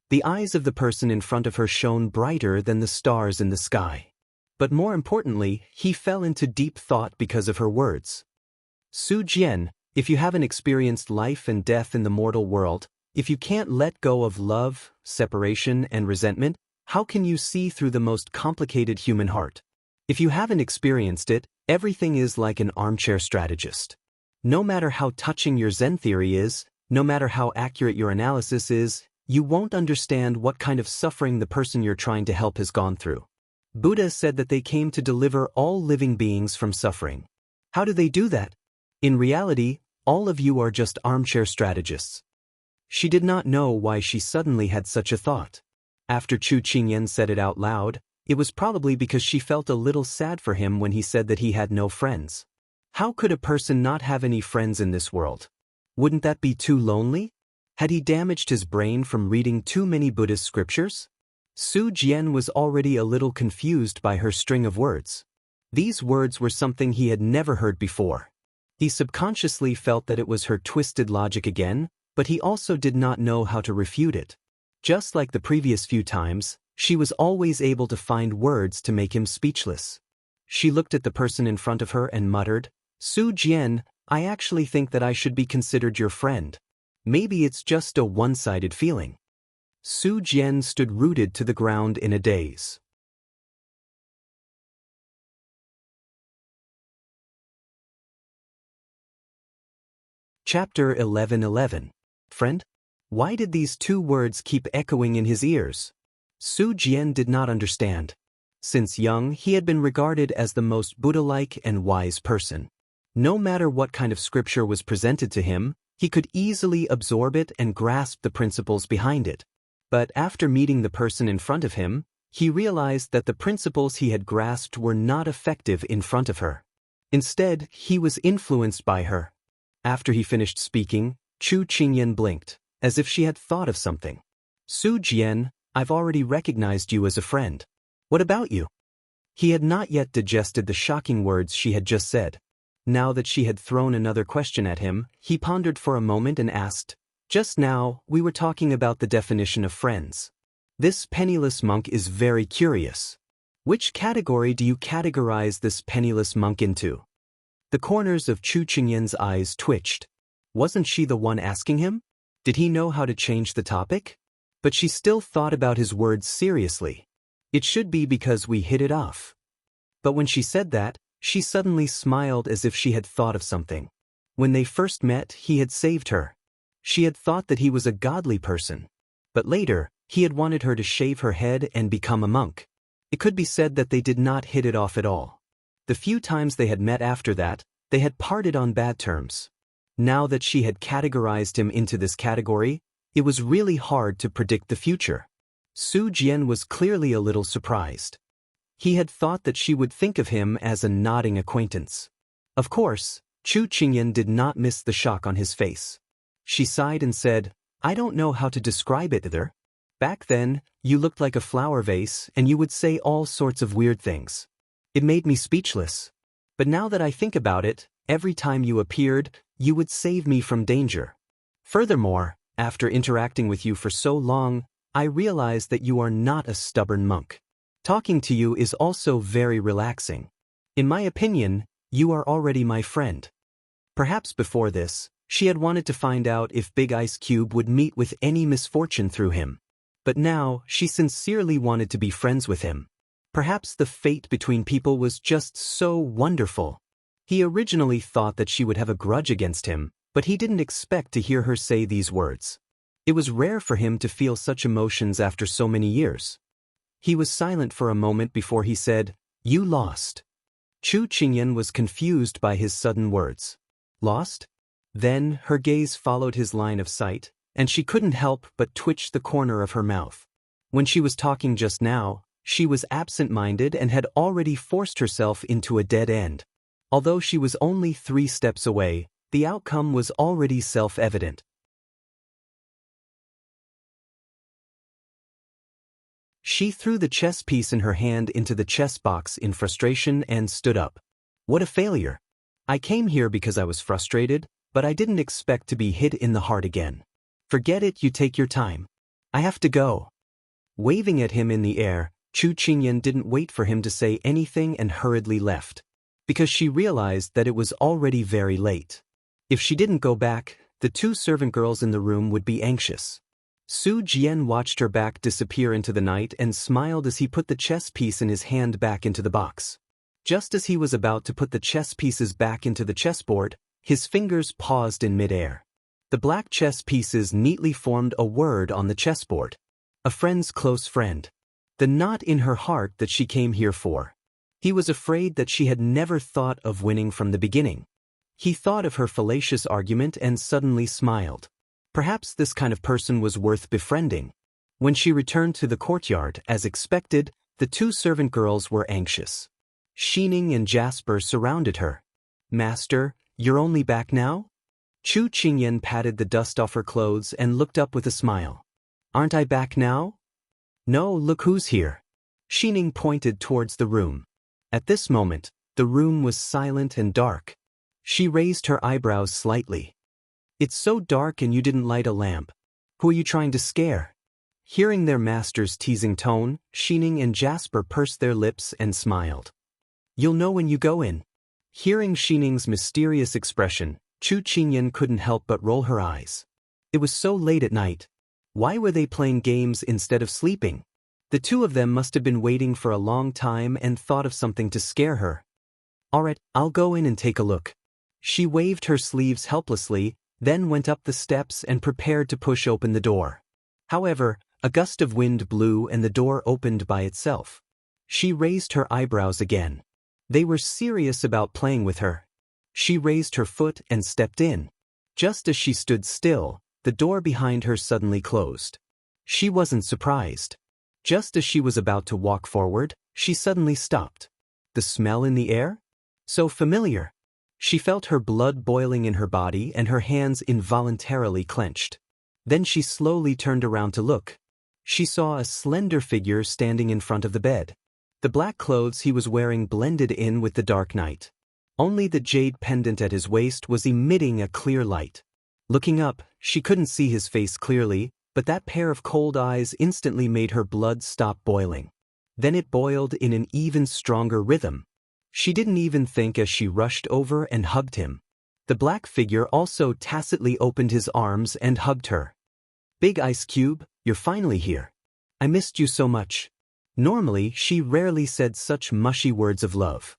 The eyes of the person in front of her shone brighter than the stars in the sky. But more importantly, he fell into deep thought because of her words. Su Jian, if you haven't experienced life and death in the mortal world, if you can't let go of love, separation, and resentment, how can you see through the most complicated human heart? If you haven't experienced it, everything is like an armchair strategist. No matter how touching your Zen theory is, no matter how accurate your analysis is, you won't understand what kind of suffering the person you're trying to help has gone through. Buddha said that they came to deliver all living beings from suffering. How do they do that? In reality, all of you are just armchair strategists. She did not know why she suddenly had such a thought. After Chu Qingyan said it out loud, it was probably because she felt a little sad for him when he said that he had no friends. How could a person not have any friends in this world? Wouldn't that be too lonely? Had he damaged his brain from reading too many Buddhist scriptures? Su Jian was already a little confused by her string of words. These words were something he had never heard before. He subconsciously felt that it was her twisted logic again, but he also did not know how to refute it. Just like the previous few times, she was always able to find words to make him speechless. She looked at the person in front of her and muttered, Su Jian, I actually think that I should be considered your friend. Maybe it's just a one-sided feeling. Su Jian stood rooted to the ground in a daze. Chapter 11:11. Friend? Why did these 2 words keep echoing in his ears? Su Jian did not understand. Since young, he had been regarded as the most Buddha-like and wise person. No matter what kind of scripture was presented to him, he could easily absorb it and grasp the principles behind it. But after meeting the person in front of him, he realized that the principles he had grasped were not effective in front of her. Instead, he was influenced by her. After he finished speaking, Chu Qingyan blinked, as if she had thought of something. Su Jian, I've already recognized you as a friend. What about you? He had not yet digested the shocking words she had just said. Now that she had thrown another question at him, he pondered for a moment and asked, just now, we were talking about the definition of friends. This penniless monk is very curious. Which category do you categorize this penniless monk into? The corners of Chu Qingyan's eyes twitched. Wasn't she the one asking him? Did he know how to change the topic? But she still thought about his words seriously. It should be because we hit it off. But when she said that, she suddenly smiled as if she had thought of something. When they first met, he had saved her. She had thought that he was a godly person. But later, he had wanted her to shave her head and become a monk. It could be said that they did not hit it off at all. The few times they had met after that, they had parted on bad terms. Now that she had categorized him into this category, it was really hard to predict the future. Su Jian was clearly a little surprised. He had thought that she would think of him as a nodding acquaintance. Of course, Chu Qingyan did not miss the shock on his face. She sighed and said, I don't know how to describe it either. Back then, you looked like a flower vase and you would say all sorts of weird things. It made me speechless. But now that I think about it, every time you appeared, you would save me from danger. Furthermore, after interacting with you for so long, I realized that you are not a stubborn monk. Talking to you is also very relaxing. In my opinion, you are already my friend. Perhaps before this, she had wanted to find out if Big Ice Cube would meet with any misfortune through him. But now, she sincerely wanted to be friends with him. Perhaps the fate between people was just so wonderful. He originally thought that she would have a grudge against him, but he didn't expect to hear her say these words. It was rare for him to feel such emotions after so many years. He was silent for a moment before he said, You lost. Chu Qingyan was confused by his sudden words. Lost? Then, her gaze followed his line of sight, and she couldn't help but twitch the corner of her mouth. When she was talking just now, she was absent-minded and had already forced herself into a dead end. Although she was only 3 steps away, the outcome was already self-evident. She threw the chess piece in her hand into the chess box in frustration and stood up. What a failure. I came here because I was frustrated, but I didn't expect to be hit in the heart again. Forget it, you take your time. I have to go. Waving at him in the air, Chu Qingyan didn't wait for him to say anything and hurriedly left. Because she realized that it was already very late. If she didn't go back, the 2 servant girls in the room would be anxious. Su Jian watched her back disappear into the night and smiled as he put the chess piece in his hand back into the box. Just as he was about to put the chess pieces back into the chessboard, his fingers paused in midair. The black chess pieces neatly formed a word on the chessboard. A friend's close friend. The knot in her heart that she came here for. He was afraid that she had never thought of winning from the beginning. He thought of her fallacious argument and suddenly smiled. Perhaps this kind of person was worth befriending. When she returned to the courtyard, as expected, the 2 servant girls were anxious. Xining and Jasper surrounded her. Master, you're only back now? Chu Qingyan patted the dust off her clothes and looked up with a smile. Aren't I back now? No, look who's here. Xining pointed towards the room. At this moment, the room was silent and dark. She raised her eyebrows slightly. It's so dark and you didn't light a lamp. Who are you trying to scare? Hearing their master's teasing tone, Xining and Jasper pursed their lips and smiled. You'll know when you go in. Hearing Xining's mysterious expression, Chu Qingyan couldn't help but roll her eyes. It was so late at night. Why were they playing games instead of sleeping? The 2 of them must have been waiting for a long time and thought of something to scare her. All right, I'll go in and take a look. She waved her sleeves helplessly, then went up the steps and prepared to push open the door. However, a gust of wind blew and the door opened by itself. She raised her eyebrows again. They were serious about playing with her. She raised her foot and stepped in. Just as she stood still, the door behind her suddenly closed. She wasn't surprised. Just as she was about to walk forward, she suddenly stopped. The smell in the air? So familiar. She felt her blood boiling in her body and her hands involuntarily clenched. Then she slowly turned around to look. She saw a slender figure standing in front of the bed. The black clothes he was wearing blended in with the dark night. Only the jade pendant at his waist was emitting a clear light. Looking up, she couldn't see his face clearly, but that pair of cold eyes instantly made her blood stop boiling. Then it boiled in an even stronger rhythm. She didn't even think as she rushed over and hugged him. The black figure also tacitly opened his arms and hugged her. "Big Ice Cube, you're finally here. I missed you so much." Normally, she rarely said such mushy words of love.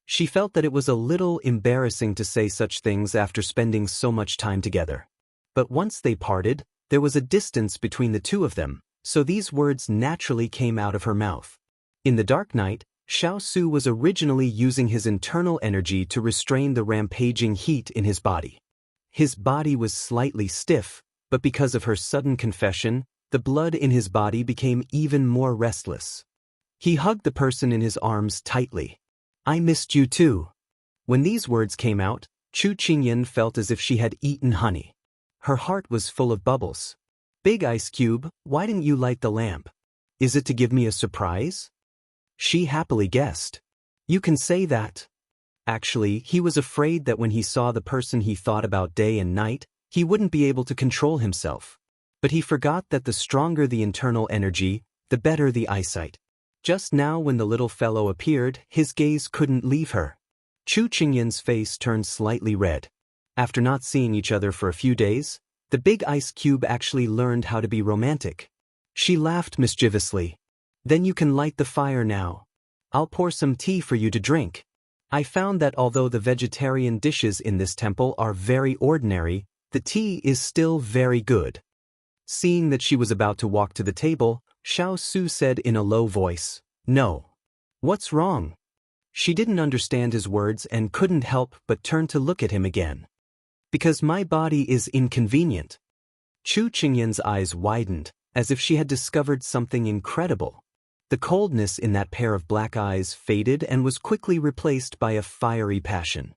She felt that it was a little embarrassing to say such things after spending so much time together. But once they parted, there was a distance between the two of them, so these words naturally came out of her mouth. In the dark night, Xiao was originally using his internal energy to restrain the rampaging heat in his body. His body was slightly stiff, but because of her sudden confession, the blood in his body became even more restless. He hugged the person in his arms tightly. "I missed you too." When these words came out, Chu Qingyan felt as if she had eaten honey. Her heart was full of bubbles. "Big Ice Cube, why didn't you light the lamp? Is it to give me a surprise?" She happily guessed. "You can say that." Actually, he was afraid that when he saw the person he thought about day and night, he wouldn't be able to control himself. But he forgot that the stronger the internal energy, the better the eyesight. Just now when the little fellow appeared, his gaze couldn't leave her. Chu Qingyan's face turned slightly red. After not seeing each other for a few days, the Big Ice Cube actually learned how to be romantic. She laughed mischievously. "Then you can light the fire now. I'll pour some tea for you to drink. I found that although the vegetarian dishes in this temple are very ordinary, the tea is still very good." Seeing that she was about to walk to the table, Xiao said in a low voice, "No. What's wrong?" She didn't understand his words and couldn't help but turn to look at him again. "Because my body is inconvenient." Chu Qingyan's eyes widened, as if she had discovered something incredible. The coldness in that pair of black eyes faded and was quickly replaced by a fiery passion.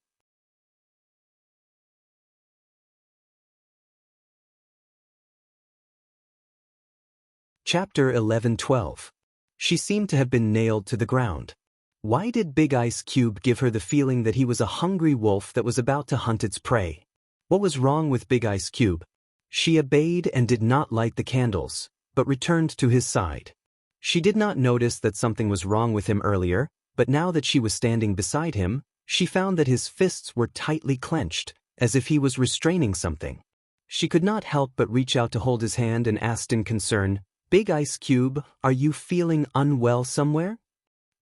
Chapter 11-12. She seemed to have been nailed to the ground. Why did Big Ice Cube give her the feeling that he was a hungry wolf that was about to hunt its prey? What was wrong with Big Ice Cube? She obeyed and did not light the candles, but returned to his side. She did not notice that something was wrong with him earlier, but now that she was standing beside him, she found that his fists were tightly clenched, as if he was restraining something. She could not help but reach out to hold his hand and asked in concern, "Big Ice Cube, are you feeling unwell somewhere?"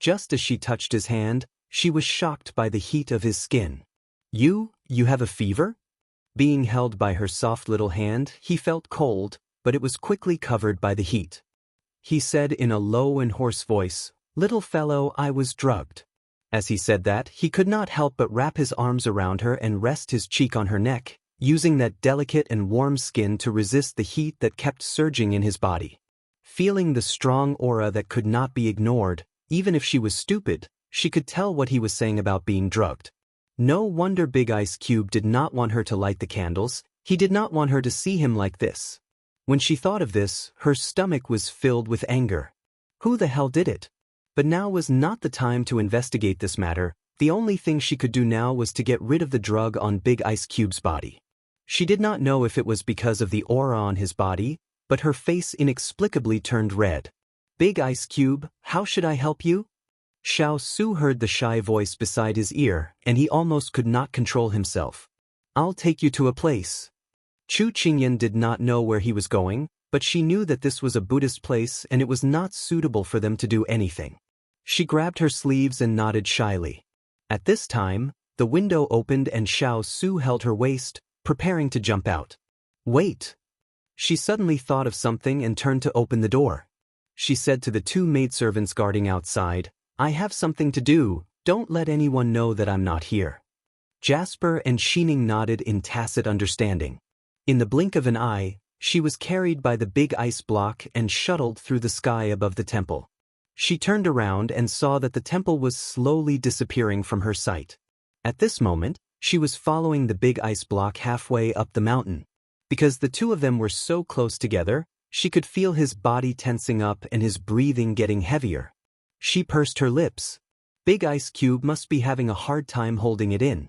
Just as she touched his hand, she was shocked by the heat of his skin. You have a fever?" Being held by her soft little hand, he felt cold, but it was quickly covered by the heat. He said in a low and hoarse voice, "Little fellow, I was drugged." As he said that, he could not help but wrap his arms around her and rest his cheek on her neck, using that delicate and warm skin to resist the heat that kept surging in his body. Feeling the strong aura that could not be ignored, even if she was stupid, she could tell what he was saying about being drugged. No wonder Big Ice Cube did not want her to light the candles. He did not want her to see him like this. When she thought of this, her stomach was filled with anger. Who the hell did it? But now was not the time to investigate this matter. The only thing she could do now was to get rid of the drug on Big Ice Cube's body. She did not know if it was because of the aura on his body, but her face inexplicably turned red. "Big Ice Cube, how should I help you?" Xiao heard the shy voice beside his ear, and he almost could not control himself. "I'll take you to a place." Chu Qingyan did not know where he was going, but she knew that this was a Buddhist place and it was not suitable for them to do anything. She grabbed her sleeves and nodded shyly. At this time, the window opened and Xiao held her waist, preparing to jump out. "Wait!" She suddenly thought of something and turned to open the door. She said to the two maidservants guarding outside, I have something to do, don't let anyone know that I'm not here. Jasper and Xining nodded in tacit understanding. In the blink of an eye, she was carried by the big ice block and shuttled through the sky above the temple. She turned around and saw that the temple was slowly disappearing from her sight. At this moment, she was following the big ice block halfway up the mountain. Because the two of them were so close together, she could feel his body tensing up and his breathing getting heavier. She pursed her lips. Big Ice Cube must be having a hard time holding it in.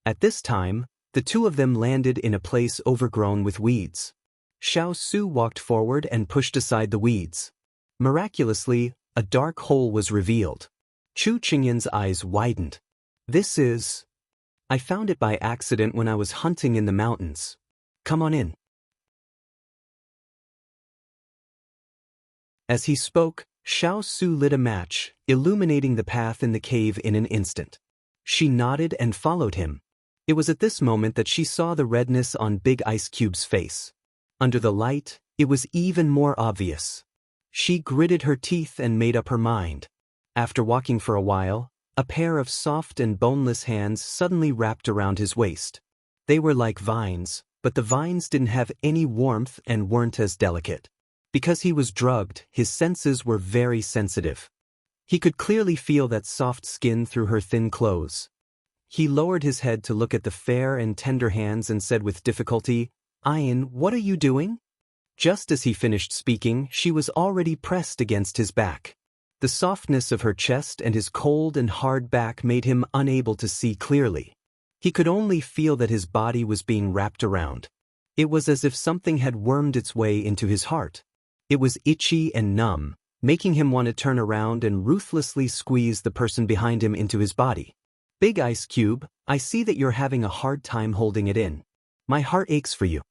At this time, the two of them landed in a place overgrown with weeds. Xiao Su walked forward and pushed aside the weeds. Miraculously, a dark hole was revealed. Chu Qingyan's eyes widened. This is... I found it by accident when I was hunting in the mountains. Come on in. As he spoke, Xiao Su lit a match, illuminating the path in the cave in an instant. She nodded and followed him. It was at this moment that she saw the redness on Big Ice Cube's face. Under the light, it was even more obvious. She gritted her teeth and made up her mind. After walking for a while, a pair of soft and boneless hands suddenly wrapped around his waist. They were like vines, but the vines didn't have any warmth and weren't as delicate. Because he was drugged, his senses were very sensitive. He could clearly feel that soft skin through her thin clothes. He lowered his head to look at the fair and tender hands and said with difficulty, "Ian, what are you doing?" Just as he finished speaking, she was already pressed against his back. The softness of her chest and his cold and hard back made him unable to see clearly. He could only feel that his body was being wrapped around. It was as if something had wormed its way into his heart. It was itchy and numb, making him want to turn around and ruthlessly squeeze the person behind him into his body. Big Ice Cube, I see that you're having a hard time holding it in. My heart aches for you.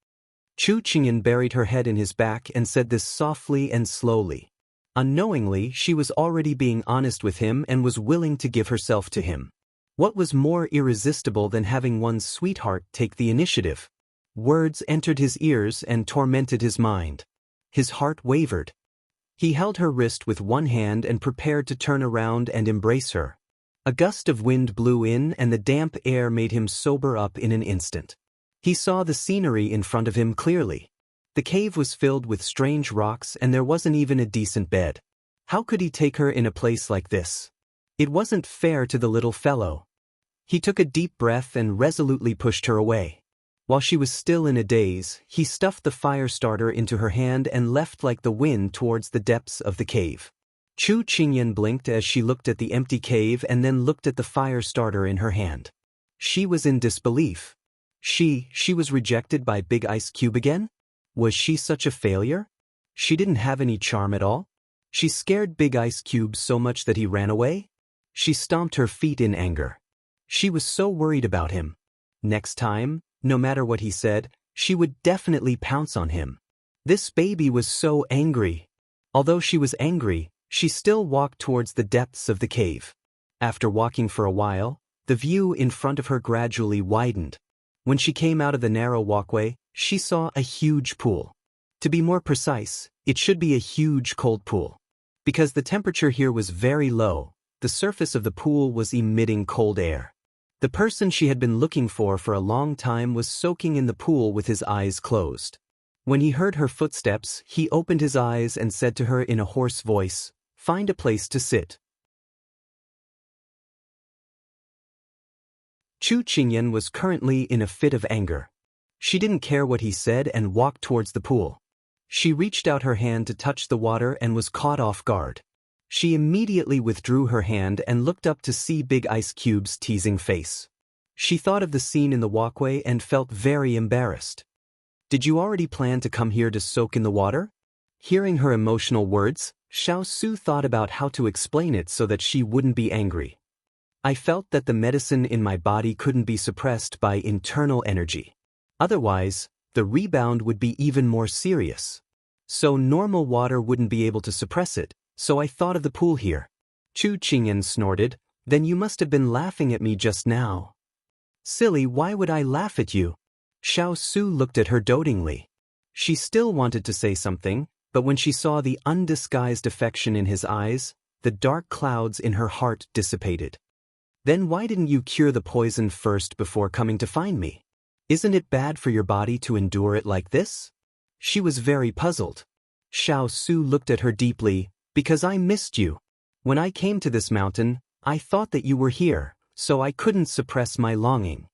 Chu Qingyan buried her head in his back and said this softly and slowly. Unknowingly, she was already being honest with him and was willing to give herself to him. What was more irresistible than having one's sweetheart take the initiative? Words entered his ears and tormented his mind. His heart wavered. He held her wrist with one hand and prepared to turn around and embrace her. A gust of wind blew in and the damp air made him sober up in an instant. He saw the scenery in front of him clearly. The cave was filled with strange rocks and there wasn't even a decent bed. How could he take her in a place like this? It wasn't fair to the little fellow. He took a deep breath and resolutely pushed her away. While she was still in a daze, he stuffed the fire starter into her hand and left like the wind towards the depths of the cave. Chu Qingyan blinked as she looked at the empty cave and then looked at the fire starter in her hand. She was in disbelief. She was rejected by Big Ice Cube again? Was she such a failure? She didn't have any charm at all? She scared Big Ice Cube so much that he ran away? She stomped her feet in anger. She was so worried about him. Next time, no matter what he said, she would definitely pounce on him. This baby was so angry. Although she was angry, she still walked towards the depths of the cave. After walking for a while, the view in front of her gradually widened. When she came out of the narrow walkway, she saw a huge pool. To be more precise, it should be a huge cold pool. Because the temperature here was very low, the surface of the pool was emitting cold air. The person she had been looking for a long time was soaking in the pool with his eyes closed. When he heard her footsteps, he opened his eyes and said to her in a hoarse voice, "Find a place to sit." Chu Qingyan was currently in a fit of anger. She didn't care what he said and walked towards the pool. She reached out her hand to touch the water and was caught off guard. She immediately withdrew her hand and looked up to see Big Ice Cube's teasing face. She thought of the scene in the walkway and felt very embarrassed. "Did you already plan to come here to soak in the water?" Hearing her emotional words, Xiao Su thought about how to explain it so that she wouldn't be angry. "I felt that the medicine in my body couldn't be suppressed by internal energy. Otherwise, the rebound would be even more serious. So normal water wouldn't be able to suppress it. So I thought of the pool here." Chu Qingyan snorted, "Then you must have been laughing at me just now." "Silly, why would I laugh at you?" Xiao Su looked at her dotingly. She still wanted to say something, but when she saw the undisguised affection in his eyes, the dark clouds in her heart dissipated. Then why didn't you cure the poison first before coming to find me? Isn't it bad for your body to endure it like this? She was very puzzled. Xiao Su looked at her deeply. Because I missed you. When I came to this mountain, I thought that you were here, so I couldn't suppress my longing.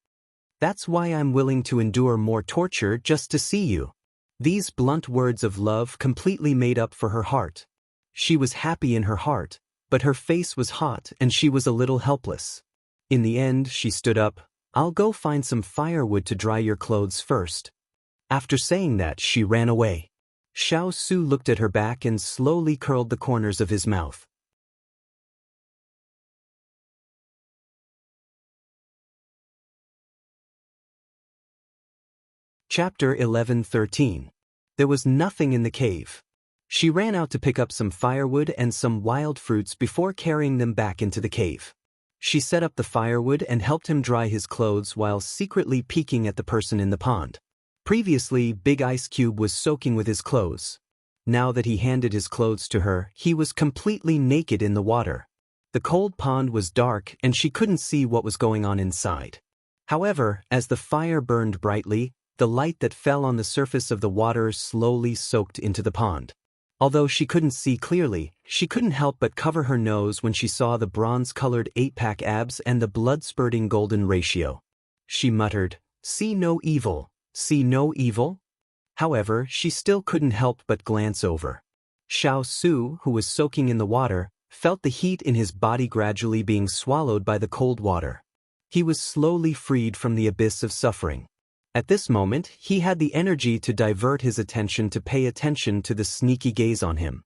That's why I'm willing to endure more torture just to see you. These blunt words of love completely made up for her heart. She was happy in her heart, but her face was hot and she was a little helpless. In the end, she stood up. I'll go find some firewood to dry your clothes first. After saying that, she ran away. Xiao Su looked at her back and slowly curled the corners of his mouth. Chapter 11:13. There was nothing in the cave. She ran out to pick up some firewood and some wild fruits before carrying them back into the cave. She set up the firewood and helped him dry his clothes while secretly peeking at the person in the pond. Previously, Big Ice Cube was soaking with his clothes. Now that he handed his clothes to her, he was completely naked in the water. The cold pond was dark and she couldn't see what was going on inside. However, as the fire burned brightly, the light that fell on the surface of the water slowly soaked into the pond. Although she couldn't see clearly, she couldn't help but cover her nose when she saw the bronze-colored 8-pack abs and the blood-spurting golden ratio. She muttered, "See no evil, see no evil?" However, she still couldn't help but glance over. Xiao Su, who was soaking in the water, felt the heat in his body gradually being swallowed by the cold water. He was slowly freed from the abyss of suffering. At this moment, he had the energy to divert his attention to pay attention to the sneaky gaze on him.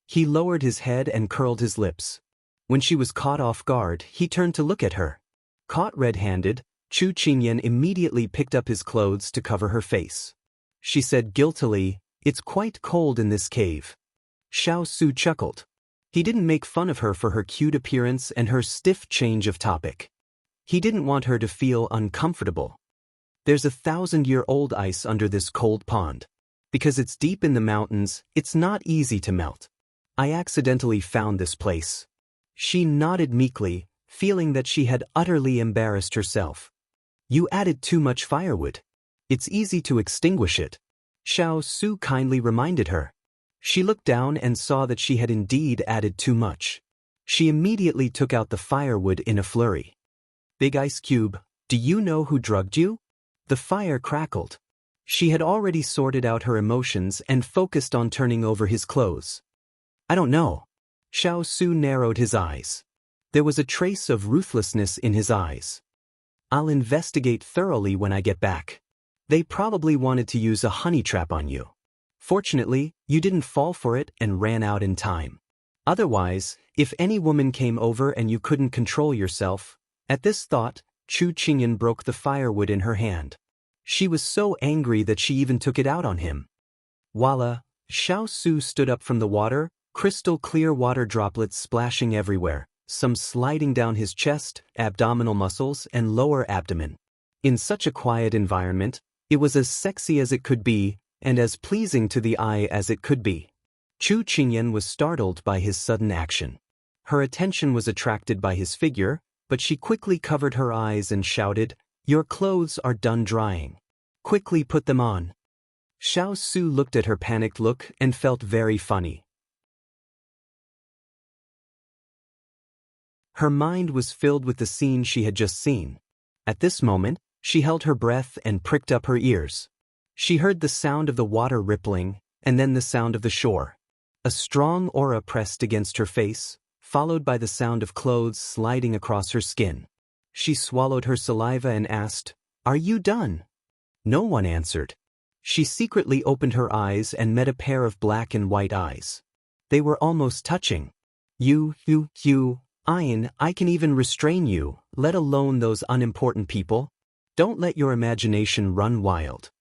He lowered his head and curled his lips. When she was caught off guard, he turned to look at her. Caught red-handed, Chu Qingyan immediately picked up his clothes to cover her face. She said guiltily, "It's quite cold in this cave." Xiao Su chuckled. He didn't make fun of her for her cute appearance and her stiff change of topic. He didn't want her to feel uncomfortable. There's 1,000-year-old ice under this cold pond. Because it's deep in the mountains, it's not easy to melt. I accidentally found this place. She nodded meekly, feeling that she had utterly embarrassed herself. You added too much firewood. It's easy to extinguish it. Xiao Su kindly reminded her. She looked down and saw that she had indeed added too much. She immediately took out the firewood in a flurry. Big Ice Cube, do you know who drugged you? The fire crackled. She had already sorted out her emotions and focused on turning over his clothes. I don't know. Xiao Su narrowed his eyes. There was a trace of ruthlessness in his eyes. I'll investigate thoroughly when I get back. They probably wanted to use a honey trap on you. Fortunately, you didn't fall for it and ran out in time. Otherwise, if any woman came over and you couldn't control yourself, at this thought, Chu Qingyan broke the firewood in her hand. She was so angry that she even took it out on him. Voila! Xiao Su stood up from the water, crystal clear water droplets splashing everywhere, some sliding down his chest, abdominal muscles, and lower abdomen. In such a quiet environment, it was as sexy as it could be, and as pleasing to the eye as it could be. Chu Qingyan was startled by his sudden action. Her attention was attracted by his figure, but she quickly covered her eyes and shouted, "Your clothes are done drying. Quickly put them on." Xiao Su looked at her panicked look and felt very funny. Her mind was filled with the scene she had just seen. At this moment, she held her breath and pricked up her ears. She heard the sound of the water rippling, and then the sound of the shore. A strong aura pressed against her face, followed by the sound of clothes sliding across her skin. She swallowed her saliva and asked, "Are you done?" No one answered. She secretly opened her eyes and met a pair of black and white eyes. They were almost touching. You, Ian, I can even restrain you, let alone those unimportant people. Don't let your imagination run wild.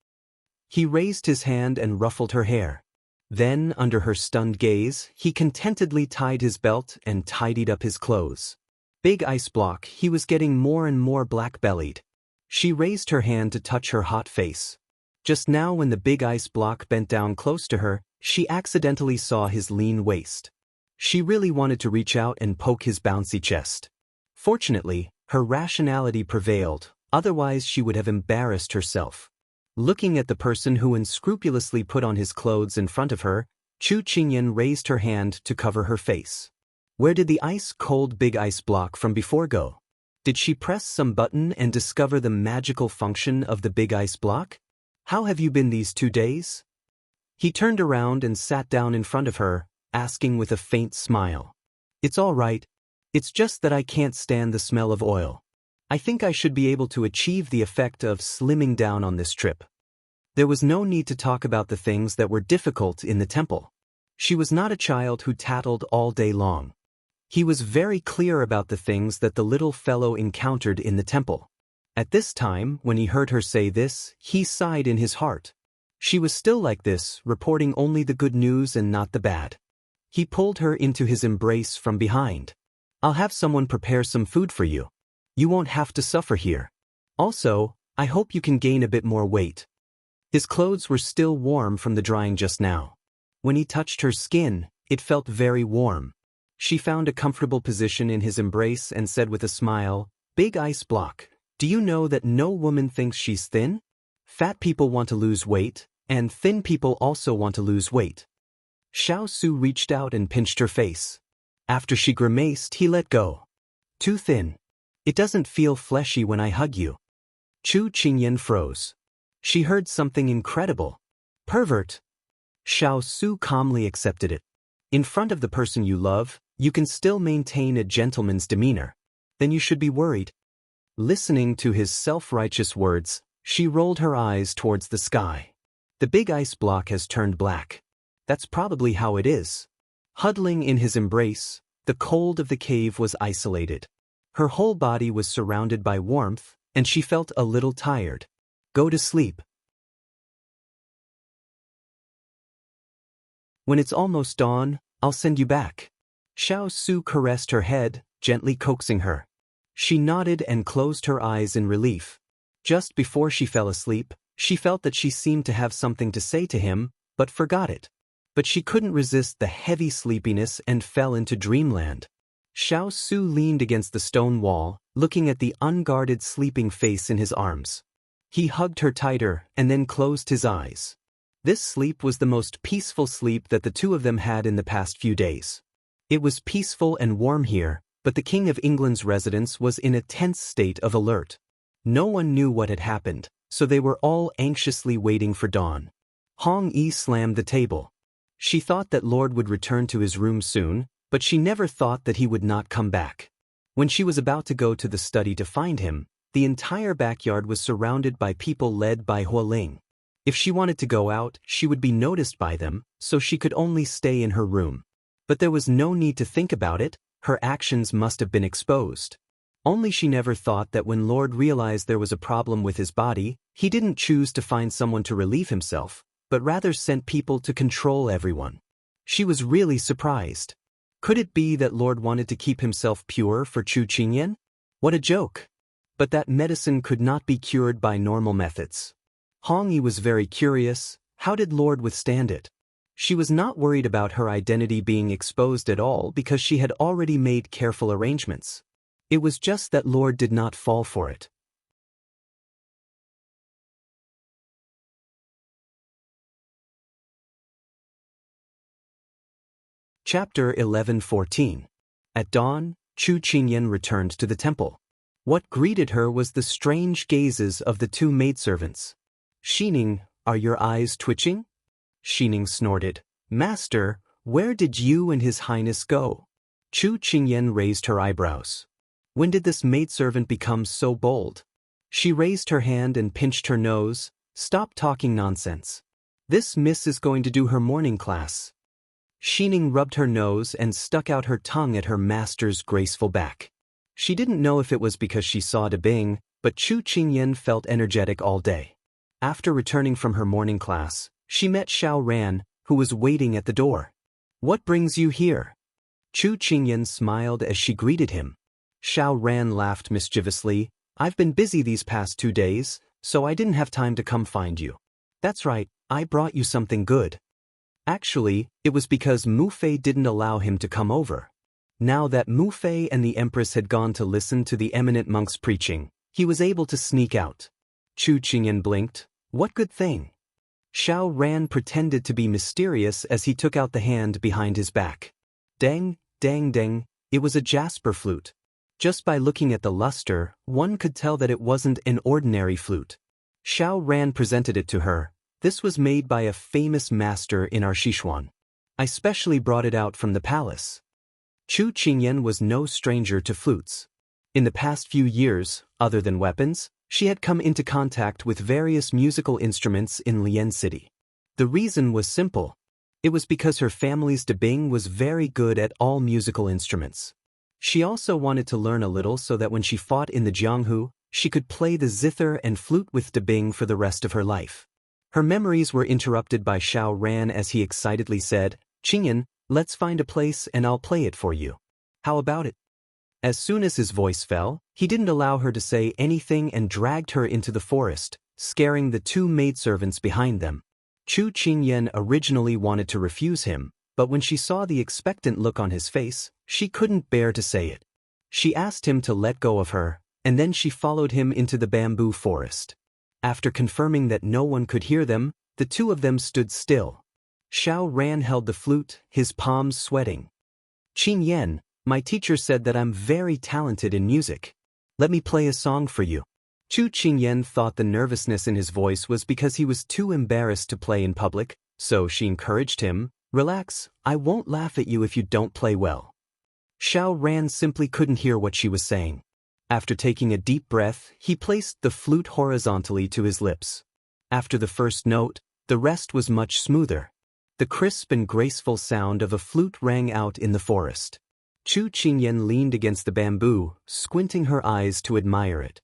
He raised his hand and ruffled her hair. Then, under her stunned gaze, he contentedly tied his belt and tidied up his clothes. Big Ice Block, he was getting more and more black-bellied. She raised her hand to touch her hot face. Just now when the Big Ice Block bent down close to her, she accidentally saw his lean waist. She really wanted to reach out and poke his bouncy chest. Fortunately, her rationality prevailed, otherwise she would have embarrassed herself. Looking at the person who unscrupulously put on his clothes in front of her, Chu Qingyan raised her hand to cover her face. Where did the ice-cold big ice block from before go? Did she press some button and discover the magical function of the big ice block? How have you been these 2 days? He turned around and sat down in front of her, asking with a faint smile. It's all right. It's just that I can't stand the smell of oil. I think I should be able to achieve the effect of slimming down on this trip. There was no need to talk about the things that were difficult in the temple. She was not a child who tattled all day long. He was very clear about the things that the little fellow encountered in the temple. At this time, when he heard her say this, he sighed in his heart. She was still like this, reporting only the good news and not the bad. He pulled her into his embrace from behind. I'll have someone prepare some food for you. You won't have to suffer here. Also, I hope you can gain a bit more weight. His clothes were still warm from the drying just now. When he touched her skin, it felt very warm. She found a comfortable position in his embrace and said with a smile, Big ice block, do you know that no woman thinks she's thin? Fat people want to lose weight, and thin people also want to lose weight. Xiao Su reached out and pinched her face. After she grimaced, he let go. Too thin. It doesn't feel fleshy when I hug you. Chu Qingyan froze. She heard something incredible. Pervert. Xiao Su calmly accepted it. In front of the person you love, you can still maintain a gentleman's demeanor. Then you should be worried. Listening to his self-righteous words, she rolled her eyes towards the sky. The big ice block has turned black. That's probably how it is. Huddling in his embrace, the cold of the cave was isolated. Her whole body was surrounded by warmth, and she felt a little tired. Go to sleep. When it's almost dawn, I'll send you back. Xiao Su caressed her head, gently coaxing her. She nodded and closed her eyes in relief. Just before she fell asleep, she felt that she seemed to have something to say to him, but forgot it. But she couldn't resist the heavy sleepiness and fell into dreamland. Xiao Su leaned against the stone wall, looking at the unguarded sleeping face in his arms. He hugged her tighter and then closed his eyes. This sleep was the most peaceful sleep that the two of them had in the past few days. It was peaceful and warm here, but the King of England's residence was in a tense state of alert. No one knew what had happened, so they were all anxiously waiting for dawn. Hong Yi slammed the table. She thought that Lord would return to his room soon, but she never thought that he would not come back. When she was about to go to the study to find him, the entire backyard was surrounded by people led by Hualing. If she wanted to go out, she would be noticed by them, so she could only stay in her room. But there was no need to think about it, her actions must have been exposed. Only she never thought that when Lord realized there was a problem with his body, he didn't choose to find someone to relieve himself, but rather sent people to control everyone. She was really surprised. Could it be that Lord wanted to keep himself pure for Chu Qingyan? What a joke! But that medicine could not be cured by normal methods. Hong Yi was very curious. How did Lord withstand it? She was not worried about her identity being exposed at all because she had already made careful arrangements. It was just that Lord did not fall for it. Chapter 11:14. At dawn, Chu Qingyan returned to the temple. What greeted her was the strange gazes of the two maidservants. Xining, are your eyes twitching? Xining snorted. Master, where did you and His Highness go? Chu Qingyan raised her eyebrows. When did this maidservant become so bold? She raised her hand and pinched her nose. Stop talking nonsense. This miss is going to do her morning class. Xining rubbed her nose and stuck out her tongue at her master's graceful back. She didn't know if it was because she saw De Bing, but Chu Qingyan felt energetic all day. After returning from her morning class, she met Xiao Ran, who was waiting at the door. What brings you here? Chu Qingyan smiled as she greeted him. Xiao Ran laughed mischievously. I've been busy these past 2 days, so I didn't have time to come find you. That's right, I brought you something good. Actually, it was because Mu Fei didn't allow him to come over. Now that Mu Fei and the Empress had gone to listen to the eminent monk's preaching, he was able to sneak out. Chu Qingyan blinked. What good thing? Xiao Ran pretended to be mysterious as he took out the hand behind his back. Dang, dang, dang, it was a jasper flute. Just by looking at the luster, one could tell that it wasn't an ordinary flute. Xiao Ran presented it to her. This was made by a famous master in our Sichuan. I specially brought it out from the palace. Chu Qingyan was no stranger to flutes. In the past few years, other than weapons, she had come into contact with various musical instruments in Lian City. The reason was simple. It was because her family's Debing was very good at all musical instruments. She also wanted to learn a little so that when she fought in the Jianghu, she could play the zither and flute with Debing for the rest of her life. Her memories were interrupted by Xiao Ran as he excitedly said, "Qingyan, let's find a place and I'll play it for you. How about it?" As soon as his voice fell, he didn't allow her to say anything and dragged her into the forest, scaring the two maidservants behind them. Chu Qingyan originally wanted to refuse him, but when she saw the expectant look on his face, she couldn't bear to say it. She asked him to let go of her, and then she followed him into the bamboo forest. After confirming that no one could hear them, the two of them stood still. Xiao Ran held the flute, his palms sweating. "Qingyan, my teacher said that I'm very talented in music. Let me play a song for you." Chu Qingyan thought the nervousness in his voice was because he was too embarrassed to play in public, so she encouraged him, "Relax, I won't laugh at you if you don't play well." Xiao Ran simply couldn't hear what she was saying. After taking a deep breath, he placed the flute horizontally to his lips. After the first note, the rest was much smoother. The crisp and graceful sound of a flute rang out in the forest. Chu Qingyan leaned against the bamboo, squinting her eyes to admire it.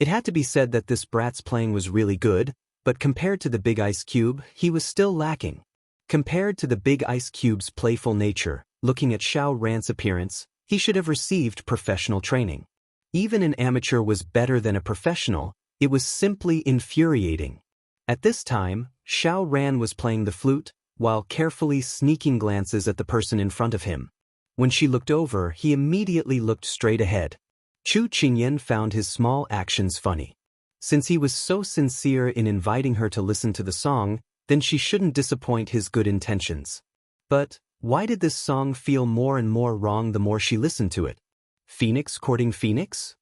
It had to be said that this brat's playing was really good, but compared to the Big Ice Cube, he was still lacking. Compared to the Big Ice Cube's playful nature, looking at Xiao Ran's appearance, he should have received professional training. Even an amateur was better than a professional. It was simply infuriating. At this time, Xiao Ran was playing the flute, while carefully sneaking glances at the person in front of him. When she looked over, he immediately looked straight ahead. Chu Qingyan found his small actions funny. Since he was so sincere in inviting her to listen to the song, then she shouldn't disappoint his good intentions. But why did this song feel more and more wrong the more she listened to it? Phoenix courting Phoenix?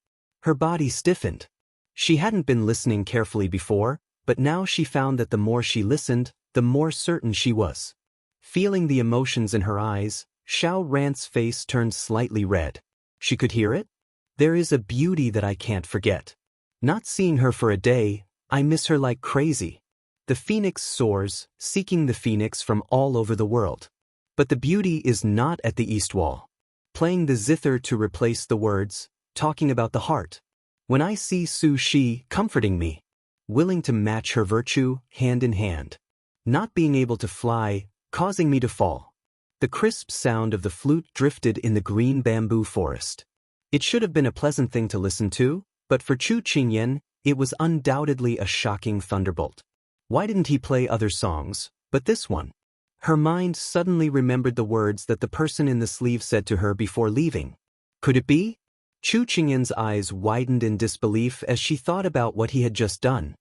Her body stiffened. She hadn't been listening carefully before, but now she found that the more she listened, the more certain she was. Feeling the emotions in her eyes, Xiao Ran's face turned slightly red. She could hear it? There is a beauty that I can't forget. Not seeing her for a day, I miss her like crazy. The phoenix soars, seeking the phoenix from all over the world. But the beauty is not at the east wall. Playing the zither to replace the words, talking about the heart. When I see Su Shi comforting me, willing to match her virtue hand in hand. Not being able to fly, causing me to fall. The crisp sound of the flute drifted in the green bamboo forest. It should have been a pleasant thing to listen to, but for Chu Qingyan, it was undoubtedly a shocking thunderbolt. Why didn't he play other songs, but this one? Her mind suddenly remembered the words that the person in the sleeve said to her before leaving. Could it be? Chu Qingyan's eyes widened in disbelief as she thought about what he had just done.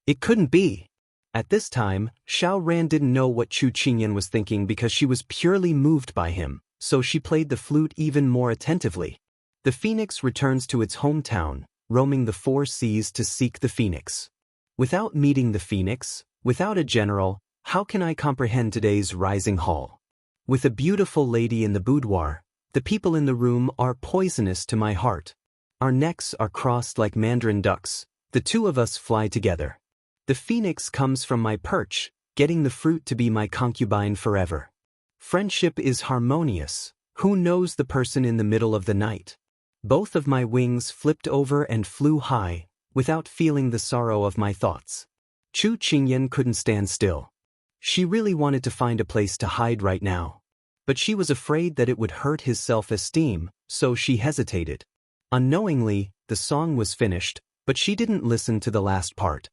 It couldn't be. At this time, Xiao Ran didn't know what Chu Qingyan was thinking because she was purely moved by him, so she played the flute even more attentively. The phoenix returns to its hometown, roaming the four seas to seek the phoenix. Without meeting the phoenix, without a general, how can I comprehend today's rising hall? With a beautiful lady in the boudoir, the people in the room are poisonous to my heart. Our necks are crossed like mandarin ducks, the two of us fly together. The phoenix comes from my perch, getting the fruit to be my concubine forever. Friendship is harmonious. Who knows the person in the middle of the night? Both of my wings flipped over and flew high, without feeling the sorrow of my thoughts. Chu Qingyan couldn't stand still. She really wanted to find a place to hide right now. But she was afraid that it would hurt his self-esteem, so she hesitated. Unknowingly, the song was finished, but she didn't listen to the last part.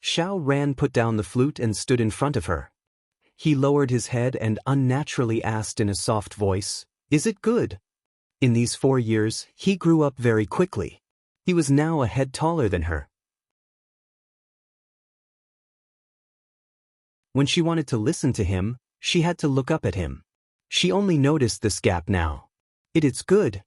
Xiao Ran put down the flute and stood in front of her. He lowered his head and unnaturally asked in a soft voice, "Is it good?" In these 4 years, he grew up very quickly. He was now a head taller than her. When she wanted to listen to him, she had to look up at him. She only noticed this gap now. "It's good,"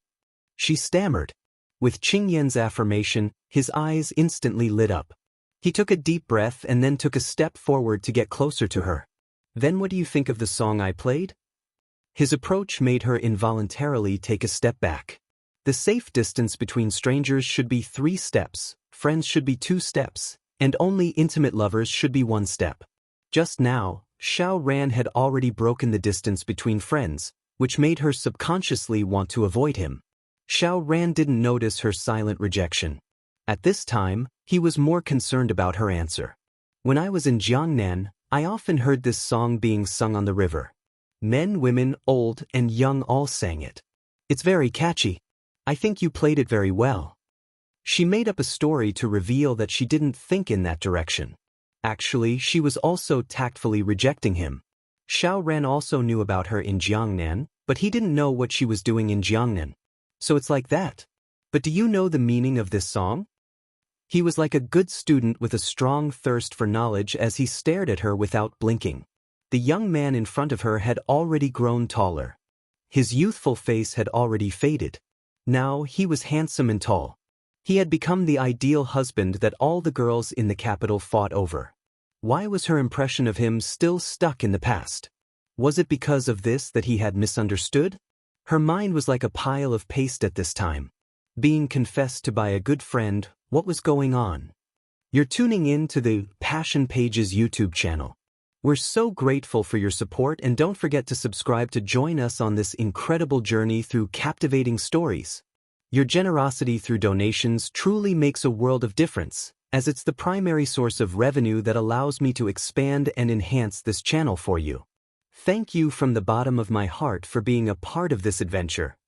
she stammered. With Qing Yan's affirmation, his eyes instantly lit up. He took a deep breath and then took a step forward to get closer to her. "Then what do you think of the song I played?" His approach made her involuntarily take a step back. The safe distance between strangers should be 3 steps, friends should be 2 steps, and only intimate lovers should be 1 step. Just now, Xiao Ran had already broken the distance between friends, which made her subconsciously want to avoid him. Xiao Ran didn't notice her silent rejection. At this time, he was more concerned about her answer. "When I was in Jiangnan, I often heard this song being sung on the river. Men, women, old, and young all sang it. It's very catchy. I think you played it very well." She made up a story to reveal that she didn't think in that direction. Actually, she was also tactfully rejecting him. Xiao Ran also knew about her in Jiangnan, but he didn't know what she was doing in Jiangnan. "So it's like that. But do you know the meaning of this song?" He was like a good student with a strong thirst for knowledge as he stared at her without blinking. The young man in front of her had already grown taller. His youthful face had already faded. Now he was handsome and tall. He had become the ideal husband that all the girls in the capital fought over. Why was her impression of him still stuck in the past? Was it because of this that he had misunderstood? Her mind was like a pile of paste at this time. Being confessed to by a good friend, what was going on? You're tuning in to the Passion Pages YouTube channel. We're so grateful for your support, and don't forget to subscribe to join us on this incredible journey through captivating stories. Your generosity through donations truly makes a world of difference, as it's the primary source of revenue that allows me to expand and enhance this channel for you. Thank you from the bottom of my heart for being a part of this adventure.